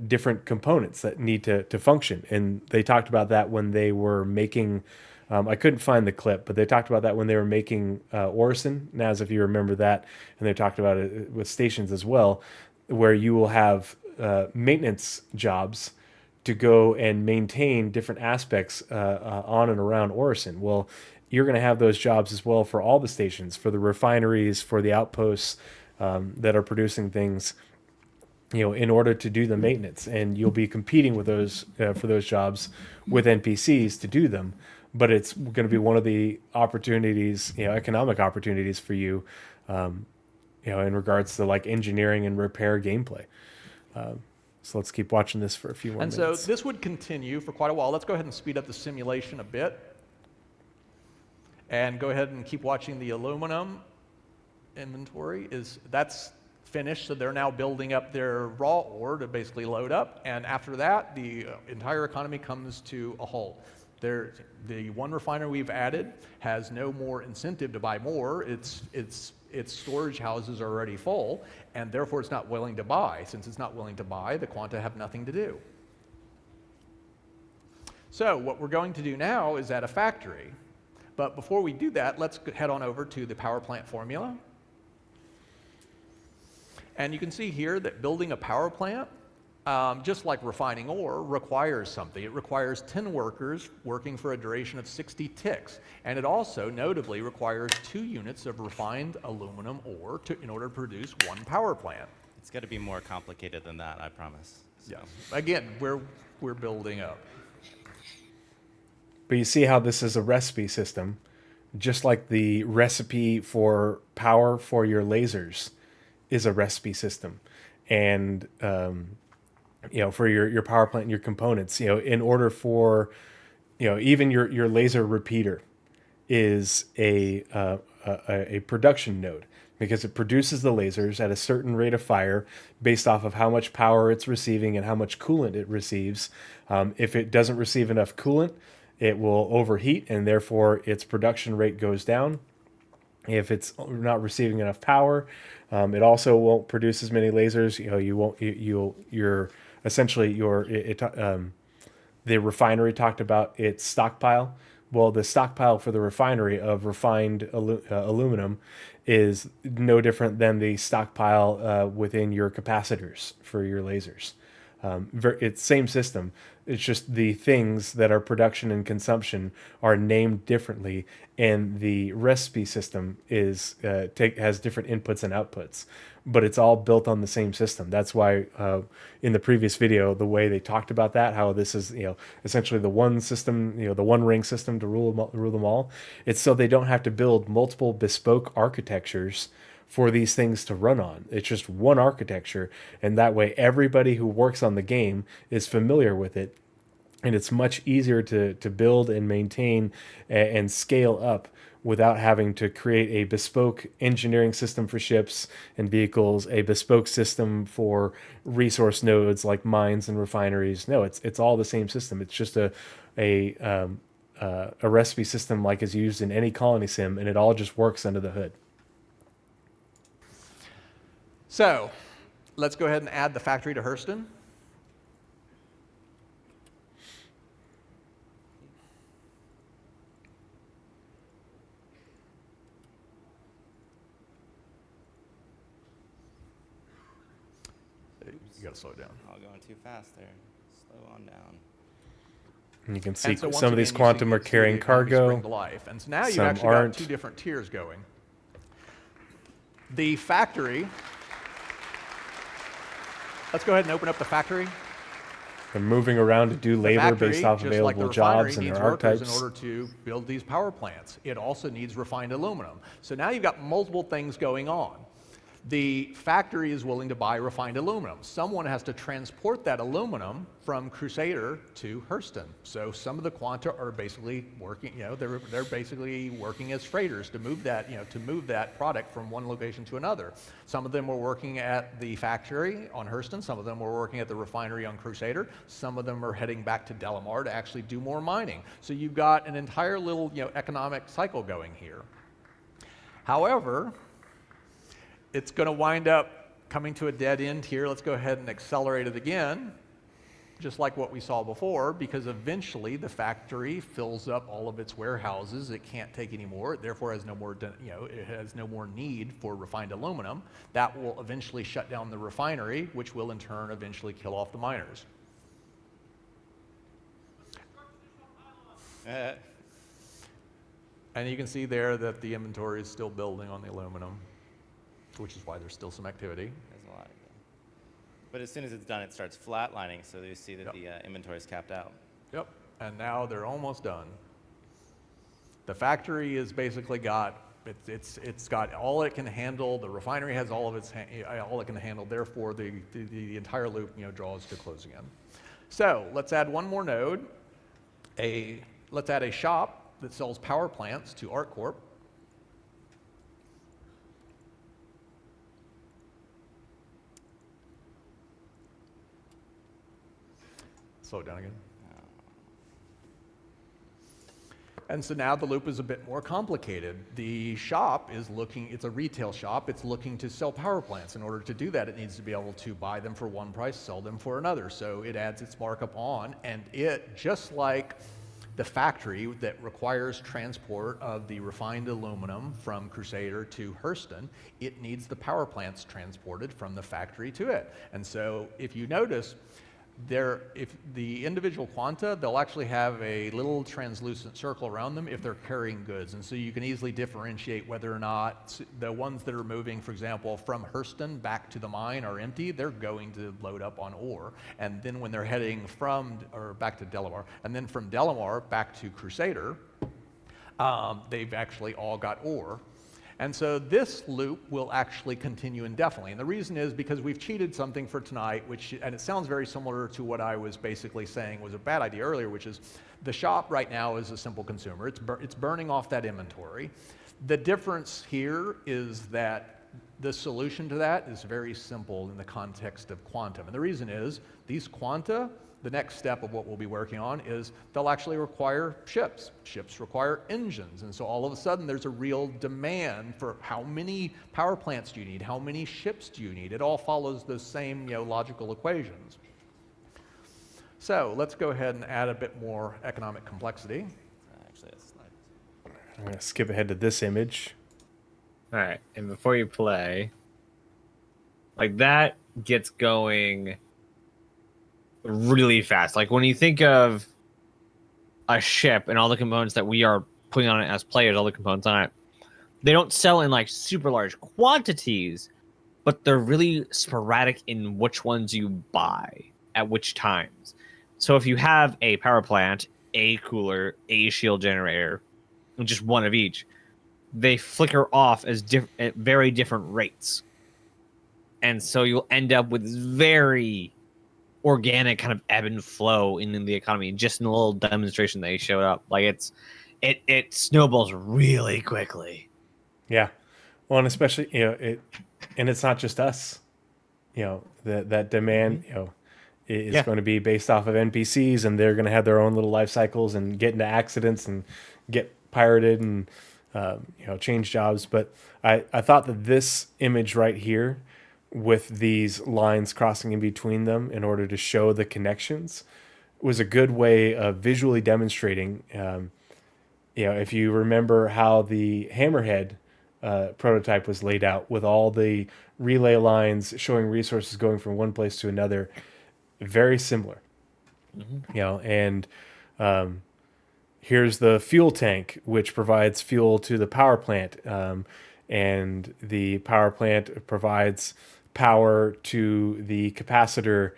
Speaker 1: different components that need to function. And they talked about that when they were making. I couldn't find the clip, but they talked about that when they were making Orison, Naz, if you remember that, and they talked about it with stations as well, where you will have maintenance jobs to go and maintain different aspects on and around Orison. Well, you're going to have those jobs as well for all the stations, for the refineries, for the outposts that are producing things, in order to do the maintenance. And you'll be competing with those for those jobs with NPCs to do them. But it's going to be one of the opportunities, economic opportunities for you, in regards to like engineering and repair gameplay. So let's keep watching this for a few more minutes.
Speaker 7: And so this would continue for quite a while. Let's go ahead and speed up the simulation a bit. And go ahead and keep watching the aluminum inventory. That's finished, so they're now building up their raw ore to basically load up. And after that, the entire economy comes to a halt. The one refiner we've added has no more incentive to buy more. Its storage houses are already full, and therefore it's not willing to buy. Since it's not willing to buy, the quanta have nothing to do. So what we're going to do now is add a factory. But before we do that, let's head on over to the power plant formula. And you can see here that building a power plant, just like refining ore, requires something. It requires 10 workers working for a duration of 60 ticks. And it also, notably, requires 2 units of refined aluminum ore in order to produce one power plant.
Speaker 8: It's got to be more complicated than that, I promise. So.
Speaker 7: Yeah. Again, we're building up.
Speaker 1: But you see how this is a recipe system, just like the recipe for power for your lasers is a recipe system. And for your power plant and your components, in order for, even your laser repeater is a production node. because it produces the lasers at a certain rate of fire based off of how much power it's receiving and how much coolant it receives. If it doesn't receive enough coolant, it will overheat, and therefore its production rate goes down. If it's not receiving enough power, it also won't produce as many lasers. The refinery talked about its stockpile. Well, the stockpile for the refinery of refined aluminum is no different than the stockpile within your capacitors for your lasers. It's same system. It's just the things that are production and consumption are named differently, and the recipe system is has different inputs and outputs, but it's all built on the same system. That's why in the previous video, the way they talked about that, how this is essentially the one system, the one ring system to rule them all. It's so they don't have to build multiple bespoke architectures for these things to run on. It's just one architecture, and that way everybody who works on the game is familiar with it, and it's much easier to build and maintain and scale up without having to create a bespoke engineering system for ships and vehicles, a bespoke system for resource nodes like mines and refineries. No, it's all the same system. It's just a recipe system like is used in any colony sim, and it all just works under the hood.
Speaker 7: So let's go ahead and add the factory to Hurston. You gotta slow it down.
Speaker 8: All going too fast there. Slow on down.
Speaker 1: And you can see
Speaker 7: So
Speaker 1: some of these
Speaker 7: again,
Speaker 1: quantum are carrying cargo.
Speaker 7: Spring to life. And so now you've
Speaker 1: Some
Speaker 7: actually
Speaker 1: aren't.
Speaker 7: got two different tiers going. The factory. Let's go ahead and open up the factory.
Speaker 1: They're moving around to do
Speaker 7: The
Speaker 1: labor
Speaker 7: factory,
Speaker 1: based off
Speaker 7: just like the
Speaker 1: available
Speaker 7: refinery,
Speaker 1: jobs and
Speaker 7: needs
Speaker 1: their
Speaker 7: workers
Speaker 1: archetypes.
Speaker 7: in order to build these power plants. It also needs refined aluminum. So now you've got multiple things going on. The factory is willing to buy refined aluminum. Someone has to transport that aluminum from Crusader to Hurston. So some of the quanta are basically working, they're basically working as freighters to move that, to move that product from one location to another. Some of them were working at the factory on Hurston. Some of them were working at the refinery on Crusader. Some of them are heading back to Delamar to actually do more mining. So you've got an entire little, economic cycle going here. However, it's going to wind up coming to a dead end here. Let's go ahead and accelerate it again, just like what we saw before, because eventually the factory fills up all of its warehouses. It can't take any more. It therefore has no more, it has no more need for refined aluminum. That will eventually shut down the refinery, which will in turn eventually kill off the miners. And you can see there that the inventory is still building on the aluminum, which is why there's still some activity.
Speaker 8: There's a lot. But as soon as it's done, it starts flatlining, so you see that the inventory is capped out.
Speaker 7: Yep, and now they're almost done. The factory is basically got, it's got all it can handle. The refinery has all of its, all it can handle. Therefore, the entire loop, draws to close again. So let's add one more node. Let's add a shop that sells power plants to ArcCorp. Slow it down again. And so now the loop is a bit more complicated. The shop is looking, it's a retail shop, it's looking to sell power plants. In order to do that, it needs to be able to buy them for one price, sell them for another. So it adds its markup on, and it, just like the factory that requires transport of the refined aluminum from Crusader to Hurston, it needs the power plants transported from the factory to it. And so if you notice, if the individual quanta, they'll actually have a little translucent circle around them if they're carrying goods. And so you can easily differentiate whether or not the ones that are moving, for example, from Hurston back to the mine are empty. They're going to load up on ore. And then when they're heading back to Delamar, and then from Delamar back to Crusader, they've actually all got ore. And so this loop will actually continue indefinitely. And the reason is because we've cheated something for tonight, and it sounds very similar to what I was basically saying was a bad idea earlier, which is the shop right now is a simple consumer. It's burning off that inventory. The difference here is that the solution to that is very simple in the context of quantum. And the reason is these quanta, the next step of what we'll be working on is they'll actually require ships. Ships require engines. And so all of a sudden there's a real demand for how many power plants do you need? How many ships do you need? It all follows those same logical equations. So let's go ahead and add a bit more economic complexity.
Speaker 8: Actually, a slide.
Speaker 1: I'm going to skip ahead to this image.
Speaker 2: All right, and before you play, like that gets going really fast. Like when you think of a ship and all the components that we are putting on it as players, all the components on it, they don't sell in like super large quantities, but they're really sporadic in which ones you buy at which times. So if you have a power plant, a cooler, a shield generator, just one of each, they flicker off as at very different rates. And so you'll end up with very organic kind of ebb and flow in the economy, just in a little demonstration they showed up. Like it snowballs really quickly.
Speaker 1: Yeah. Well, and especially, and it's not just us, that demand, is going to be based off of NPCs, and they're going to have their own little life cycles and get into accidents and get pirated and, change jobs. But I thought that this image right here with these lines crossing in between them in order to show the connections was a good way of visually demonstrating, if you remember how the Hammerhead prototype was laid out with all the relay lines showing resources going from one place to another, very similar. And here's the fuel tank, which provides fuel to the power plant, and the power plant provides power to the capacitor,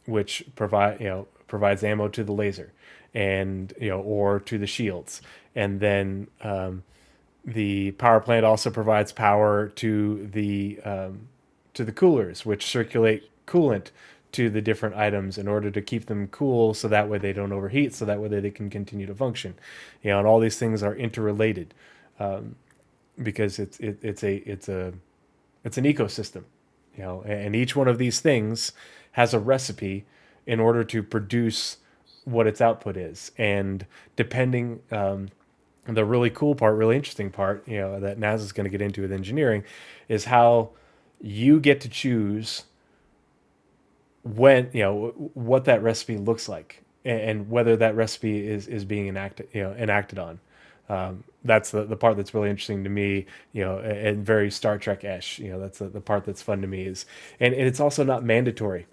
Speaker 1: which provides ammo to the laser, and or to the shields, and then the power plant also provides power to the coolers, which circulate coolant to the different items in order to keep them cool, so that way they don't overheat, so that way they can continue to function. And all these things are interrelated, because it's an ecosystem, and each one of these things has a recipe in order to produce what its output is. And depending, the really cool part, really interesting part, that Naz is going to get into with engineering, is how you get to choose when, what that recipe looks like, and whether that recipe is being enacted on. That's the part that's really interesting to me, and very Star Trek-ish. That's the part that's fun to me and it's also not mandatory.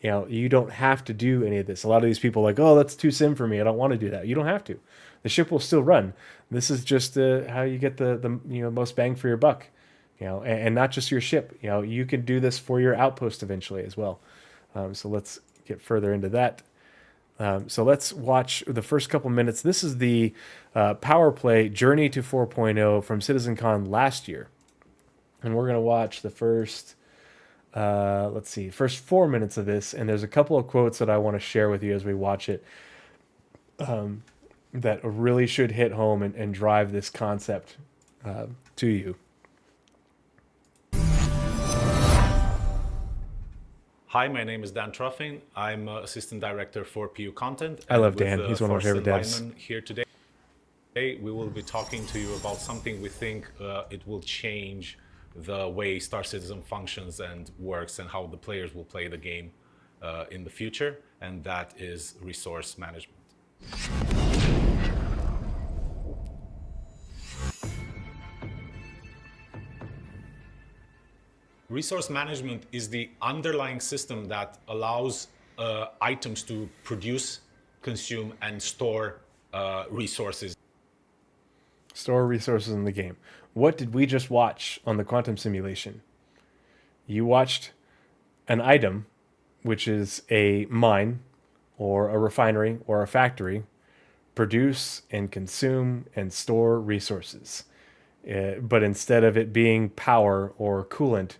Speaker 1: You don't have to do any of this. A lot of these people are like, oh, that's too sim for me, I don't want to do that. You don't have to. The ship will still run. This is just how you get the most bang for your buck, and not just your ship. You can do this for your outpost eventually as well. So let's get further into that. So let's watch the first couple minutes. This is the Power Play Journey to 4.0 from CitizenCon last year. And we're going to watch the first 4 minutes of this. And there's a couple of quotes that I want to share with you as we watch it, that really should hit home and drive this concept to you.
Speaker 6: Hi, my name is Dan Truffin. I'm Assistant Director for PU Content.
Speaker 1: I love Dan. He's one of my favorite devs.
Speaker 6: Here today, we will be talking to you about something we think it will change the way Star Citizen functions and works, and how the players will play the game in the future, and that is resource management. Resource management is the underlying system that allows items to produce, consume, and store resources.
Speaker 1: Store resources in the game. What did we just watch on the quantum simulation? You watched an item, which is a mine or a refinery or a factory, produce and consume and store resources. But instead of it being power or coolant,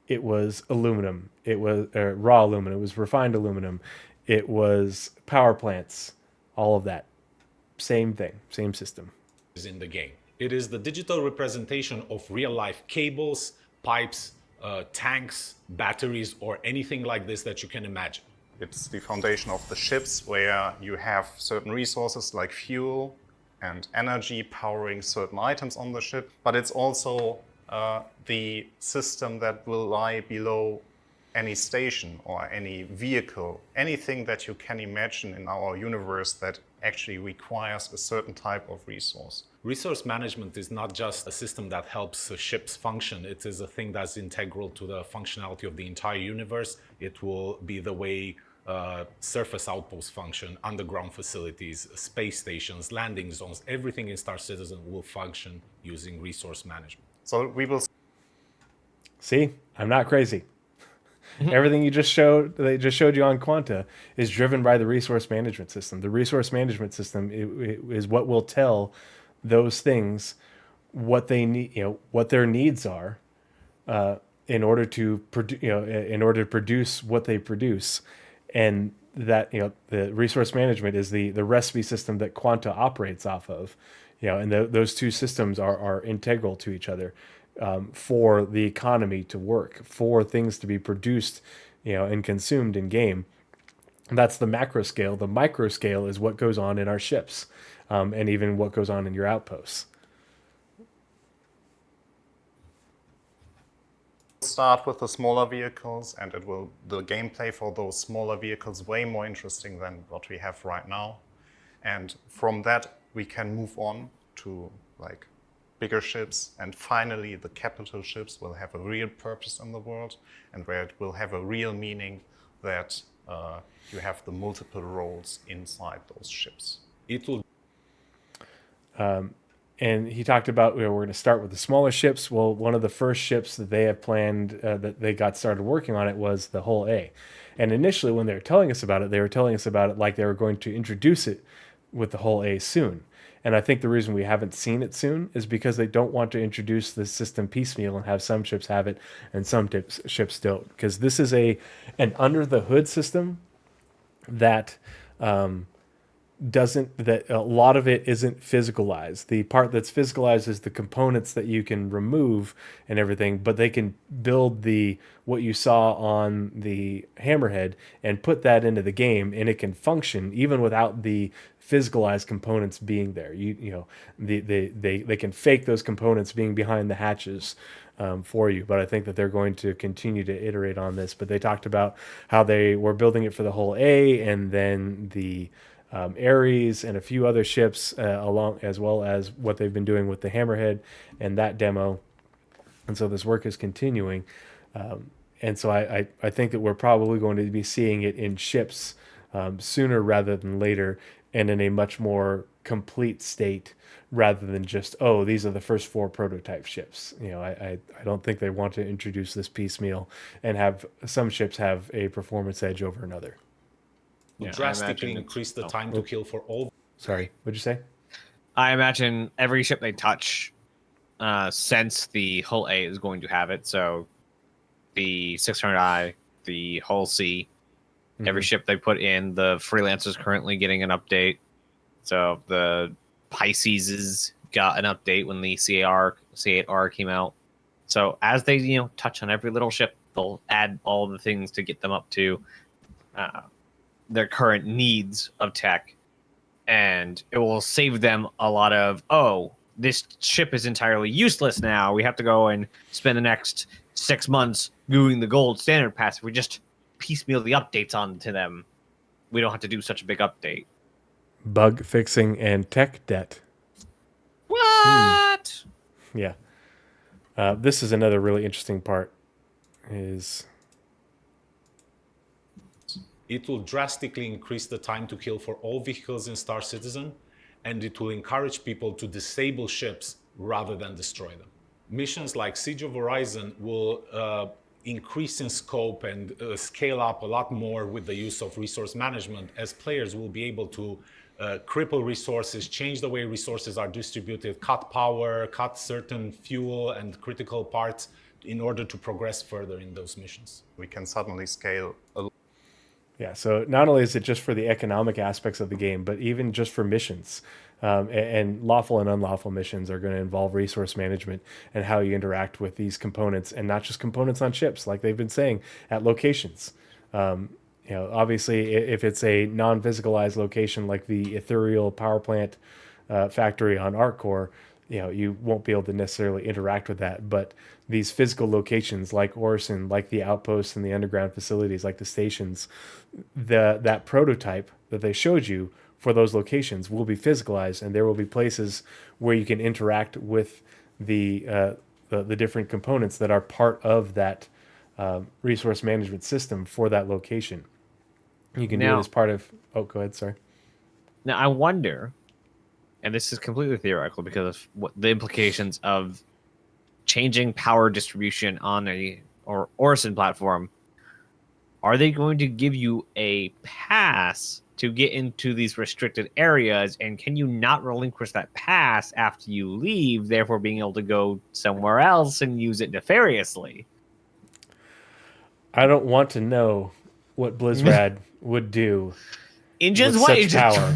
Speaker 1: it was aluminum. It was raw aluminum. It was refined aluminum. It was power plants. All of that. Same thing. Same system.
Speaker 6: In the game. It is the digital representation of real-life cables, pipes, tanks, batteries, or anything like this that you can imagine.
Speaker 10: It's the foundation of the ships, where you have certain resources like fuel and energy powering certain items on the ship, but it's also the system that will lie below any station or any vehicle, anything that you can imagine in our universe that actually requires a certain type of resource.
Speaker 6: Resource management is not just a system that helps ships function. It is a thing that's integral to the functionality of the entire universe. It will be the way surface outposts function, underground facilities, space stations, landing zones, everything in Star Citizen will function using resource management.
Speaker 10: So we will
Speaker 1: See, I'm not crazy. Everything they just showed you on Quanta is driven by the resource management system. The resource management system is what will tell those things what they need, what their needs are, in order to produce what they produce, and that the resource management is the recipe system that Quanta operates off of, and those two systems are integral to each other. For the economy to work, for things to be produced, and consumed in game. That's the macro scale. The micro scale is what goes on in our ships, and even what goes on in your outposts.
Speaker 10: start with the smaller vehicles, and the gameplay for those smaller vehicles way more interesting than what we have right now. And from that, we can move on to like bigger ships, and finally the capital ships will have a real purpose in the world, and where it will have a real meaning that you have the multiple roles inside those ships.
Speaker 6: It will.
Speaker 1: And he talked about, we're going to start with the smaller ships. Well, one of the first ships that they have planned, that they got started working on it, was the Hull A. And initially, when they were telling us about it, they were telling us about it like they were going to introduce it with the Hull A soon. And I think the reason we haven't seen it soon is because they don't want to introduce the system piecemeal and have some ships have it and some ships don't. Because this is an under-the-hood system that that a lot of it isn't physicalized. The part that's physicalized is the components that you can remove and everything, but they can build what you saw on the Hammerhead and put that into the game, and it can function even without the physicalized components being there. They can fake those components being behind the hatches for you, but I think that they're going to continue to iterate on this. But they talked about how they were building it for the Hull A, and then the Ares and a few other ships along, as well as what they've been doing with the Hammerhead and that demo. And so this work is continuing. And so I think that we're probably going to be seeing it in ships sooner rather than later, and in a much more complete state, rather than just, these are the first 4 prototype ships. I don't think they want to introduce this piecemeal and have some ships have a performance edge over another.
Speaker 6: Drastically increase the time to kill for all.
Speaker 1: Sorry, what'd you say?
Speaker 2: I imagine every ship they touch, since the Hull A is going to have it. So the 600i, the Hull C, every ship they put in, the Freelancer's currently getting an update. So the Pisces got an update when the C8R came out. So as they touch on every little ship, they'll add all the things to get them up to their current needs of tech, and it will save them a lot of, this ship is entirely useless now. We have to go and spend the next 6 months doing the gold standard pass. If we just piecemeal the updates onto them, we don't have to do such a big update.
Speaker 1: Bug fixing and tech debt.
Speaker 2: What?
Speaker 1: Yeah. This is another really interesting part.
Speaker 6: It will drastically increase the time to kill for all vehicles in Star Citizen, and it will encourage people to disable ships rather than destroy them. Missions like Siege of Horizon will increase in scope and scale up a lot more with the use of resource management, as players will be able to cripple resources, change the way resources are distributed, cut power, cut certain fuel and critical parts in order to progress further in those missions.
Speaker 10: We can suddenly scale a
Speaker 1: Yeah, so not only is it just for the economic aspects of the game, but even just for missions. And lawful and unlawful missions are going to involve resource management and how you interact with these components, and not just components on ships, like they've been saying, at locations. Obviously, if it's a non-physicalized location like the ethereal power plant factory on ArcCore, you won't be able to necessarily interact with that. But these physical locations like Orison, like the outposts and the underground facilities, like the stations, that prototype that they showed you for those locations will be physicalized, and there will be places where you can interact with the different components that are part of that resource management system for that location. You can do it as part of. Oh, go ahead. Sorry.
Speaker 2: Now I wonder, and this is completely theoretical because of what the implications of changing power distribution on a Orison platform. Are they going to give you a pass to get into these restricted areas, and can you not relinquish that pass after you leave, therefore being able to go somewhere else and use it nefariously?
Speaker 1: I don't want to know what Blizzrad would do.
Speaker 2: Engines,
Speaker 1: with
Speaker 2: what?
Speaker 1: Such power.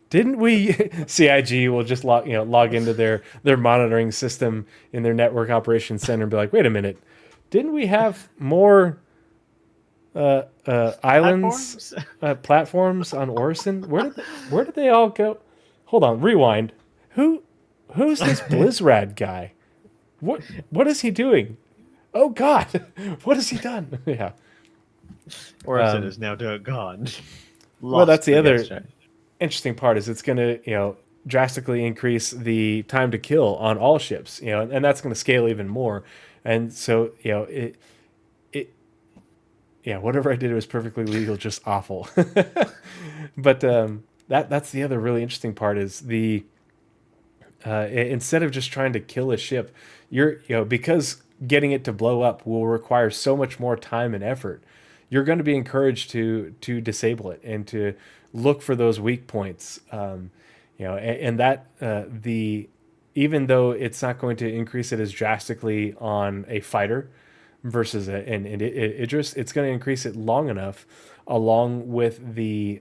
Speaker 1: Didn't we? CIG will just log into their monitoring system in their network operations center and be like, wait a minute, didn't we have more islands, platforms on Orison? Where did they all go? Hold on, rewind. Who's this Blizzrad guy? What is he doing? Oh God, what has he done? Yeah.
Speaker 2: Orison is now gone.
Speaker 1: Well, that's the other interesting part, is it's going to drastically increase the time to kill on all ships, and that's going to scale even more. And so whatever I did was perfectly legal, just awful. But that's the other really interesting part, is the instead of just trying to kill a ship, because getting it to blow up will require so much more time and effort, you're going to be encouraged to disable it and to look for those weak points. And that even though it's not going to increase it as drastically on a fighter versus an Idris, it's going to increase it long enough, along with the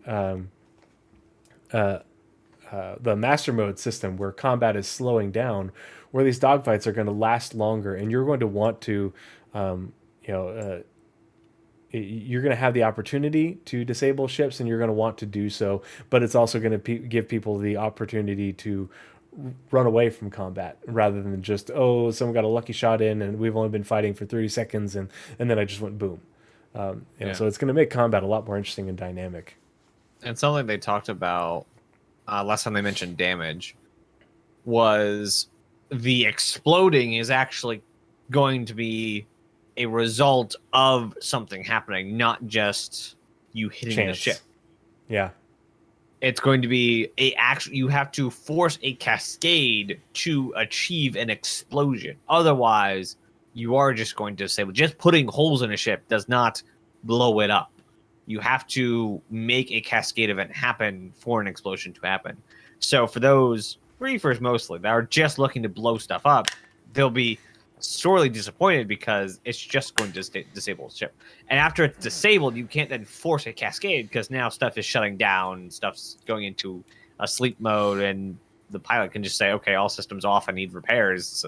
Speaker 1: master mode system, where combat is slowing down, where these dogfights are going to last longer, and you're going to want to, you're going to have the opportunity to disable ships, and you're going to want to do so, but it's also going to give people the opportunity to run away from combat, rather than just, someone got a lucky shot in and we've only been fighting for 30 seconds and then I just went boom. So it's going to make combat a lot more interesting and dynamic.
Speaker 2: And something they talked about last time they mentioned damage was the exploding is actually going to be a result of something happening, not just you hitting the ship.
Speaker 1: Yeah.
Speaker 2: It's going to be you have to force a cascade to achieve an explosion. Otherwise, you are just going to disable. Just putting holes in a ship does not blow it up. You have to make a cascade event happen for an explosion to happen. So for those reefers mostly that are just looking to blow stuff up, they'll be sorely disappointed because it's just going to disable the ship. And after it's disabled, you can't then force a cascade because now stuff is shutting down, stuff's going into a sleep mode, and the pilot can just say, okay, all systems off, I need repairs.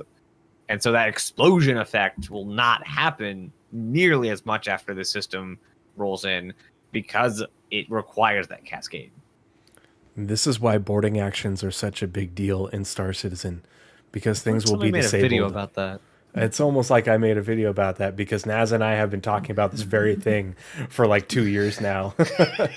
Speaker 2: And so that explosion effect will not happen nearly as much after the system rolls in because it requires that cascade.
Speaker 1: This is why boarding actions are such a big deal in Star Citizen, because things will be disabled.
Speaker 2: I made a video about that.
Speaker 1: It's almost like I made a video about that because Naz and I have been talking about this very thing for like 2 years now.
Speaker 10: A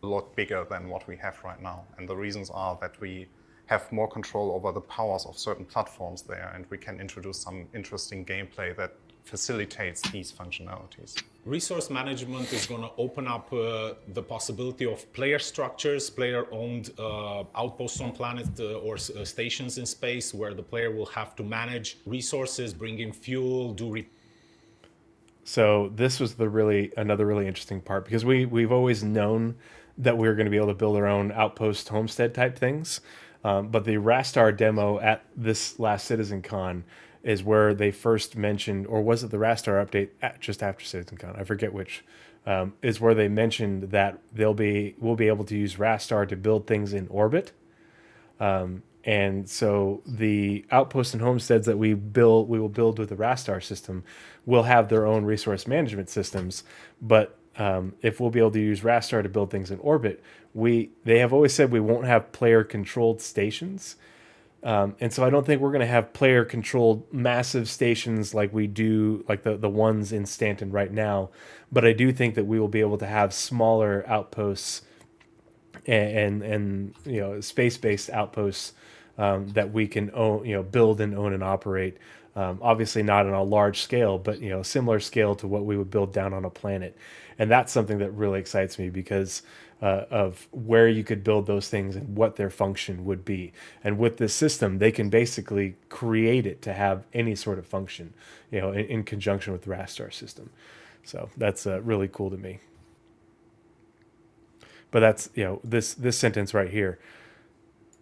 Speaker 10: lot bigger than what we have right now. And the reasons are that we have more control over the powers of certain platforms there, and we can introduce some interesting gameplay that facilitates these functionalities.
Speaker 6: Resource management is going to open up the possibility of player structures, player-owned outposts on planet or stations in space, where the player will have to manage resources, bring in fuel,
Speaker 1: So this was another really interesting part, because we've always known that we were going to be able to build our own outpost homestead type things, but the Rastar demo at this last CitizenCon is where they first mentioned, or was it the Rastar update just after CitizenCon? I forget which. Is where they mentioned that we'll be able to use Rastar to build things in orbit. And so the outposts and homesteads that we will build with the Rastar system will have their own resource management systems. But if we'll be able to use Rastar to build things in orbit, they have always said we won't have player controlled stations. And so I don't think we're going to have player controlled massive stations like we do, like the ones in Stanton right now. But I do think that we will be able to have smaller outposts and space-based outposts that we can build and own and operate. Obviously not on a large scale, but similar scale to what we would build down on a planet. And that's something that really excites me because of where you could build those things and what their function would be. And with this system, they can basically create it to have any sort of function, in conjunction with the Rastar system. So that's really cool to me. But that's, this sentence right here.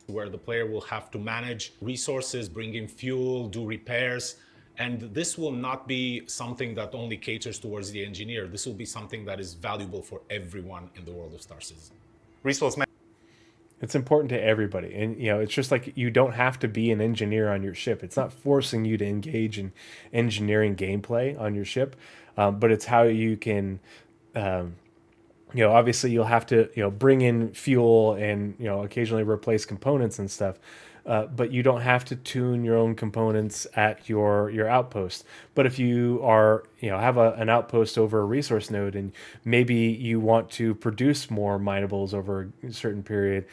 Speaker 6: Where the player will have to manage resources, bring in fuel, do repairs. And this will not be something that only caters towards the engineer. This will be something that is valuable for everyone in the world of Star Citizen.
Speaker 10: Resource management.
Speaker 1: It's important to everybody. And, it's just like you don't have to be an engineer on your ship. It's not forcing you to engage in engineering gameplay on your ship, but it's how you can... obviously you'll have to, bring in fuel and, occasionally replace components and stuff. But you don't have to tune your own components at your outpost. But if you are, have an outpost over a resource node and maybe you want to produce more minables over a certain period,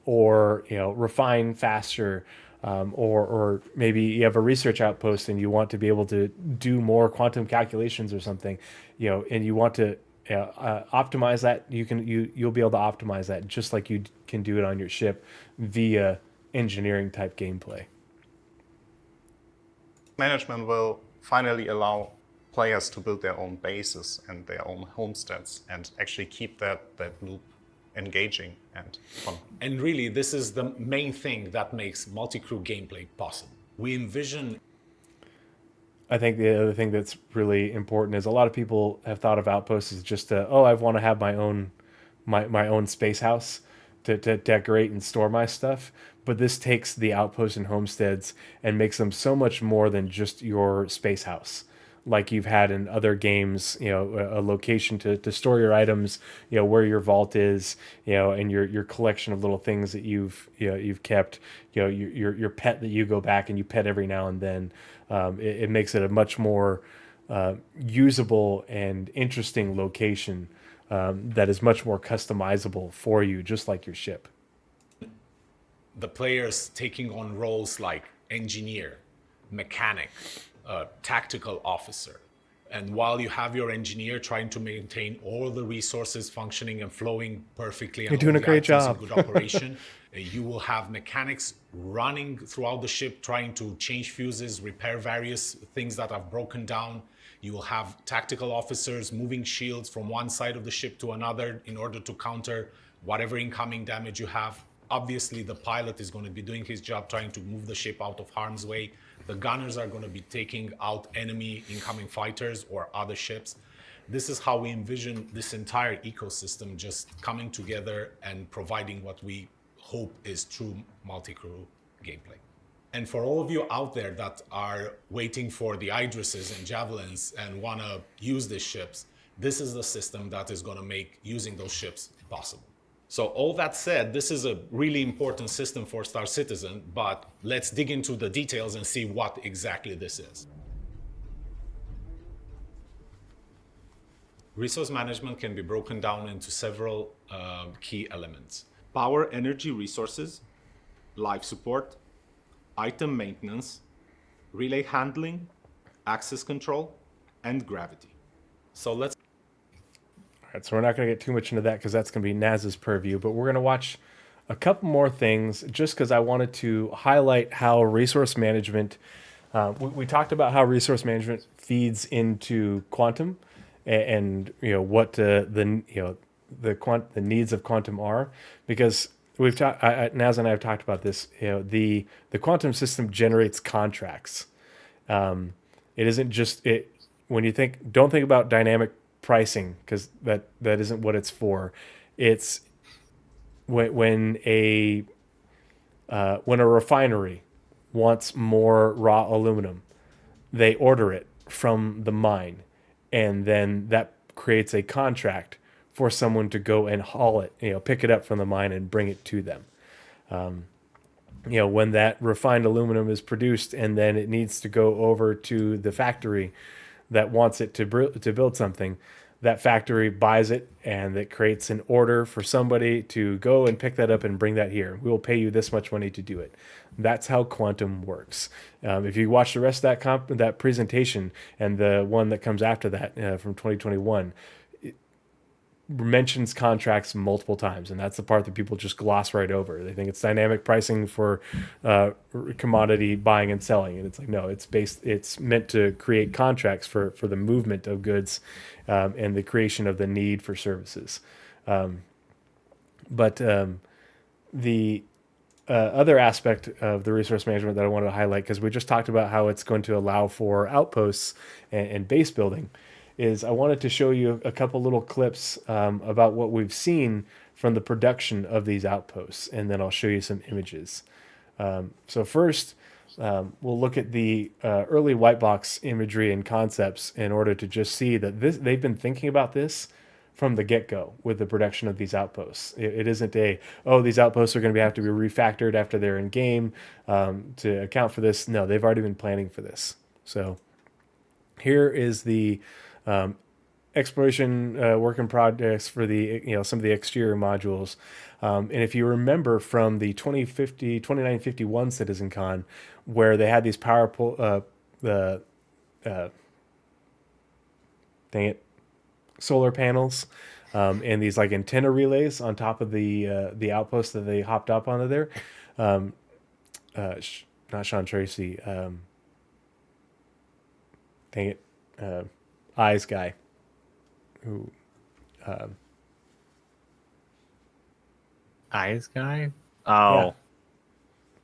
Speaker 1: or, refine faster, or maybe you have a research outpost and you want to be able to do more quantum calculations or something, and you want to optimize that, you'll be able to optimize that just like you can do it on your ship via engineering type gameplay.
Speaker 10: Management will finally allow players to build their own bases and their own homesteads and actually keep that loop engaging and fun.
Speaker 6: And really, this is the main thing that makes multi-crew gameplay possible. We envision...
Speaker 1: I think the other thing that's really important is a lot of people have thought of outposts as just I want to have my own space house to decorate and store my stuff. But this takes the outposts and homesteads and makes them so much more than just your space house, like you've had in other games. A location to store your items, where your vault is, and your collection of little things that you've kept, your pet that you go back and you pet every now and then. It makes it a much more usable and interesting location that is much more customizable for you, just like your ship.
Speaker 6: The players taking on roles like engineer, mechanic, tactical officer. And while you have your engineer trying to maintain all the resources functioning and flowing perfectly, and
Speaker 1: you're doing a great job.
Speaker 6: Good operation, you will have mechanics running throughout the ship, trying to change fuses, repair various things that have broken down. You will have tactical officers moving shields from one side of the ship to another in order to counter whatever incoming damage you have. Obviously, the pilot is going to be doing his job, trying to move the ship out of harm's way. The gunners are going to be taking out enemy incoming fighters or other ships. This is how we envision this entire ecosystem just coming together and providing what we hope is true multi-crew gameplay. And for all of you out there that are waiting for the Idrises and Javelins and want to use these ships, this is the system that is going to make using those ships possible. So all that said, this is a really important system for Star Citizen, but let's dig into the details and see what exactly this is. Resource management can be broken down into several key elements. Power, energy resources, life support, item maintenance, relay handling, access control, and gravity. So let's...
Speaker 1: All right, so we're not going to get too much into that because that's going to be Naz's purview, but we're going to watch a couple more things just because I wanted to highlight how resource management, we talked about how resource management feeds into quantum and what the needs of quantum are, because we've talked, Naz and I have talked about this. The quantum system generates contracts, It isn't just it when you think. Don't think about dynamic pricing because that isn't what it's for. It's when a refinery wants more raw aluminum, they order it from the mine, and then that creates a contract for someone to go and haul it, pick it up from the mine and bring it to them. When that refined aluminum is produced and then it needs to go over to the factory that wants it to build something, that factory buys it and it creates an order for somebody to go and pick that up and bring that here. We will pay you this much money to do it. That's how quantum works. If you watch the rest of that presentation and the one that comes after that from 2021, mentions contracts multiple times, and that's the part that people just gloss right over. They think it's dynamic pricing for commodity buying and selling, and it's like, no, it's meant to create contracts for the movement of goods and the creation of the need for services. But the other aspect of the resource management that I wanted to highlight, because we just talked about how it's going to allow for outposts and base building, is I wanted to show you a couple little clips about what we've seen from the production of these outposts, and then I'll show you some images. So first, we'll look at the early white box imagery and concepts in order to just see that they've been thinking about this from the get-go with the production of these outposts. It isn't these outposts are going to have to be refactored after they're in game to account for this. No, they've already been planning for this. So here is the exploration work in progress for the some of the exterior modules, and if you remember from the 2951 CitizenCon, where they had these solar panels and these like antenna relays on top of the outpost that they hopped up onto there. Not Sean Tracy. Eyes guy who
Speaker 2: Eyes guy? Oh,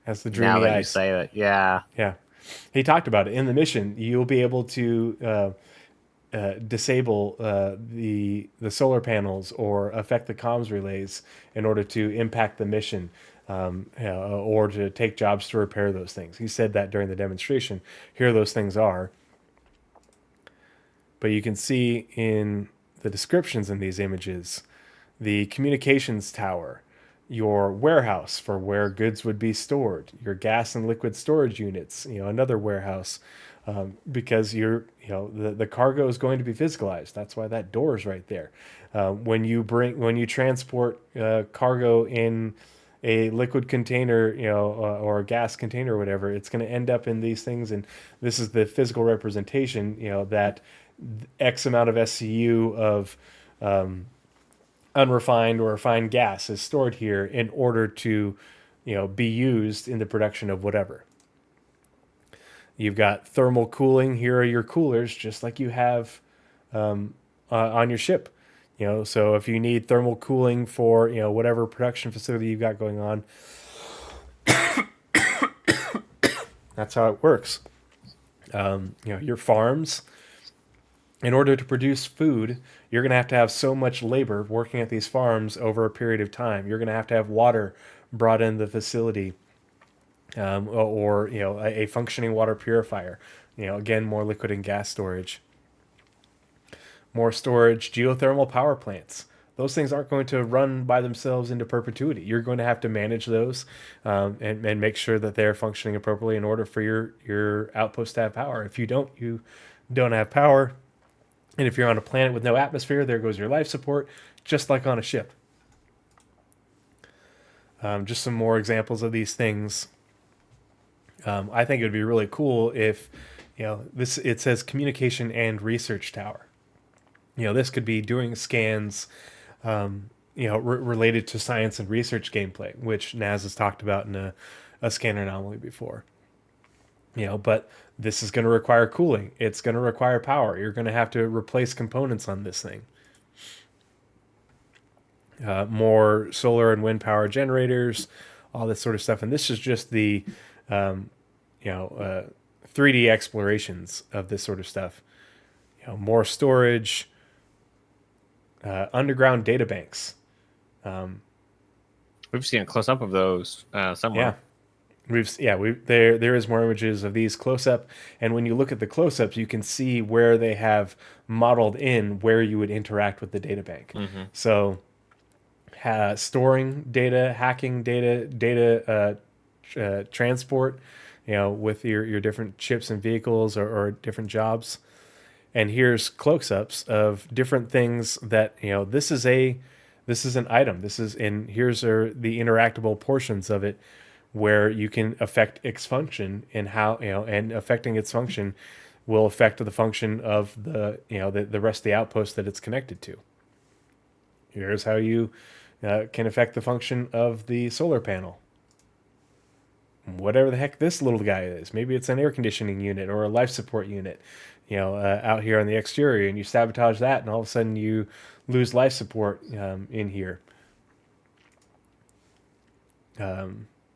Speaker 1: has the dreamy
Speaker 2: now that
Speaker 1: eyes.
Speaker 2: you say that, yeah.
Speaker 1: He talked about it in the mission. You'll be able to disable the solar panels or affect the comms relays in order to impact the mission, or to take jobs to repair those things. He said that during the demonstration. Here those things are. But you can see in the descriptions in these images, the communications tower, your warehouse for where goods would be stored, your gas and liquid storage units, another warehouse, because the cargo is going to be physicalized. That's why that door is right there. When you transport cargo in a liquid container, or a gas container or whatever, it's going to end up in these things, and this is the physical representation, that X amount of SCU of unrefined or refined gas is stored here in order to, be used in the production of whatever. You've got thermal cooling. Here are your coolers, just like you have on your ship. So if you need thermal cooling for, whatever production facility you've got going on, that's how it works. Your farms, in order to produce food, you're going to have so much labor working at these farms over a period of time. You're going to have water brought in the facility, or a functioning water purifier. Again, more liquid and gas storage. More storage, geothermal power plants. Those things aren't going to run by themselves into perpetuity. You're going to have to manage those and make sure that they're functioning appropriately in order for your outpost to have power. If you don't have power. And if you're on a planet with no atmosphere, there goes your life support, just like on a ship. Just some more examples of these things. I think it would be really cool if, it says communication and research tower. This could be doing scans, related to science and research gameplay, which Naz has talked about in a scanner anomaly before. But this is going to require cooling. It's going to require power. You're going to have to replace components on this thing. More solar and wind power generators, all this sort of stuff. And this is just the, 3D explorations of this sort of stuff. More storage, underground data banks.
Speaker 2: We've seen a close up of those somewhere.
Speaker 1: Yeah. There is more images of these close up, and when you look at the close ups, you can see where they have modeled in where you would interact with the data bank. So, storing data, hacking data transport, with your different ships and vehicles or different jobs. And here's close-ups of different things that, this is an item. Here's the interactable portions of it where you can affect its function, and how, and affecting its function will affect the function of the rest of the outpost that it's connected to. Here's how you can affect the function of the solar panel. Whatever the heck this little guy is. Maybe it's an air conditioning unit or a life support unit, out here on the exterior, and you sabotage that, and all of a sudden you lose life support in here.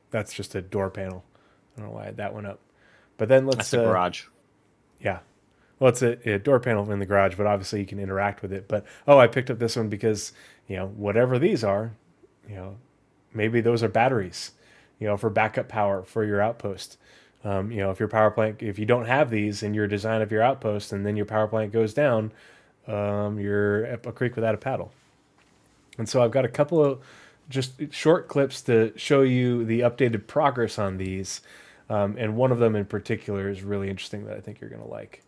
Speaker 1: That's just a door panel. I don't know why I had that one up. But then
Speaker 2: That's the garage.
Speaker 1: Yeah. Well, it's a door panel in the garage, but obviously you can interact with it. But, I picked up this one because, whatever these are, maybe those are batteries, for backup power for your outpost. If your power plant, if you don't have these in your design of your outpost, and then your power plant goes down, you're up a creek without a paddle. And so I've got a couple of just short clips to show you the updated progress on these. And one of them in particular is really interesting that I think you're going to like.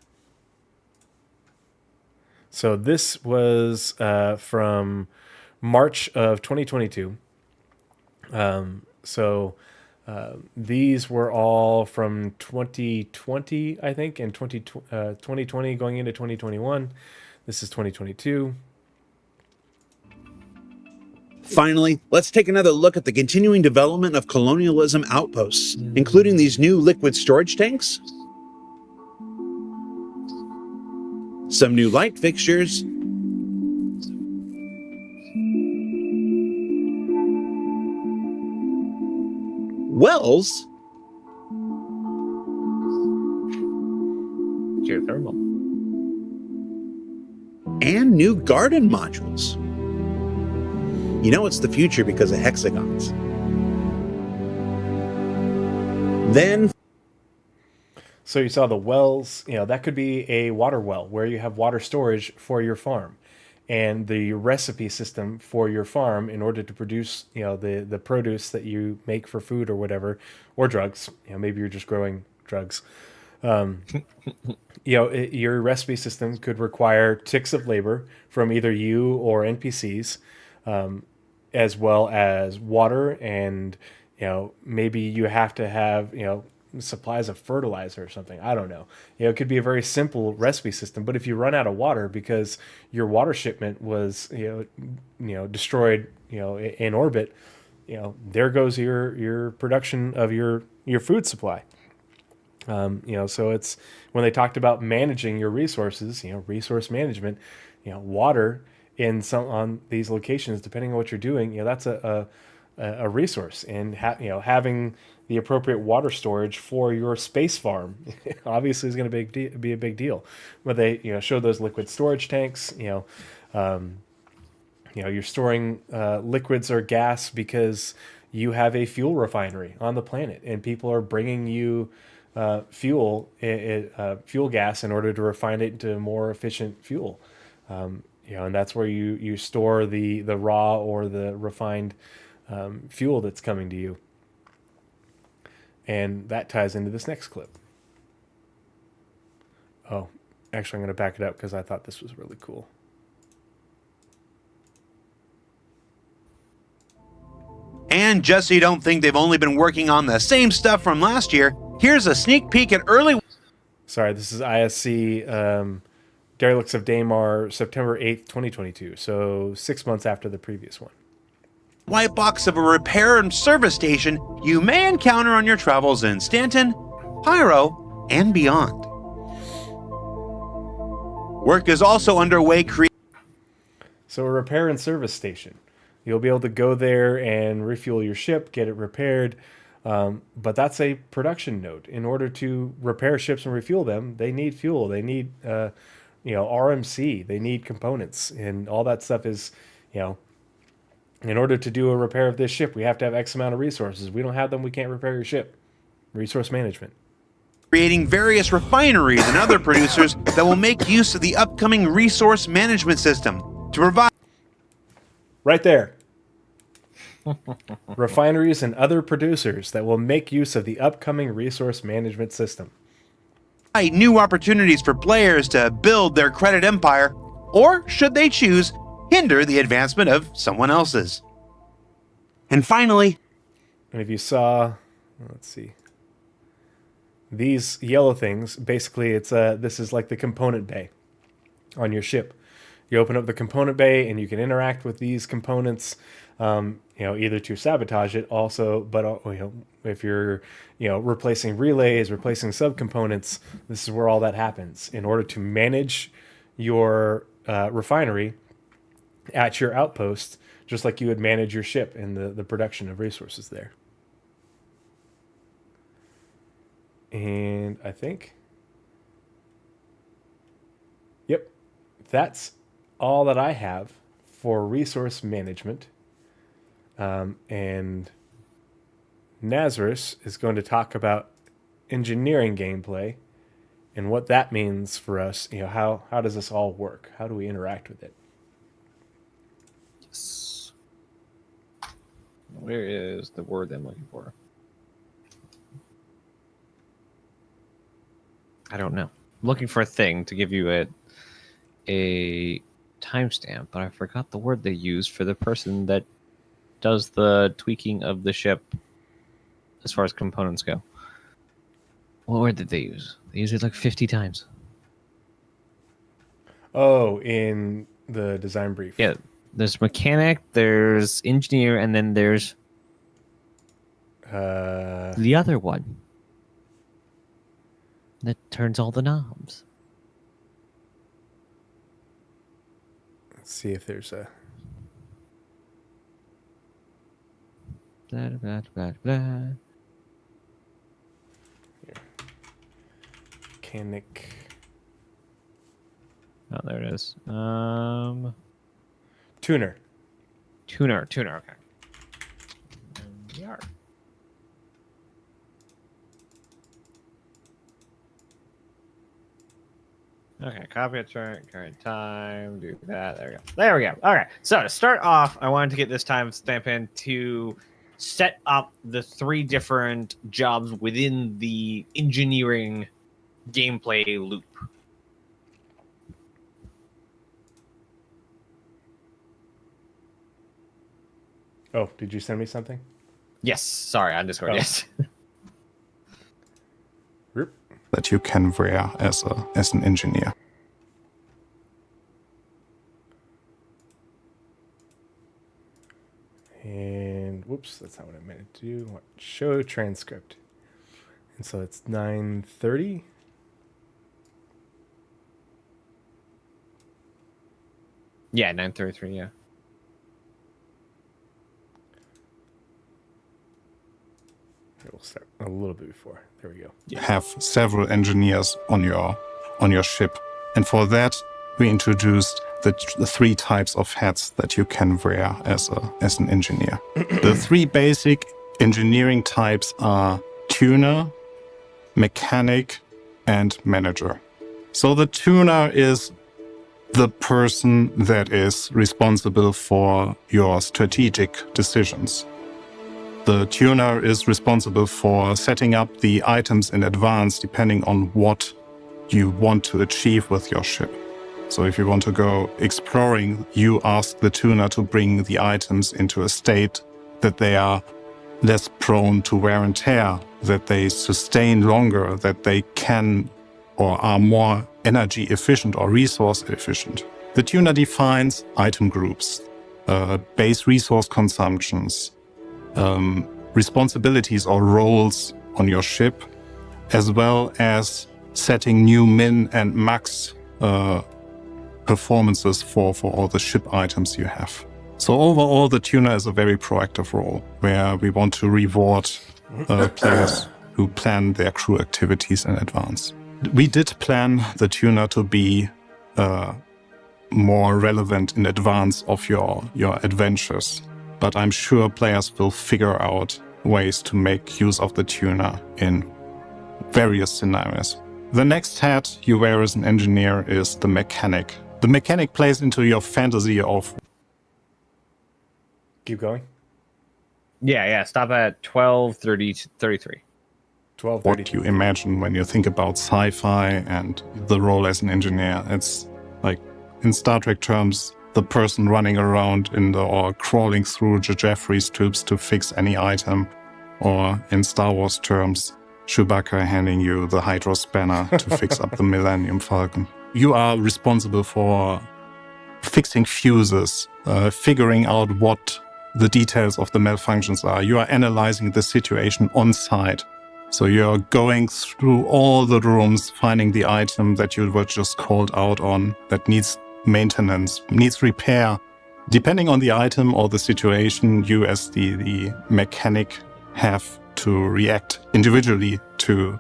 Speaker 1: So this was from March of 2022. These were all from 2020, I think, and 2020 going into 2021. This is 2022.
Speaker 11: Finally, let's take another look at the continuing development of colonialism outposts, including these new liquid storage tanks, some new light fixtures, wells,
Speaker 2: geothermal,
Speaker 11: and new garden modules. It's the future because of hexagons. Then,
Speaker 1: so you saw the wells, that could be a water well where you have water storage for your farm, and the recipe system for your farm in order to produce, the produce that you make for food or whatever, or drugs. Maybe you're just growing drugs. Your recipe system could require ticks of labor from either you or NPCs, as well as water, and maybe you have to have supplies of fertilizer or something. I don't know. It could be a very simple recipe system, but if you run out of water because your water shipment was destroyed in orbit, there goes your production of your food supply. So it's when they talked about managing your resources, resource management, water on these locations, depending on what you're doing, that's a resource, and having the appropriate water storage for your space farm obviously is going to be a big deal. But they show those liquid storage tanks. You're storing liquids or gas because you have a fuel refinery on the planet, and people are bringing you fuel gas in order to refine it into more efficient fuel. And that's where you store the raw or the refined fuel that's coming to you. And that ties into this next clip. Oh, actually, I'm going to back it up because I thought this was really cool.
Speaker 11: and just so you don't think they've only been working on the same stuff from last year, here's a sneak peek at early...
Speaker 1: Sorry, this is ISC Derelicts of Daymar, September 8th, 2022. So 6 months after the previous one.
Speaker 11: White box of a repair and service station you may encounter on your travels in Stanton, Pyro, and beyond. Work is also underway
Speaker 1: So a repair and service station. You'll be able to go there and refuel your ship, get it repaired. But that's a production node. In order to repair ships and refuel them, they need fuel. They need, RMC. They need components, and all that stuff is, in order to do a repair of this ship, we have to have X amount of resources. We don't have them, we can't repair your ship. Resource management.
Speaker 11: Creating various refineries and other producers that will make use of the upcoming resource management system to provide.
Speaker 1: Right there. Refineries and other producers that will make use of the upcoming resource management system.
Speaker 11: New opportunities for players to build their credit empire, or should they choose, hinder the advancement of someone else's. And finally,
Speaker 1: and if you saw, let's see, these yellow things, basically this is like the component bay on your ship. You open up the component bay and you can interact with these components, either to sabotage it also, but if you're, replacing relays, replacing subcomponents, this is where all that happens. In order to manage your refinery at your outpost, just like you would manage your ship and the production of resources there. And I think, yep, that's all that I have for resource management. And Nazeris is going to talk about engineering gameplay and what that means for us. How does this all work? How do we interact with it?
Speaker 2: Yes. Where is the word I'm looking for? I don't know. I'm looking for a thing to give you a timestamp, but I forgot the word they used for the person that does the tweaking of the ship as far as components go. What word did they use? They used it like 50 times.
Speaker 1: Oh, in the design brief.
Speaker 2: Yeah, there's mechanic, there's engineer, and then there's the other one that turns all the knobs.
Speaker 1: Let's see if there's a...
Speaker 2: Blah, blah, blah, blah.
Speaker 1: Here. Mechanic.
Speaker 2: Oh, there it is.
Speaker 1: Tuner.
Speaker 2: Tuner, okay. And we are. Okay, copy it, current time, do that. There we go. Okay, so to start off, I wanted to get this timestamp in to set up the 3 different jobs within the engineering gameplay loop.
Speaker 1: Oh, did you send me something?
Speaker 2: Yes, sorry, on Discord, yes.
Speaker 10: That you can wear as an engineer.
Speaker 1: And whoops, that's not what I meant to do. Show transcript. And so it's 9:30.
Speaker 2: Yeah, 9:33, yeah.
Speaker 1: We'll start a little bit before. There we go.
Speaker 10: Have several engineers on your ship, and for that we introduced the 3 types of hats that you can wear as an engineer. The 3 basic engineering types are tuner, mechanic, and manager. So the tuner is the person that is responsible for your strategic decisions. The tuner is responsible for setting up the items in advance depending on what you want to achieve with your ship. So if you want to go exploring, you ask the tuner to bring the items into a state that they are less prone to wear and tear, that they sustain longer, that they can or are more energy efficient or resource efficient. The tuner defines item groups, base resource consumptions, responsibilities or roles on your ship, as well as setting new min and max performances for all the ship items you have. So overall, the tuner is a very proactive role where we want to reward players who plan their crew activities in advance. We did plan the tuner to be more relevant in advance of your adventures, but I'm sure players will figure out ways to make use of the tuner in various scenarios. The next hat you wear as an engineer is the mechanic. The mechanic plays into your fantasy of...
Speaker 1: Keep going.
Speaker 2: Yeah. Stop at 12:33.
Speaker 1: 12:33.
Speaker 10: what you imagine when you think about sci-fi and the role as an engineer. It's like, in Star Trek terms, the person running around or crawling through Jeffries tubes to fix any item, or in Star Wars terms, Chewbacca handing you the Hydro Spanner to fix up the Millennium Falcon. You are responsible for fixing fuses, figuring out what the details of the malfunctions are. You are analyzing the situation on site. So you're going through all the rooms, finding the item that you were just called out on that needs maintenance, needs repair. Depending on the item or the situation, you as the mechanic have to react individually to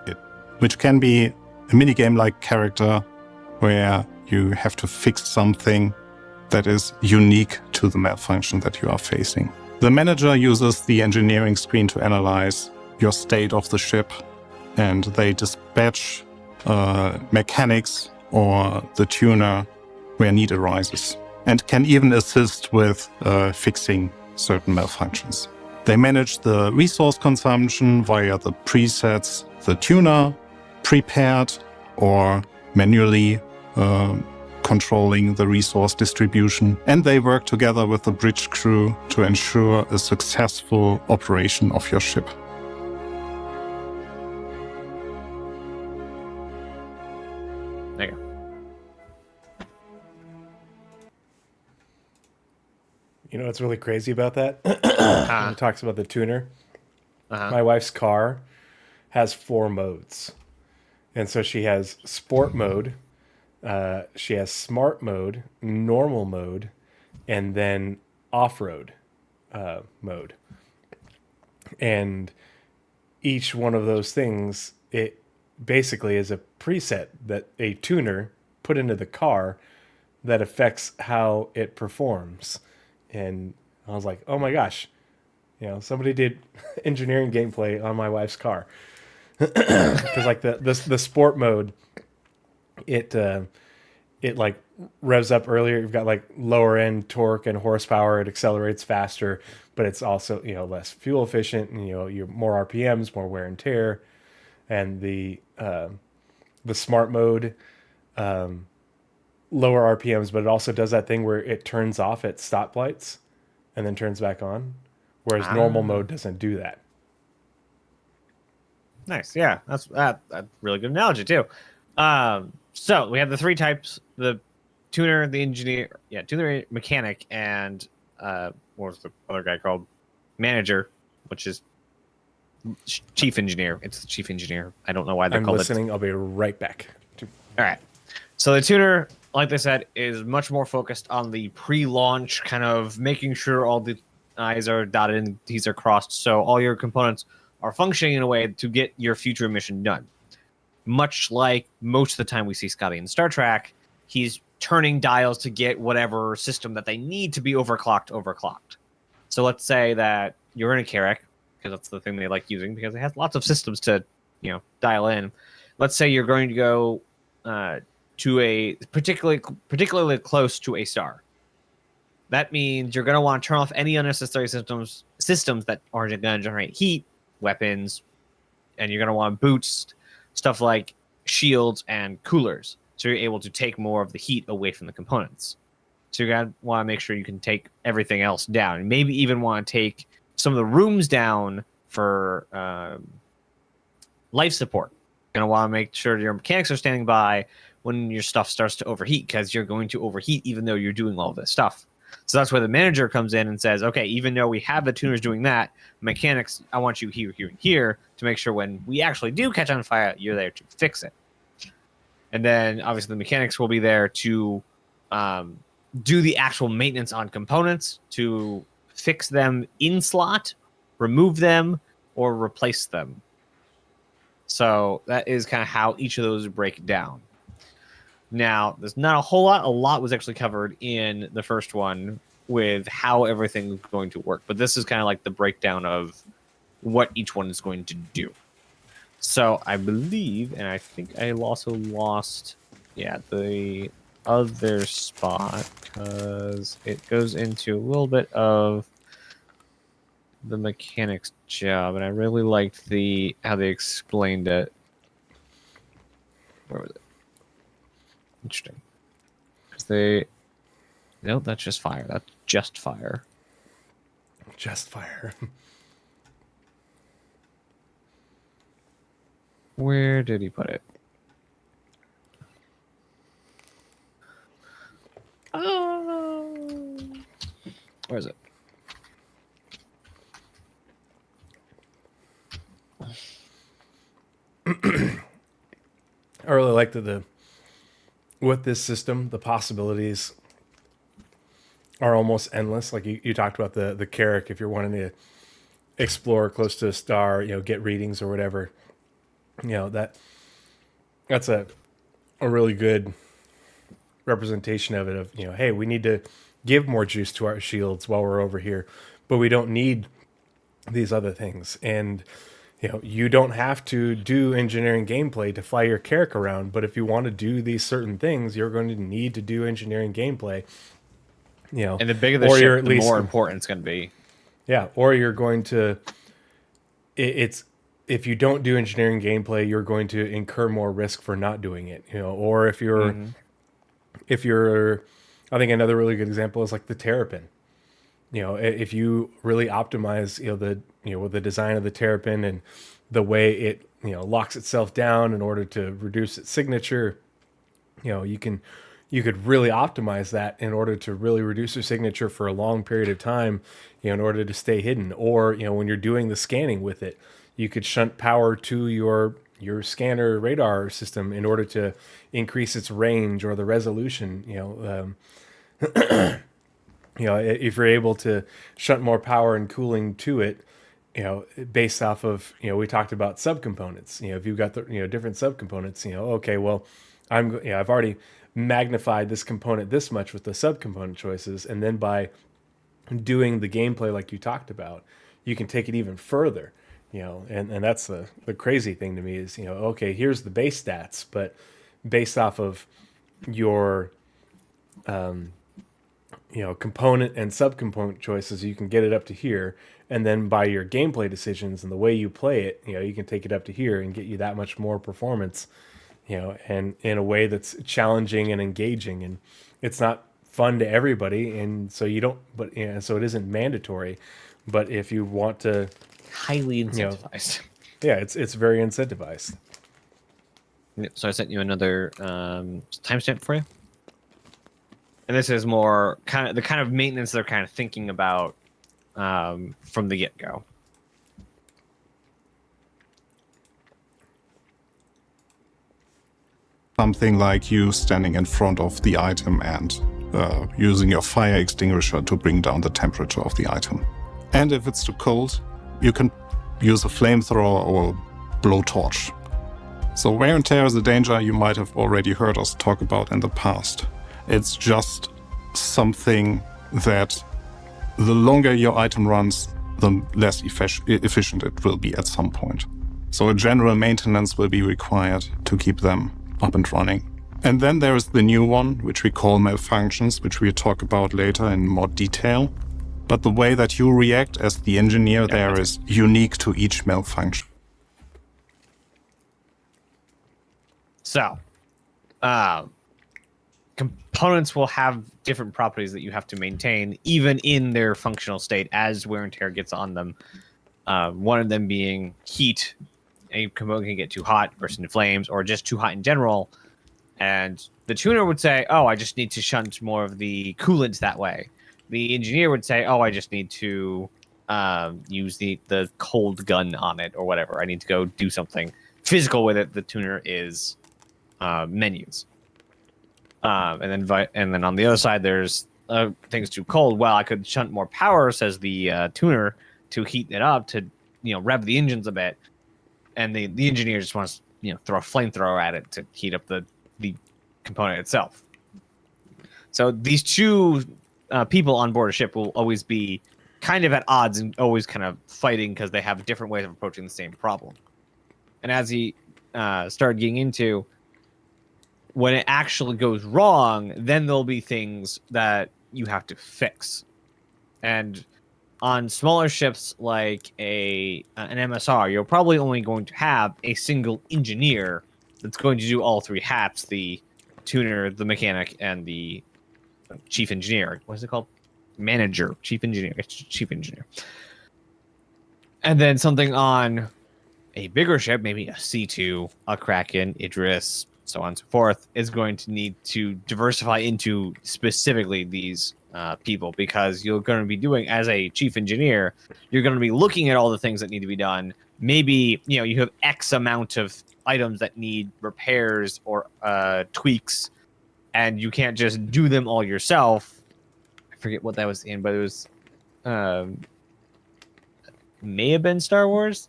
Speaker 10: it, which can be a minigame-like character where you have to fix something that is unique to the malfunction that you are facing. The manager uses the engineering screen to analyze your state of the ship, and they dispatch mechanics or the tuner where need arises, and can even assist with fixing certain malfunctions. They manage the resource consumption via the presets the tuner prepared, or manually controlling the resource distribution, and they work together with the bridge crew to ensure a successful operation of your ship.
Speaker 2: There you go.
Speaker 1: You know what's really crazy about that? It talks about the tuner. My wife's car has 4 modes. And so she has sport mode, she has smart mode, normal mode, and then off-road mode. And each one of those things, it basically is a preset that a tuner put into the car that affects how it performs. And I was like, oh my gosh, somebody did engineering gameplay on my wife's car. Because like the sport mode, it like revs up earlier. You've got like lower end torque and horsepower. It accelerates faster, but it's also less fuel efficient. And you're more RPMs, more wear and tear. And the smart mode, lower RPMs, but it also does that thing where it turns off at stoplights and then turns back on, whereas normal mode doesn't do that.
Speaker 2: Nice. Yeah, that's really good analogy too. So we have the 3 types: the tuner, the engineer, tuner, mechanic, and what was the other guy called? Manager, which is chief engineer. It's the chief engineer. I don't know why they're called it. I'm listening.
Speaker 1: I'll be right back.
Speaker 2: All right. So the tuner, like they said, is much more focused on the pre-launch kind of making sure all the I's are dotted and T's are crossed, so all your components are functioning in a way to get your future mission done. Much like most of the time we see Scotty in Star Trek, he's turning dials to get whatever system that they need to be overclocked. So let's say that you're in a Carrack, because that's the thing they like using, because it has lots of systems to dial in. Let's say you're going to go to a particularly close to a star. That means you're going to want to turn off any unnecessary systems that are going to generate heat, weapons, and you're going to want to boost stuff like shields and coolers, so you're able to take more of the heat away from the components. So you're going to want to make sure you can take everything else down, and maybe even want to take some of the rooms down for life support. You're going to want to make sure your mechanics are standing by when your stuff starts to overheat, because you're going to overheat even though you're doing all this stuff. So that's where the manager comes in and says, okay, even though we have the tuners doing that, mechanics, I want you here, here, and here to make sure when we actually do catch on fire, you're there to fix it. And then obviously the mechanics will be there to do the actual maintenance on components, to fix them in slot, remove them, or replace them. So that is kind of how each of those break down. Now, there's not a whole lot. A lot was actually covered in the first one with how everything's going to work. But this is kind of like the breakdown of what each one is going to do. So I believe, and I think I also lost, the other spot, because it goes into a little bit of the mechanics job, and I really liked how they explained it. Where was it? Interesting. Because no, that's just fire. That's just fire.
Speaker 1: Just fire.
Speaker 2: Where did he put it? Where is it?
Speaker 1: I really like with this system, the possibilities are almost endless. Like you talked about the Carrick, if you're wanting to explore close to a star, get readings or whatever, that's a really good representation of it. Of hey, we need to give more juice to our shields while we're over here, but we don't need these other things. And you don't have to do engineering gameplay to fly your Carrick around, but if you want to do these certain things, you're going to need to do engineering gameplay.
Speaker 2: And the bigger the ship, the more important it's going to be.
Speaker 1: Yeah, or you're going to. It's if you don't do engineering gameplay, you're going to incur more risk for not doing it. Or if you're, I think another really good example is like the Terrapin. If you really optimize, with the design of the Terrapin and the way it, locks itself down in order to reduce its signature, you could really optimize that in order to really reduce your signature for a long period of time, in order to stay hidden. Or, when you're doing the scanning with it, you could shunt power to your scanner radar system in order to increase its range or the resolution, if you're able to shunt more power and cooling to it, based off of, we talked about subcomponents. If you've got the, different subcomponents, okay, well, I've already magnified this component this much with the subcomponent choices, and then by doing the gameplay like you talked about, you can take it even further. And that's the crazy thing to me is, okay, here's the base stats, but based off of your component and subcomponent choices, you can get it up to here, and then by your gameplay decisions and the way you play it, you can take it up to here and get you that much more performance, and in a way that's challenging and engaging. And it's not fun to everybody, and so so it isn't mandatory, but if you want to,
Speaker 2: highly incentivized.
Speaker 1: It's very incentivized.
Speaker 2: So I sent you another timestamp for you. And this is more the kind of maintenance they're kind of thinking about from the get-go.
Speaker 10: Something like you standing in front of the item and using your fire extinguisher to bring down the temperature of the item. And if it's too cold, you can use a flamethrower or blowtorch. So wear and tear is a danger you might have already heard us talk about in the past. It's just something that the longer your item runs, the less efficient it will be at some point. So a general maintenance will be required to keep them up and running. And then there is the new one, which we call malfunctions, which we'll talk about later in more detail. But the way that you react as the engineer there is unique to each malfunction.
Speaker 2: So, components will have different properties that you have to maintain, even in their functional state, as wear and tear gets on them. One of them being heat. A component can get too hot, burst into flames, or just too hot in general. And the tuner would say, oh, I just need to shunt more of the coolant that way. The engineer would say, oh, I just need to use the cold gun on it or whatever. I need to go do something physical with it. The tuner is menus. And then on the other side, there's things too cold. Well, I could shunt more power, says the tuner, to heat it up to rev the engines a bit, and the engineer just wants to throw a flamethrower at it to heat up the component itself. So these two people on board a ship will always be kind of at odds and always kind of fighting because they have different ways of approaching the same problem. And as he started getting into, when it actually goes wrong, then there'll be things that you have to fix. And on smaller ships like an MSR, you're probably only going to have a single engineer that's going to do all three hats: the tuner, the mechanic, and the chief engineer. What is it called? Manager, chief engineer. It's chief engineer. And then something on a bigger ship, maybe a C2, a Kraken, Idris, so on and so forth, is going to need to diversify into specifically these people, because you're going to be doing, as a chief engineer, you're going to be looking at all the things that need to be done. Maybe you have X amount of items that need repairs or tweaks, and you can't just do them all yourself. I forget what that was in, but it was may have been Star Wars,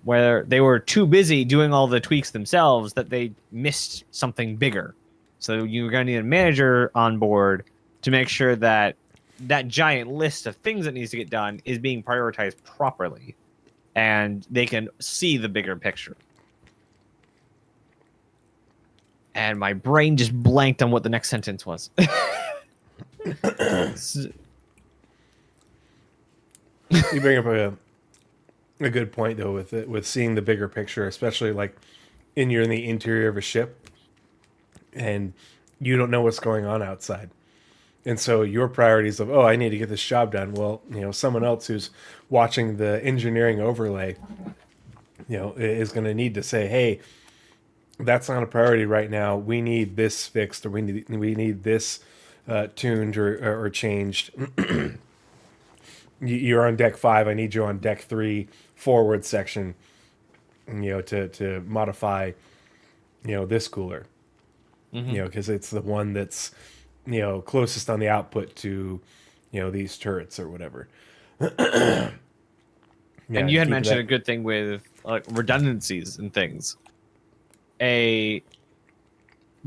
Speaker 2: where they were too busy doing all the tweaks themselves that they missed something bigger. So you're going to need a manager on board to make sure that that giant list of things that needs to get done is being prioritized properly, and they can see the bigger picture. And my brain just blanked on what the next sentence was.
Speaker 1: You bring up a good point though with seeing the bigger picture, especially like in the interior of a ship and you don't know what's going on outside. And so your priorities of, I need to get this job done. Well, someone else who's watching the engineering overlay, is going to need to say, hey, that's not a priority right now. We need this fixed, or we need this tuned or changed. You're on deck 5. I need you on deck 3 forward section, to modify, this cooler, because it's the one that's, closest on the output to, these turrets or whatever.
Speaker 2: And you had mentioned a good thing with redundancies and things.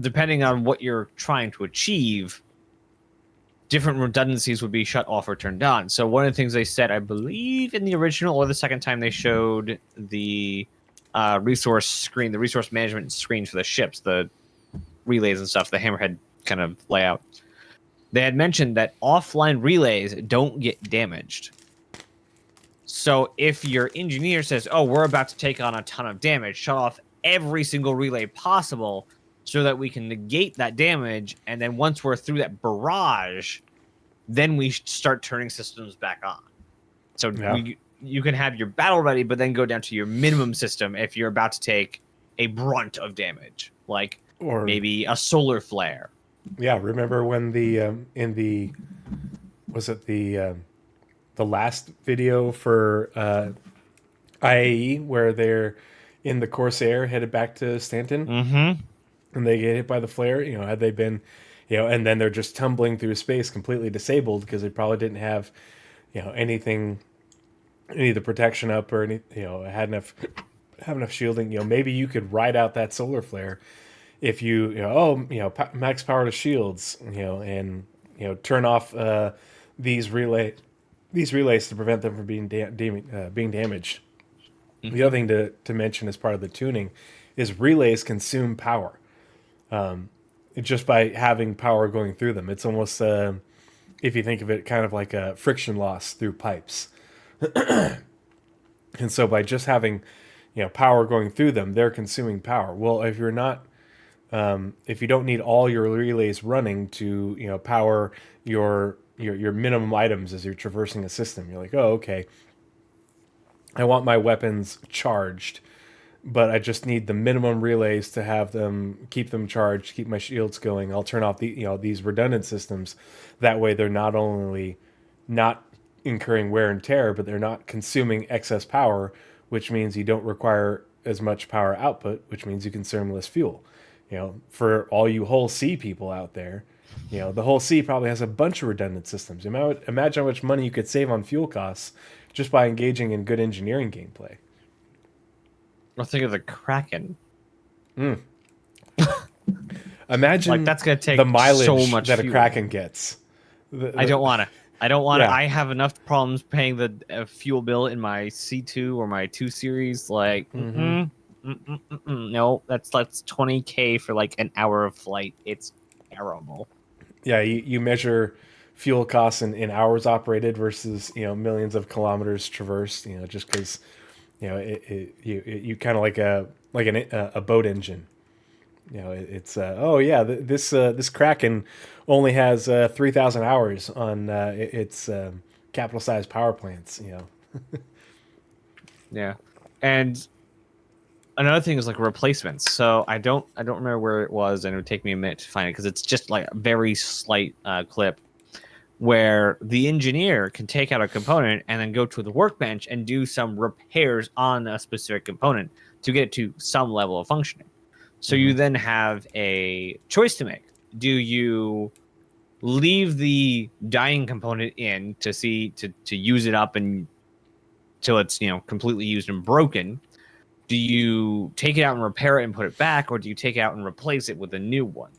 Speaker 2: Depending on what you're trying to achieve, different redundancies would be shut off or turned on. So one of the things they said, I believe in the original or the second time they showed the resource screen, the resource management screen for the ships, the relays and stuff, the hammerhead kind of layout, they had mentioned that offline relays don't get damaged. So if your engineer says, we're about to take on a ton of damage, shut off every single relay possible so that we can negate that damage, and then once we're through that barrage, then we start turning systems back on. So you can have your battle ready, but then go down to your minimum system if you're about to take a brunt of damage, or maybe a solar flare.
Speaker 1: Yeah, remember when the last video for IAE where they're in the Corsair headed back to Stanton, and they get hit by the flare? Had they been, and then they're just tumbling through space completely disabled because they probably didn't have, any of the protection up or any, have enough shielding. Maybe you could ride out that solar flare if you, max power to shields, and turn off these relays to prevent them from being being damaged. The other thing to mention as part of the tuning is relays consume power. Just by having power going through them, it's almost if you think of it, kind of like a friction loss through pipes. And so by just having power going through them, they're consuming power. Well, if you're not if you don't need all your relays running to power your minimum items as you're traversing a system, you're like, okay, I want my weapons charged, but I just need the minimum relays to have them, keep them charged, keep my shields going. I'll turn off these redundant systems. That way they're not only not incurring wear and tear, but they're not consuming excess power, which means you don't require as much power output, which means you consume less fuel. For all you Hull C people out there, the Hull C probably has a bunch of redundant systems. Imagine how much money you could save on fuel costs just by engaging in good engineering gameplay.
Speaker 2: Or think of the Kraken.
Speaker 1: Imagine
Speaker 2: Like, that's gonna take
Speaker 1: the mileage
Speaker 2: so much
Speaker 1: that a
Speaker 2: fuel.
Speaker 1: Kraken gets.
Speaker 2: I don't want to. I don't want to.
Speaker 1: Yeah.
Speaker 2: I have enough problems paying the fuel bill in my C2 or my 2 series. Like, no, that's $20K for like an hour of flight. It's terrible.
Speaker 1: Yeah, you measure fuel costs in hours operated versus millions of kilometers traversed. Just because you kind of like a boat engine. It's this Kraken only has 3,000 hours on its capital sized power plants.
Speaker 2: Yeah, and another thing is like replacements. So I don't remember where it was, and it would take me a minute to find it because it's just like a very slight clip where the engineer can take out a component and then go to the workbench and do some repairs on a specific component to get it to some level of functioning. So you then have a choice to make. Do you leave the dying component in to use it up and till it's completely used and broken? Do you take it out and repair it and put it back, or do you take it out and replace it with a new one?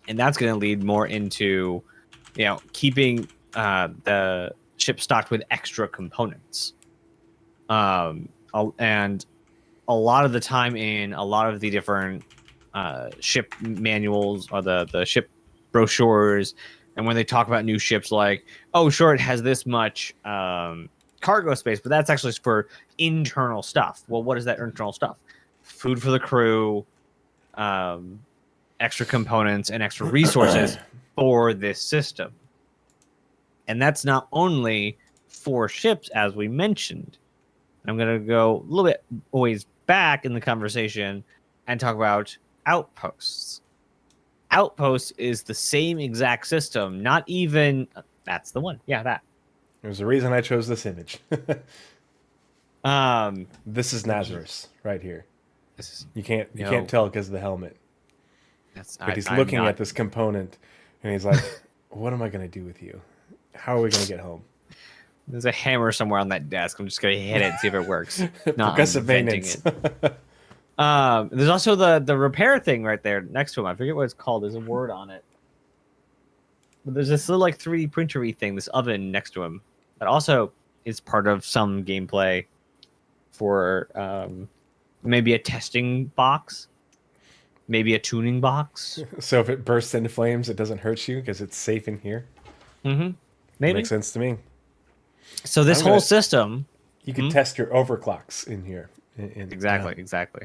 Speaker 2: And that's going to lead more into keeping the ship stocked with extra components. And a lot of the time in a lot of the different ship manuals or the ship brochures, and when they talk about new ships, like, oh, sure, it has this much cargo space, but that's actually for internal stuff. Well, what is that internal stuff? Food for the crew, extra components, and extra resources for this system. And that's not only for ships, as we mentioned. I'm going to go a little bit always back in the conversation and talk about outposts. Outposts is the same exact system, not even... That's the one. Yeah, that.
Speaker 1: There's a reason I chose this image. This is Nazeris right here. You can't tell because of the helmet. But he's looking at this component, and he's like, "What am I going to do with you? How are we going to get home?"
Speaker 2: There's a hammer somewhere on that desk. I'm just going to hit it and see if it works. Not
Speaker 1: Progressive
Speaker 2: inventing
Speaker 1: maintenance.
Speaker 2: it. There's also the repair thing right there next to him. I forget what it's called. There's a word on it. But there's this little like 3D printer-y thing, this oven next to him, that also is part of some gameplay for maybe a testing box, maybe a tuning box.
Speaker 1: So if it bursts into flames, it doesn't hurt you because it's safe in here.
Speaker 2: Mm-hmm. Maybe.
Speaker 1: Makes sense to me.
Speaker 2: So this whole system...
Speaker 1: You can test your overclocks in here.
Speaker 2: Exactly.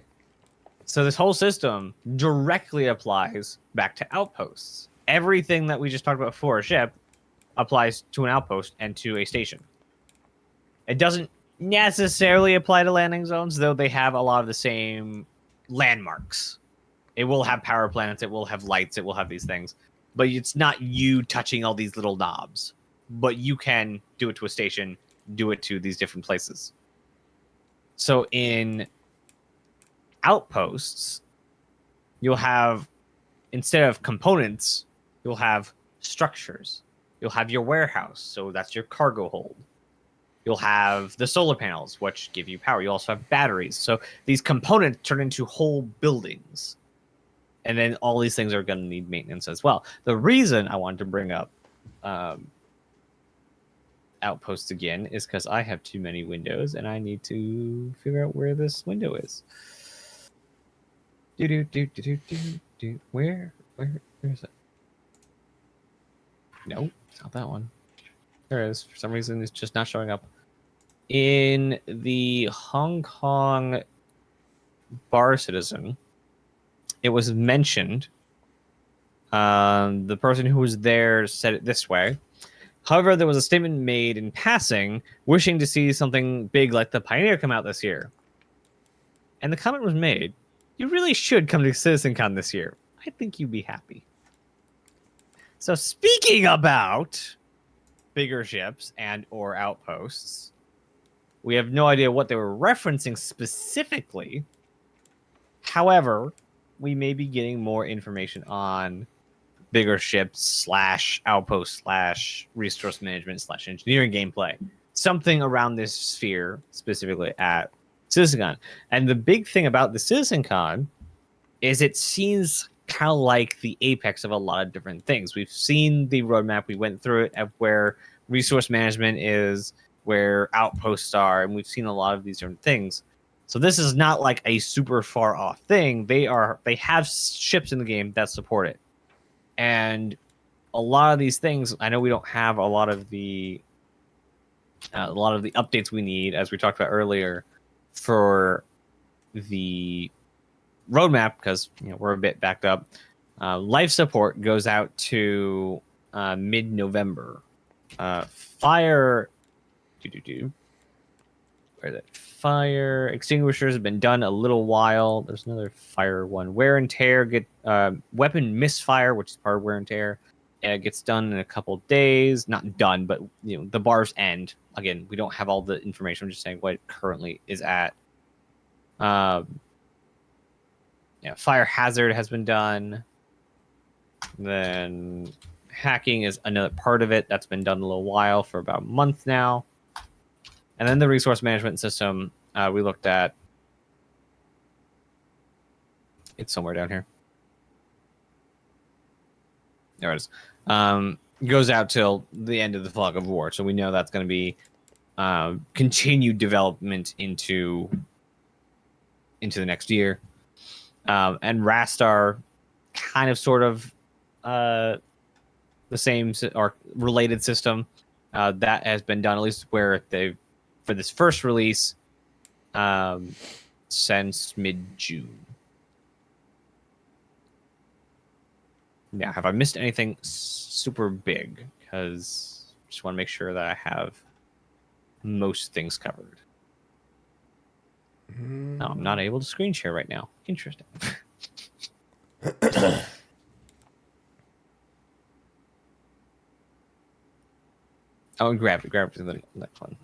Speaker 2: So this whole system directly applies back to outposts. Everything that we just talked about for a ship applies to an outpost and to a station. It doesn't necessarily apply to landing zones, though they have a lot of the same landmarks. It will have power planets, it will have lights, it will have these things. But it's not you touching all these little knobs. But you can do it to a station, do it to these different places. So in outposts, you'll have, instead of components, you'll have structures. You'll have your warehouse, so that's your cargo hold. You'll have the solar panels, which give you power. You also have batteries. So these components turn into whole buildings. And then all these things are going to need maintenance as well. The reason I wanted to bring up outposts again is because I have too many windows and I need to figure out where this window is. Where is it? No, it's not that one. There it is. For some reason, it's just not showing up. In the Hong Kong Bar Citizen, it was mentioned. The person who was there said it this way. However, there was a statement made in passing, wishing to see something big like the Pioneer come out this year. And the comment was made, you really should come to CitizenCon this year. I think you'd be happy. So speaking about bigger ships and or outposts, we have no idea what they were referencing specifically. However, we may be getting more information on bigger ships / outpost / resource management / engineering gameplay. something around this sphere, specifically at CitizenCon. And the big thing about the CitizenCon is it seems kind of like the apex of a lot of different things. We've seen the roadmap, we went through it, of where resource management is, where outposts are, and we've seen a lot of these different things. So this is not like a super far off thing. They have ships in the game that support it. And a lot of these things, I know we don't have a lot of the updates we need, as we talked about earlier, for the roadmap, because we're a bit backed up. Life support goes out to mid-November. Fire where is it? Fire extinguishers have been done a little while. There's another fire one. Wear and tear weapon misfire, which is part of wear and tear. It gets done in a couple days. Not done, but the bars end. Again, we don't have all the information. I'm just saying what it currently is at. Fire hazard has been done. Then hacking is another part of it that's been done a little while, for about a month now. And then the resource management system, we looked at. It's somewhere down here. There it is. Goes out till the end of the Fog of War, so we know that's going to be continued development into the next year. And Rastar, kind of sort of the same or related system that has been done, at least where they've, for this first release, since mid-June. Now, have I missed anything super big? Because I just want to make sure that I have most things covered. No, I'm not able to screen share right now. Interesting. Oh, and gravity. Gravity is the next one.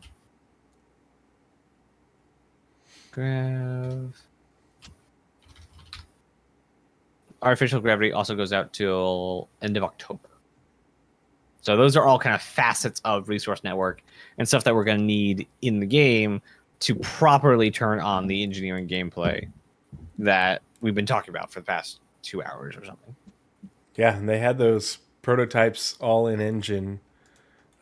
Speaker 2: Artificial gravity also goes out till end of October. So those are all kind of facets of resource network and stuff that we're going to need in the game to properly turn on the engineering gameplay that we've been talking about for the past 2 hours or something.
Speaker 1: Yeah, and they had those prototypes all in engine.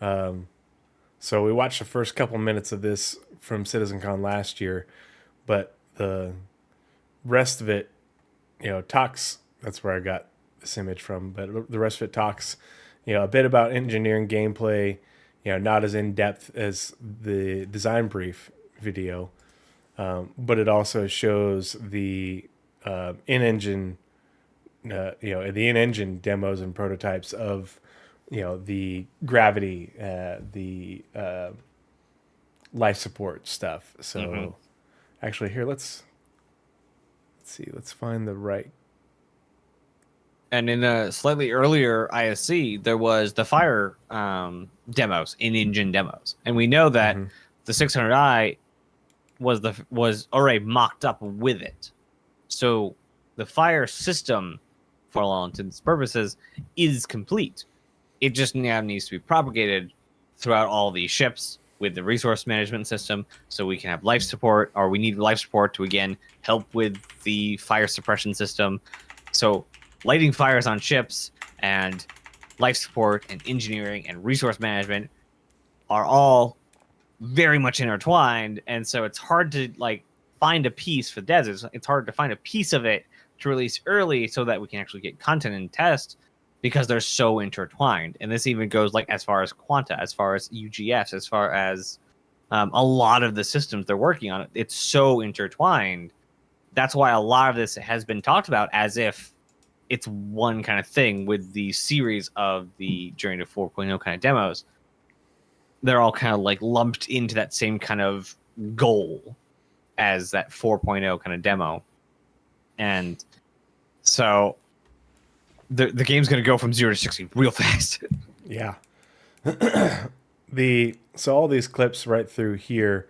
Speaker 1: So we watched the first couple minutes of this from CitizenCon last year, but the rest of it, talks. That's where I got this image from. But the rest of it talks, a bit about engineering gameplay. Not as in depth as the design brief video, but it also shows the in-engine, the in-engine demos and prototypes of, the gravity, the life support stuff. So, actually, here let's see. Let's find the right.
Speaker 2: And in a slightly earlier ISC, there was the fire demos, in-engine demos, and we know that the 600i was already mocked up with it. So the fire system, for all intents and purposes, is complete. It just now needs to be propagated throughout all these ships with the resource management system, so we can have life support, or we need life support to again help with the fire suppression system. So lighting fires on ships and life support and engineering and resource management are all very much intertwined, and so it's hard to find a piece for deserts. It's hard to find a piece of it to release early so that we can actually get content and test, because they're so intertwined. And this even goes as far as Quanta, as far as UGS, as far as a lot of the systems they're working on. It's so intertwined. That's why a lot of this has been talked about as if it's one kind of thing with the series of the Journey to 4.0 kind of demos. They're all kind of lumped into that same kind of goal as that 4.0 kind of demo. And so the game's going to go from 0 to 60 real fast.
Speaker 1: Yeah. So all these clips right through here,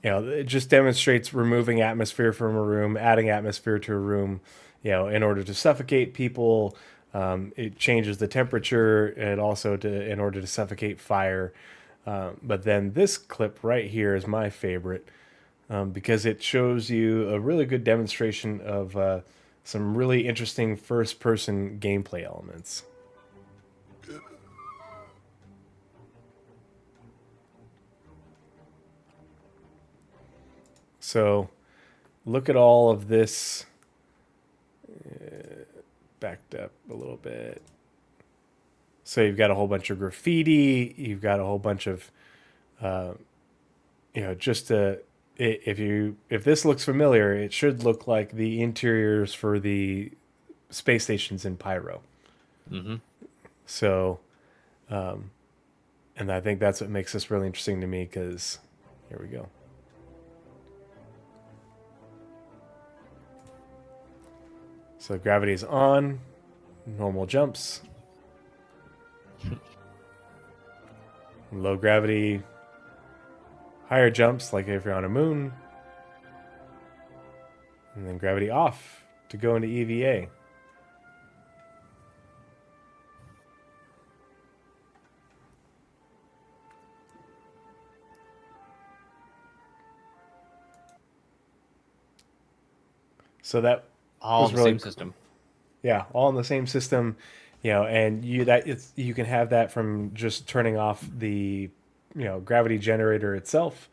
Speaker 1: it just demonstrates removing atmosphere from a room, adding atmosphere to a room, in order to suffocate people. It changes the temperature, and also in order to suffocate fire. But then this clip right here is my favorite because it shows you a really good demonstration of some really interesting first-person gameplay elements. So look at all of this. Backed up a little bit. So you've got a whole bunch of graffiti. You've got a whole bunch of, if this looks familiar, it should look like the interiors for the space stations in Pyro.
Speaker 2: Mm-hmm.
Speaker 1: So, and I think that's what makes this really interesting to me because here we go. So gravity is on, normal jumps. Low gravity, higher jumps like if you're on a moon. And then gravity off to go into EVA. So that
Speaker 2: all
Speaker 1: was
Speaker 2: the
Speaker 1: really
Speaker 2: same system.
Speaker 1: Yeah, all in the same system, and you can have that from just turning off the gravity generator itself,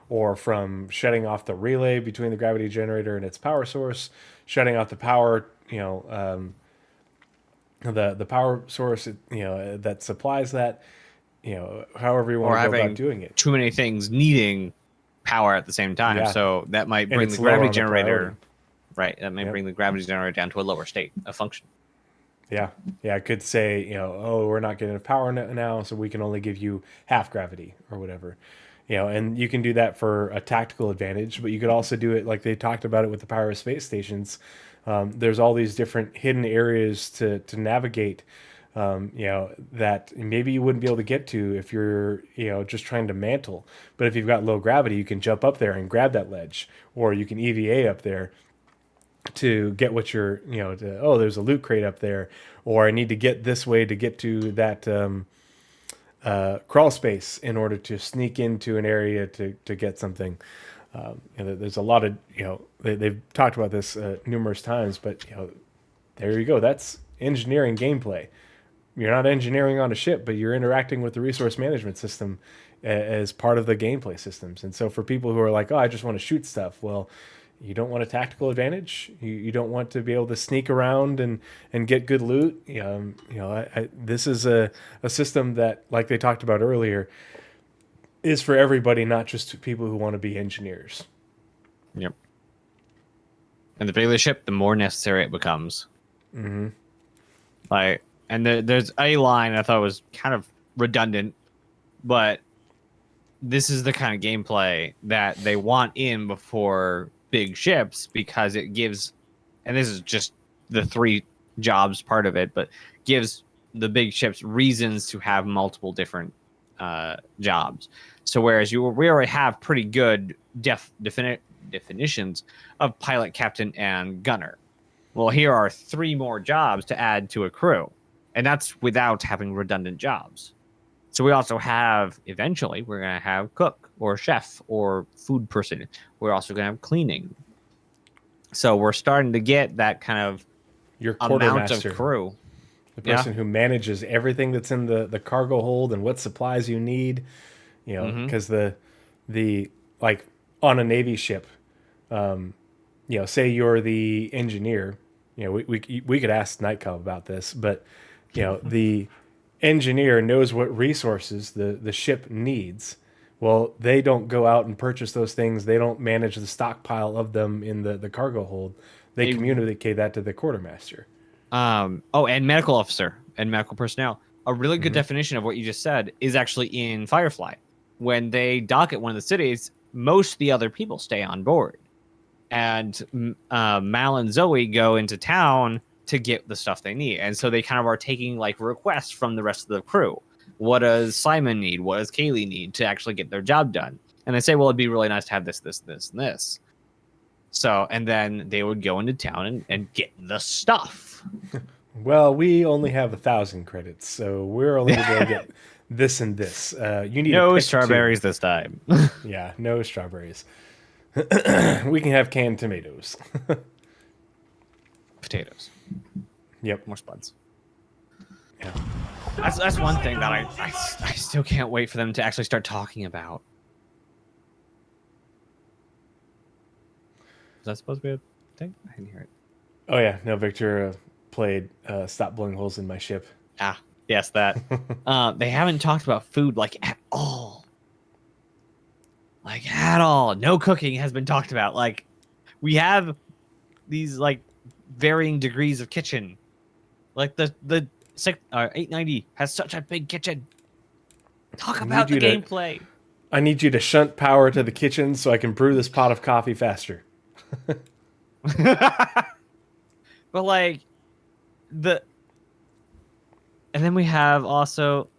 Speaker 1: or from shutting off the relay between the gravity generator and its power source, shutting off the power, the power source, that supplies that, however you want to go about doing it.
Speaker 2: Too many things needing power at the same time,
Speaker 1: Yeah.
Speaker 2: so that might
Speaker 1: And
Speaker 2: bring
Speaker 1: it's
Speaker 2: the
Speaker 1: lower
Speaker 2: gravity
Speaker 1: on the
Speaker 2: generator.
Speaker 1: priority.
Speaker 2: Right, that may bring the gravity generator down to a lower state of function.
Speaker 1: Yeah, I could say, we're not getting enough power now, so we can only give you half gravity or whatever. And you can do that for a tactical advantage, but you could also do it like they talked about it with the Pyro space stations. There's all these different hidden areas to navigate, that maybe you wouldn't be able to get to if you're, just trying to mantle. But if you've got low gravity, you can jump up there and grab that ledge, or you can EVA up there to get what you're, there's a loot crate up there, or I need to get this way to get to that crawl space in order to sneak into an area to get something. There's a lot of, they've talked about this numerous times, but, there you go. That's engineering gameplay. You're not engineering on a ship, but you're interacting with the resource management system as part of the gameplay systems. And so for people who are like, oh, I just want to shoot stuff, well, you don't want a tactical advantage. You don't want to be able to sneak around and get good loot. This is a system that, like they talked about earlier, is for everybody, not just people who want to be engineers.
Speaker 2: Yep. And the bigger the ship, the more necessary it becomes.
Speaker 1: Mm-hmm.
Speaker 2: And there's a line I thought was kind of redundant, but this is the kind of gameplay that they want in before big ships, because it gives, and this is just the 3 jobs part of it, but gives the big ships reasons to have multiple different jobs. So whereas we already have pretty good definitions of pilot, captain, and gunner. Well, here are 3 more jobs to add to a crew, and that's without having redundant jobs. So we also have, eventually, we're going to have cook or chef or food person. We're also going to have cleaning. So we're starting to get that kind of
Speaker 1: your
Speaker 2: amount
Speaker 1: quartermaster,
Speaker 2: of crew.
Speaker 1: the person who manages everything that's in the cargo hold and what supplies you need. Because the like on a Navy ship, say you're the engineer. We could ask Nightcub about this, but the engineer knows what resources the ship needs. Well, they don't go out and purchase those things. They don't manage the stockpile of them in the cargo hold. They communicate that to the quartermaster.
Speaker 2: And medical officer and medical personnel. A really good definition of what you just said is actually in Firefly. When they dock at one of the cities, most of the other people stay on board. And Mal and Zoe go into town to get the stuff they need. And so they kind of are taking like requests from the rest of the crew. What does Simon need? What does Kaylee need to actually get their job done? And they say, well, it'd be really nice to have this, and this. So, and then they would go into town and get the stuff.
Speaker 1: Well, we only have 1,000 credits, so we're only going to get this and this. You need
Speaker 2: No
Speaker 1: to pick
Speaker 2: strawberries this time.
Speaker 1: Yeah, no strawberries. We can have canned tomatoes.
Speaker 2: Potatoes.
Speaker 1: Yep.
Speaker 2: More spuds.
Speaker 1: Yeah.
Speaker 2: That's one thing that I still can't wait for them to actually start talking about. Is that supposed to be a thing? I didn't hear it.
Speaker 1: Oh yeah, no. Victor played "Stop Blowing Holes in My Ship."
Speaker 2: Ah, yes, that. They haven't talked about food like at all. Like at all. No cooking has been talked about. Like we have these like varying degrees of kitchen. Like the 890 has such a big kitchen. Talk about the gameplay.
Speaker 1: I need you to shunt power to the kitchen so I can brew this pot of coffee faster.
Speaker 2: But like and then we have also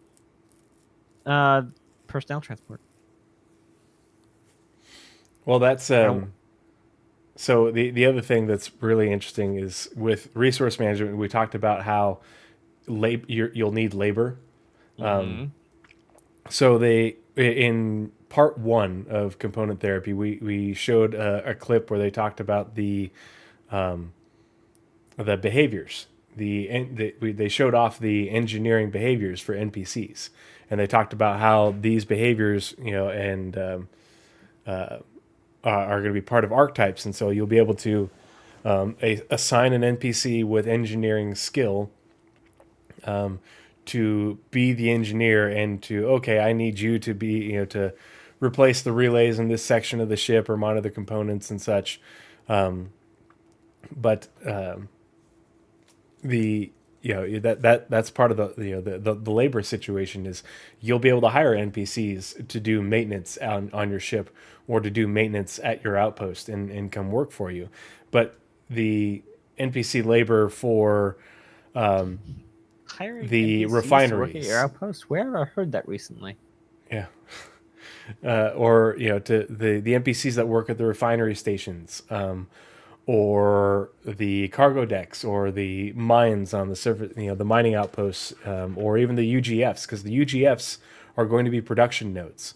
Speaker 2: personnel transport.
Speaker 1: Well, that's so the other thing that's really interesting is with resource management. We talked about how you'll need labor. So they in part 1 of component therapy, we showed a clip where they talked about the behaviors. They showed off the engineering behaviors for NPCs, and they talked about how these behaviors, are going to be part of archetypes, and so you'll be able to assign an NPC with engineering skill to be the engineer, and I need you to be to replace the relays in this section of the ship or monitor the components and such. But that's part of the labor situation is you'll be able to hire NPCs to do maintenance on your ship or to do maintenance at your outpost and come work for you. But the NPC labor for
Speaker 2: hiring
Speaker 1: the
Speaker 2: NPCs
Speaker 1: refineries
Speaker 2: to work at your outpost. Where have I heard that recently?
Speaker 1: Yeah. Or to the NPCs that work at the refinery stations, or the cargo decks, or the mines on the surface, the mining outposts, or even the UGFs, because the UGFs are going to be production nodes.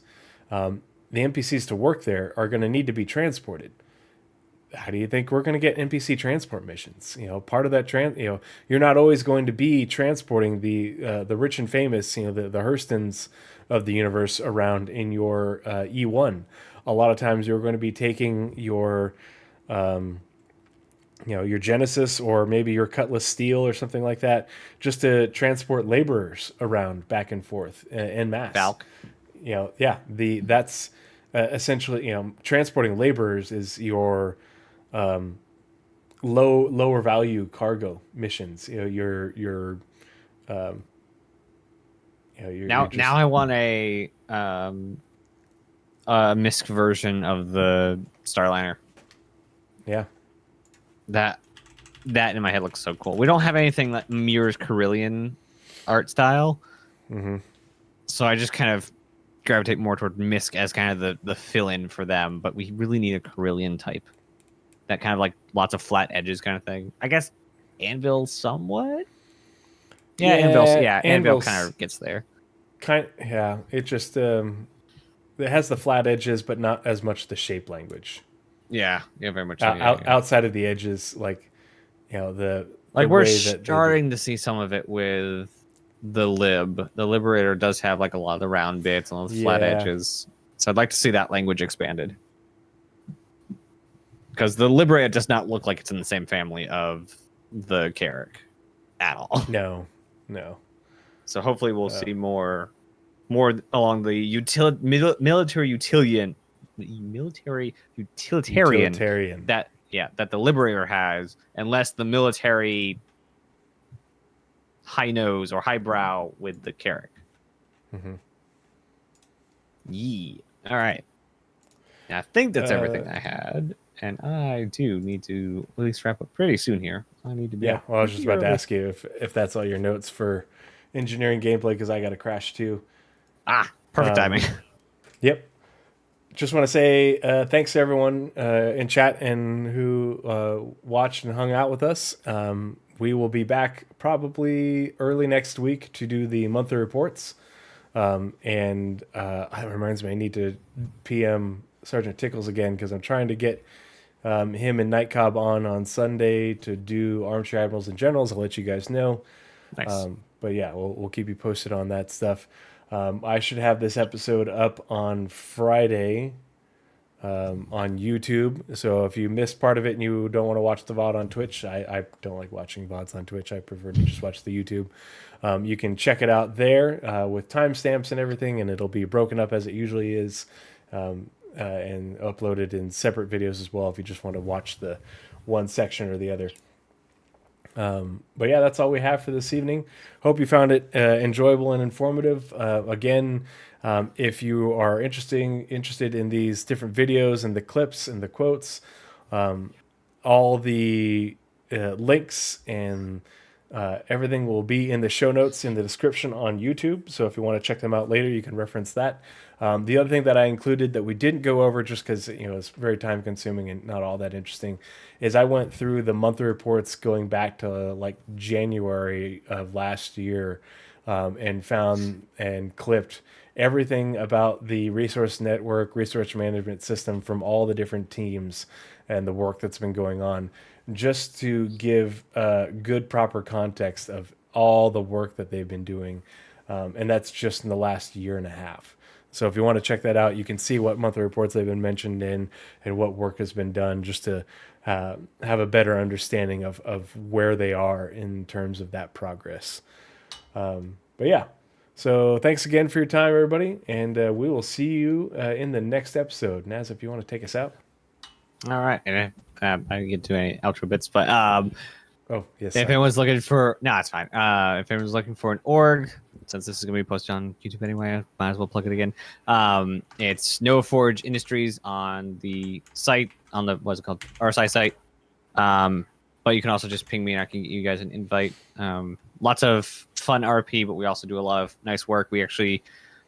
Speaker 1: The NPCs to work there are going to need to be transported. How do you think we're going to get NPC transport missions? Part of that you're not always going to be transporting the rich and famous, the Hurstons of the universe around in your E1. A lot of times you're going to be taking your your Genesis or maybe your Cutlass Steel or something like that, just to transport laborers around back and forth en masse.
Speaker 2: Valk.
Speaker 1: That's essentially, transporting laborers is your lower value cargo missions. Now
Speaker 2: I want a MISC version of the Starliner.
Speaker 1: Yeah.
Speaker 2: That in my head looks so cool. We don't have anything that mirrors Carillion art style.
Speaker 1: Mm-hmm.
Speaker 2: So I just kind of gravitate more toward MISC as kind of the fill-in for them, but we really need a Carillion type. That kind of like lots of flat edges kind of thing. I guess Anvil somewhat? Anvil kind of gets there.
Speaker 1: It just it has the flat edges, but not as much the shape language.
Speaker 2: Yeah, very much.
Speaker 1: Outside of the edges,
Speaker 2: we're starting to see some of it with the Lib. The Liberator does have like a lot of the round bits and all the flat edges. So I'd like to see that language expanded. Because the Liberator does not look like it's in the same family of the Carrick at all.
Speaker 1: No.
Speaker 2: So hopefully we'll see more along the military utilitarian that the Liberator has, and less the military high nose or highbrow with the Carrick.
Speaker 1: Mm-hmm.
Speaker 2: Yee. All right. Now, I think that's everything I had, and I do need to at least wrap up pretty soon here. I need to be.
Speaker 1: Yeah. Well, I was just about to ask you if that's all your notes for engineering gameplay, because I got to crash too.
Speaker 2: Perfect timing.
Speaker 1: Yep. Just want to say thanks to everyone in chat and who watched and hung out with us. We will be back probably early next week to do the monthly reports. And it reminds me, I need to PM Sergeant Tickles again because I'm trying to get him and Night Cobb on Sunday to do Armchair Admirals and Generals. I'll let you guys know.
Speaker 2: Nice.
Speaker 1: But yeah, we'll keep you posted on that stuff. I should have this episode up on Friday on YouTube. So if you missed part of it and you don't want to watch the VOD on Twitch, I don't like watching VODs on Twitch. I prefer to just watch the YouTube. You can check it out there with timestamps and everything, and it'll be broken up as it usually is and uploaded in separate videos as well if you just want to watch the one section or the other. But yeah, that's all we have for this evening. Hope you found it enjoyable and informative. Again, if you are interested in these different videos and the clips and the quotes, all the links and everything will be in the show notes in the description on YouTube. So if you want to check them out later, you can reference that. The other thing that I included that we didn't go over just because it's very time consuming and not all that interesting is I went through the monthly reports going back to like January of last year and found and clipped everything about the resource network, resource management system from all the different teams and the work that's been going on, just to give good, proper context of all the work that they've been doing. And that's just in the last year and a half. So if you want to check that out, you can see what monthly reports they've been mentioned in and what work has been done just to have a better understanding of where they are in terms of that progress. But yeah, so thanks again for your time, everybody. And we will see you in the next episode. Naz, if you want to take us out.
Speaker 2: All right. And I didn't get to any outro bits, but
Speaker 1: oh yes.
Speaker 2: If anyone's looking for it's fine. If anyone's looking for an org, since this is gonna be posted on YouTube anyway, I might as well plug it again. It's Noah Forge Industries on the site, on the what's it called, RSI site. But you can also just ping me and I can get you guys an invite. Lots of fun RP, but we also do a lot of nice work. We actually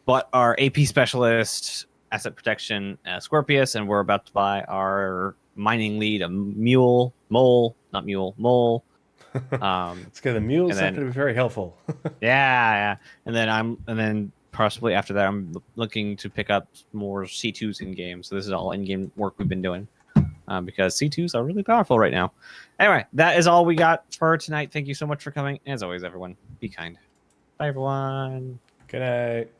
Speaker 2: bought our AP specialist, asset protection, Scorpius, and we're about to buy our mining lead, a mole.
Speaker 1: It's because the mule's not going to be very helpful.
Speaker 2: yeah. And then possibly after that, I'm looking to pick up more C2s in game. So this is all in-game work we've been doing because C2s are really powerful right now. Anyway, that is all we got for tonight. Thank you so much for coming. As always, everyone, be kind. Bye, everyone.
Speaker 1: Good night.